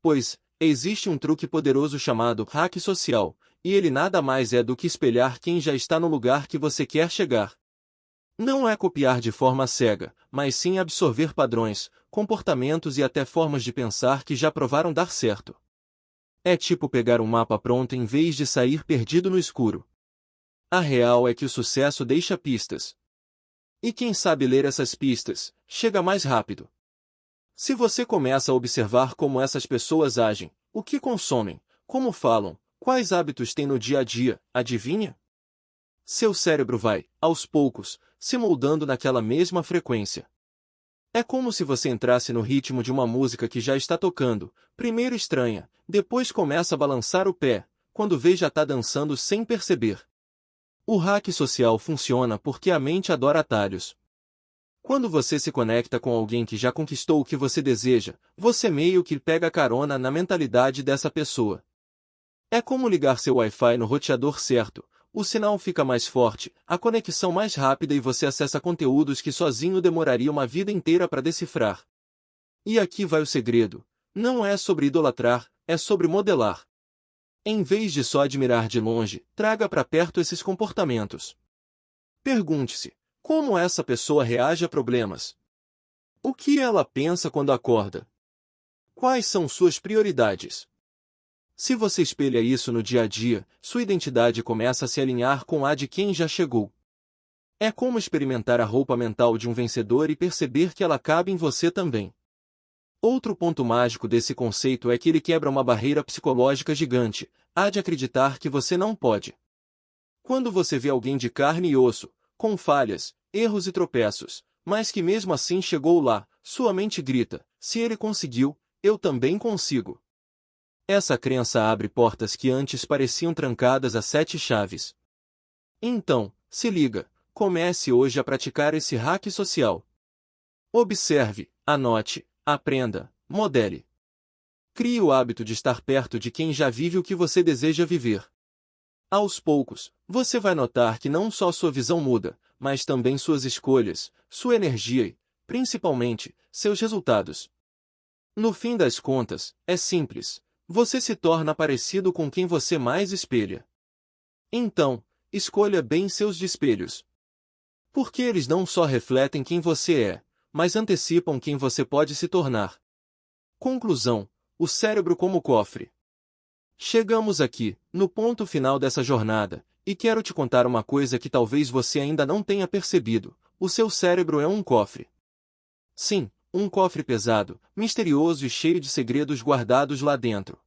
Pois, existe um truque poderoso chamado hack social, e ele nada mais é do que espelhar quem já está no lugar que você quer chegar. Não é copiar de forma cega, mas sim absorver padrões, comportamentos e até formas de pensar que já provaram dar certo. É tipo pegar um mapa pronto em vez de sair perdido no escuro. A real é que o sucesso deixa pistas. E quem sabe ler essas pistas, chega mais rápido. Se você começa a observar como essas pessoas agem, o que consomem, como falam, quais hábitos têm no dia a dia, adivinha? Seu cérebro vai, aos poucos, se moldando naquela mesma frequência. É como se você entrasse no ritmo de uma música que já está tocando, primeiro estranha, depois começa a balançar o pé, quando vê já está dançando sem perceber. O hack social funciona porque a mente adora atalhos. Quando você se conecta com alguém que já conquistou o que você deseja, você meio que pega carona na mentalidade dessa pessoa. É como ligar seu Wi-Fi no roteador certo, o sinal fica mais forte, a conexão mais rápida e você acessa conteúdos que sozinho demoraria uma vida inteira para decifrar. E aqui vai o segredo. Não é sobre idolatrar, é sobre modelar. Em vez de só admirar de longe, traga para perto esses comportamentos. Pergunte-se, como essa pessoa reage a problemas? O que ela pensa quando acorda? Quais são suas prioridades? Se você espelha isso no dia a dia, sua identidade começa a se alinhar com a de quem já chegou. É como experimentar a roupa mental de um vencedor e perceber que ela cabe em você também. Outro ponto mágico desse conceito é que ele quebra uma barreira psicológica gigante, a de acreditar que você não pode. Quando você vê alguém de carne e osso, com falhas, erros e tropeços, mas que mesmo assim chegou lá, sua mente grita, se ele conseguiu, eu também consigo. Essa crença abre portas que antes pareciam trancadas a 7 chaves. Então, se liga, comece hoje a praticar esse hack social. Observe, anote, aprenda, modele. Crie o hábito de estar perto de quem já vive o que você deseja viver. Aos poucos, você vai notar que não só sua visão muda, mas também suas escolhas, sua energia e, principalmente, seus resultados. No fim das contas, é simples. Você se torna parecido com quem você mais espelha. Então, escolha bem seus espelhos. Porque eles não só refletem quem você é, mas antecipam quem você pode se tornar. Conclusão: o cérebro como cofre. Chegamos aqui, no ponto final dessa jornada, e quero te contar uma coisa que talvez você ainda não tenha percebido: o seu cérebro é um cofre. Sim, um cofre pesado, misterioso e cheio de segredos guardados lá dentro.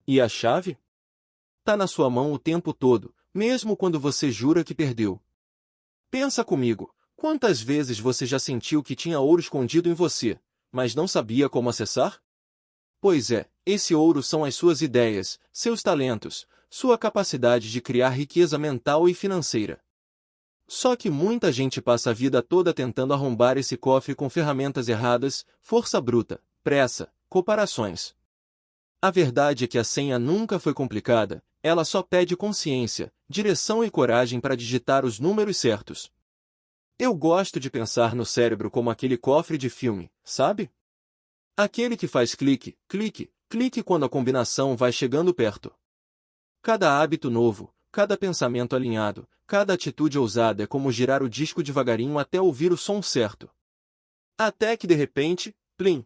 E a chave? Tá na sua mão o tempo todo, mesmo quando você jura que perdeu. Pensa comigo, quantas vezes você já sentiu que tinha ouro escondido em você, mas não sabia como acessar? Pois é, esse ouro são as suas ideias, seus talentos, sua capacidade de criar riqueza mental e financeira. Só que muita gente passa a vida toda tentando arrombar esse cofre com ferramentas erradas, força bruta, pressa, comparações. A verdade é que a senha nunca foi complicada, ela só pede consciência, direção e coragem para digitar os números certos. Eu gosto de pensar no cérebro como aquele cofre de filme, sabe? Aquele que faz clique, clique, clique quando a combinação vai chegando perto. Cada hábito novo, cada pensamento alinhado, cada atitude ousada é como girar o disco devagarinho até ouvir o som certo. Até que de repente, plim!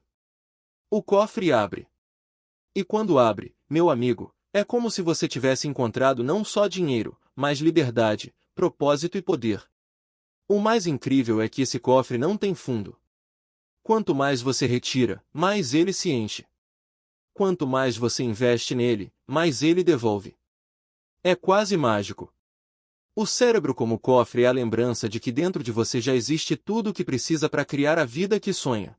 O cofre abre. E quando abre, meu amigo, é como se você tivesse encontrado não só dinheiro, mas liberdade, propósito e poder. O mais incrível é que esse cofre não tem fundo. Quanto mais você retira, mais ele se enche. Quanto mais você investe nele, mais ele devolve. É quase mágico. O cérebro como cofre é a lembrança de que dentro de você já existe tudo o que precisa para criar a vida que sonha.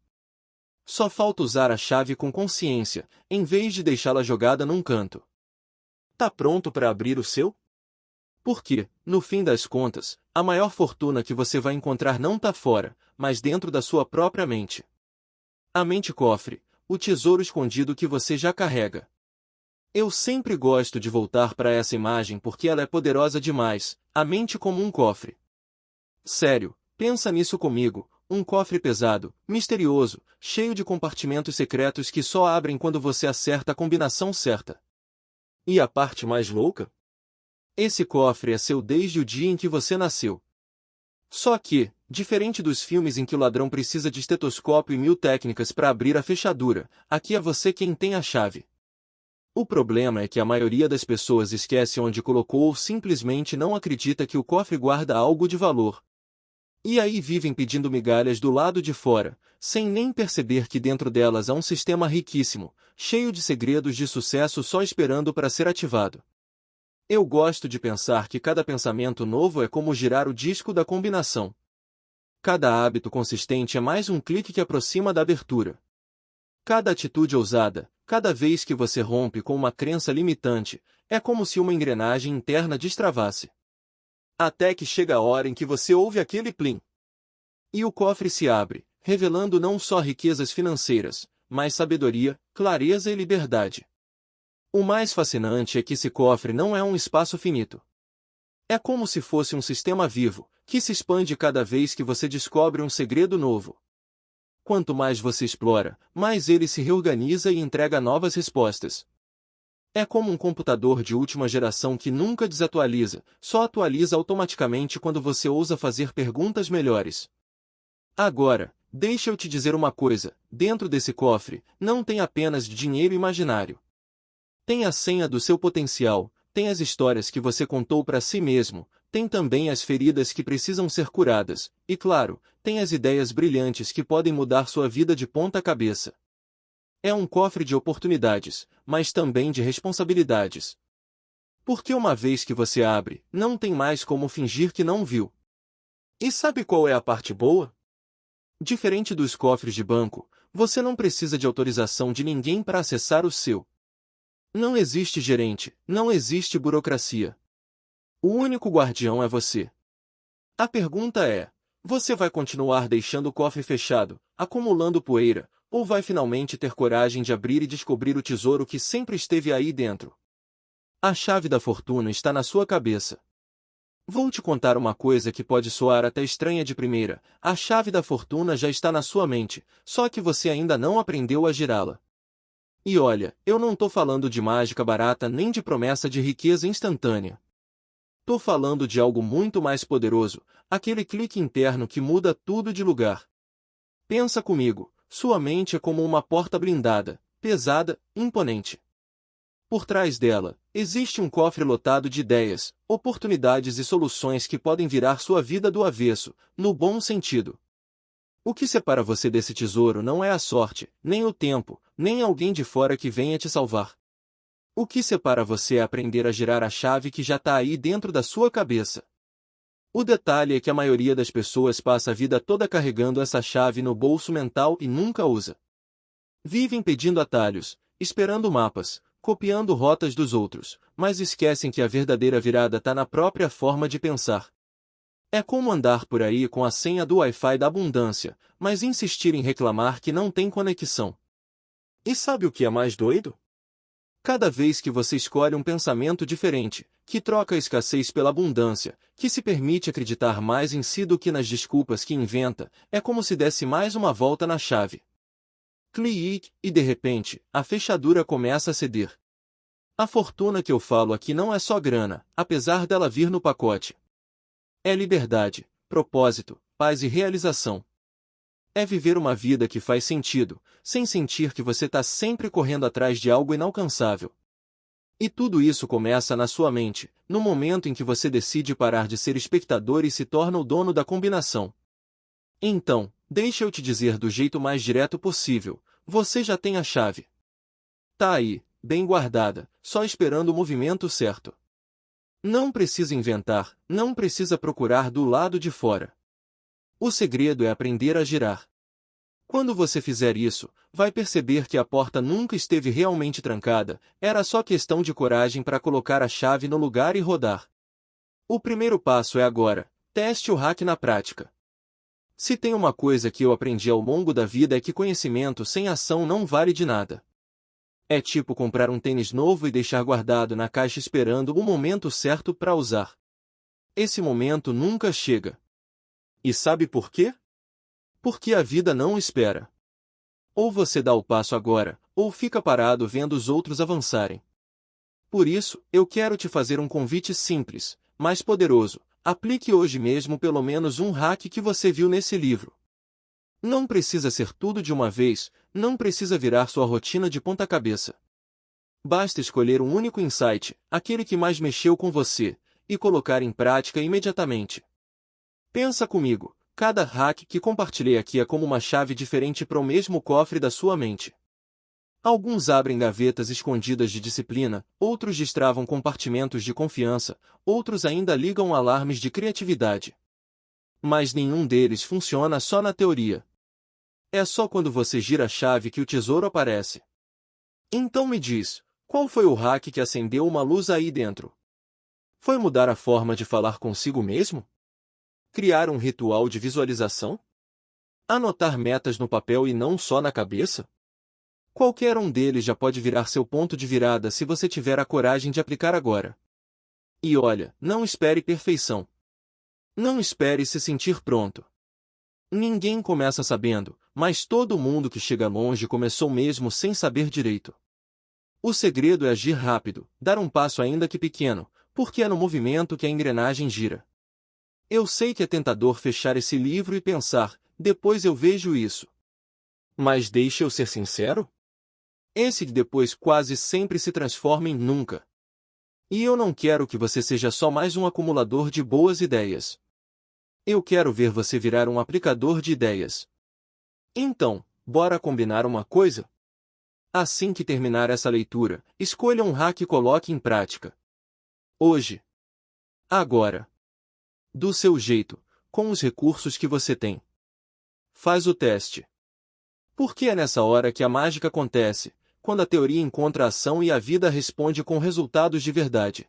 Só falta usar a chave com consciência, em vez de deixá-la jogada num canto. Tá pronto para abrir o seu? Porque, no fim das contas, a maior fortuna que você vai encontrar não tá fora, mas dentro da sua própria mente. A mente cofre, o tesouro escondido que você já carrega. Eu sempre gosto de voltar para essa imagem porque ela é poderosa demais, a mente como um cofre. Sério, pensa nisso comigo, um cofre pesado, misterioso, cheio de compartimentos secretos que só abrem quando você acerta a combinação certa. E a parte mais louca? Esse cofre é seu desde o dia em que você nasceu. Só que, diferente dos filmes em que o ladrão precisa de estetoscópio e 1000 técnicas para abrir a fechadura, aqui é você quem tem a chave. O problema é que a maioria das pessoas esquece onde colocou ou simplesmente não acredita que o cofre guarda algo de valor. E aí vivem pedindo migalhas do lado de fora, sem nem perceber que dentro delas há um sistema riquíssimo, cheio de segredos de sucesso só esperando para ser ativado. Eu gosto de pensar que cada pensamento novo é como girar o disco da combinação. Cada hábito consistente é mais um clique que aproxima da abertura. Cada atitude ousada, cada vez que você rompe com uma crença limitante, é como se uma engrenagem interna destravasse. Até que chega a hora em que você ouve aquele plim. E o cofre se abre, revelando não só riquezas financeiras, mas sabedoria, clareza e liberdade. O mais fascinante é que esse cofre não é um espaço finito. É como se fosse um sistema vivo, que se expande cada vez que você descobre um segredo novo. Quanto mais você explora, mais ele se reorganiza e entrega novas respostas. É como um computador de última geração que nunca desatualiza, só atualiza automaticamente quando você ousa fazer perguntas melhores. Agora, deixa eu te dizer uma coisa, dentro desse cofre, não tem apenas dinheiro imaginário. Tem a senha do seu potencial, tem as histórias que você contou para si mesmo, tem também as feridas que precisam ser curadas, e claro, tem as ideias brilhantes que podem mudar sua vida de ponta cabeça. É um cofre de oportunidades, mas também de responsabilidades. Porque uma vez que você abre, não tem mais como fingir que não viu. E sabe qual é a parte boa? Diferente dos cofres de banco, você não precisa de autorização de ninguém para acessar o seu. Não existe gerente, não existe burocracia. O único guardião é você. A pergunta é: você vai continuar deixando o cofre fechado, acumulando poeira, ou vai finalmente ter coragem de abrir e descobrir o tesouro que sempre esteve aí dentro? A chave da fortuna está na sua cabeça. Vou te contar uma coisa que pode soar até estranha de primeira: a chave da fortuna já está na sua mente, só que você ainda não aprendeu a girá-la. E olha, eu não tô falando de mágica barata nem de promessa de riqueza instantânea. Tô falando de algo muito mais poderoso, aquele clique interno que muda tudo de lugar. Pensa comigo, sua mente é como uma porta blindada, pesada, imponente. Por trás dela, existe um cofre lotado de ideias, oportunidades e soluções que podem virar sua vida do avesso, no bom sentido. O que separa você desse tesouro não é a sorte, nem o tempo, nem alguém de fora que venha te salvar. O que separa você é aprender a girar a chave que já está aí dentro da sua cabeça. O detalhe é que a maioria das pessoas passa a vida toda carregando essa chave no bolso mental e nunca usa. Vivem pedindo atalhos, esperando mapas, copiando rotas dos outros, mas esquecem que a verdadeira virada está na própria forma de pensar. É como andar por aí com a senha do Wi-Fi da abundância, mas insistir em reclamar que não tem conexão. E sabe o que é mais doido? Cada vez que você escolhe um pensamento diferente, que troca a escassez pela abundância, que se permite acreditar mais em si do que nas desculpas que inventa, é como se desse mais uma volta na chave. Clique, e de repente, a fechadura começa a ceder. A fortuna que eu falo aqui não é só grana, apesar dela vir no pacote. É liberdade, propósito, paz e realização. É viver uma vida que faz sentido, sem sentir que você está sempre correndo atrás de algo inalcançável. E tudo isso começa na sua mente, no momento em que você decide parar de ser espectador e se torna o dono da combinação. Então, deixa eu te dizer do jeito mais direto possível, você já tem a chave. Tá aí, bem guardada, só esperando o movimento certo. Não precisa inventar, não precisa procurar do lado de fora. O segredo é aprender a girar. Quando você fizer isso, vai perceber que a porta nunca esteve realmente trancada, era só questão de coragem para colocar a chave no lugar e rodar. O primeiro passo é agora, teste o hack na prática. Se tem uma coisa que eu aprendi ao longo da vida é que conhecimento sem ação não vale de nada. É tipo comprar um tênis novo e deixar guardado na caixa esperando o momento certo para usar. Esse momento nunca chega. E sabe por quê? Porque a vida não espera. Ou você dá o passo agora, ou fica parado vendo os outros avançarem. Por isso, eu quero te fazer um convite simples, mas poderoso. Aplique hoje mesmo pelo menos um hack que você viu nesse livro. Não precisa ser tudo de uma vez, não precisa virar sua rotina de ponta cabeça. Basta escolher um único insight, aquele que mais mexeu com você, e colocar em prática imediatamente. Pensa comigo. Cada hack que compartilhei aqui é como uma chave diferente para o mesmo cofre da sua mente. Alguns abrem gavetas escondidas de disciplina, outros destravam compartimentos de confiança, outros ainda ligam alarmes de criatividade. Mas nenhum deles funciona só na teoria. É só quando você gira a chave que o tesouro aparece. Então me diz, qual foi o hack que acendeu uma luz aí dentro? Foi mudar a forma de falar consigo mesmo? Criar um ritual de visualização? Anotar metas no papel e não só na cabeça? Qualquer um deles já pode virar seu ponto de virada se você tiver a coragem de aplicar agora. E olha, não espere perfeição. Não espere se sentir pronto. Ninguém começa sabendo, mas todo mundo que chega longe começou mesmo sem saber direito. O segredo é agir rápido, dar um passo ainda que pequeno, porque é no movimento que a engrenagem gira. Eu sei que é tentador fechar esse livro e pensar, depois eu vejo isso. Mas deixe eu ser sincero? Esse depois quase sempre se transforma em nunca. E eu não quero que você seja só mais um acumulador de boas ideias. Eu quero ver você virar um aplicador de ideias. Então, bora combinar uma coisa? Assim que terminar essa leitura, escolha um hack e coloque em prática. Hoje. Agora. Do seu jeito, com os recursos que você tem. Faz o teste. Porque é nessa hora que a mágica acontece, quando a teoria encontra ação e a vida responde com resultados de verdade.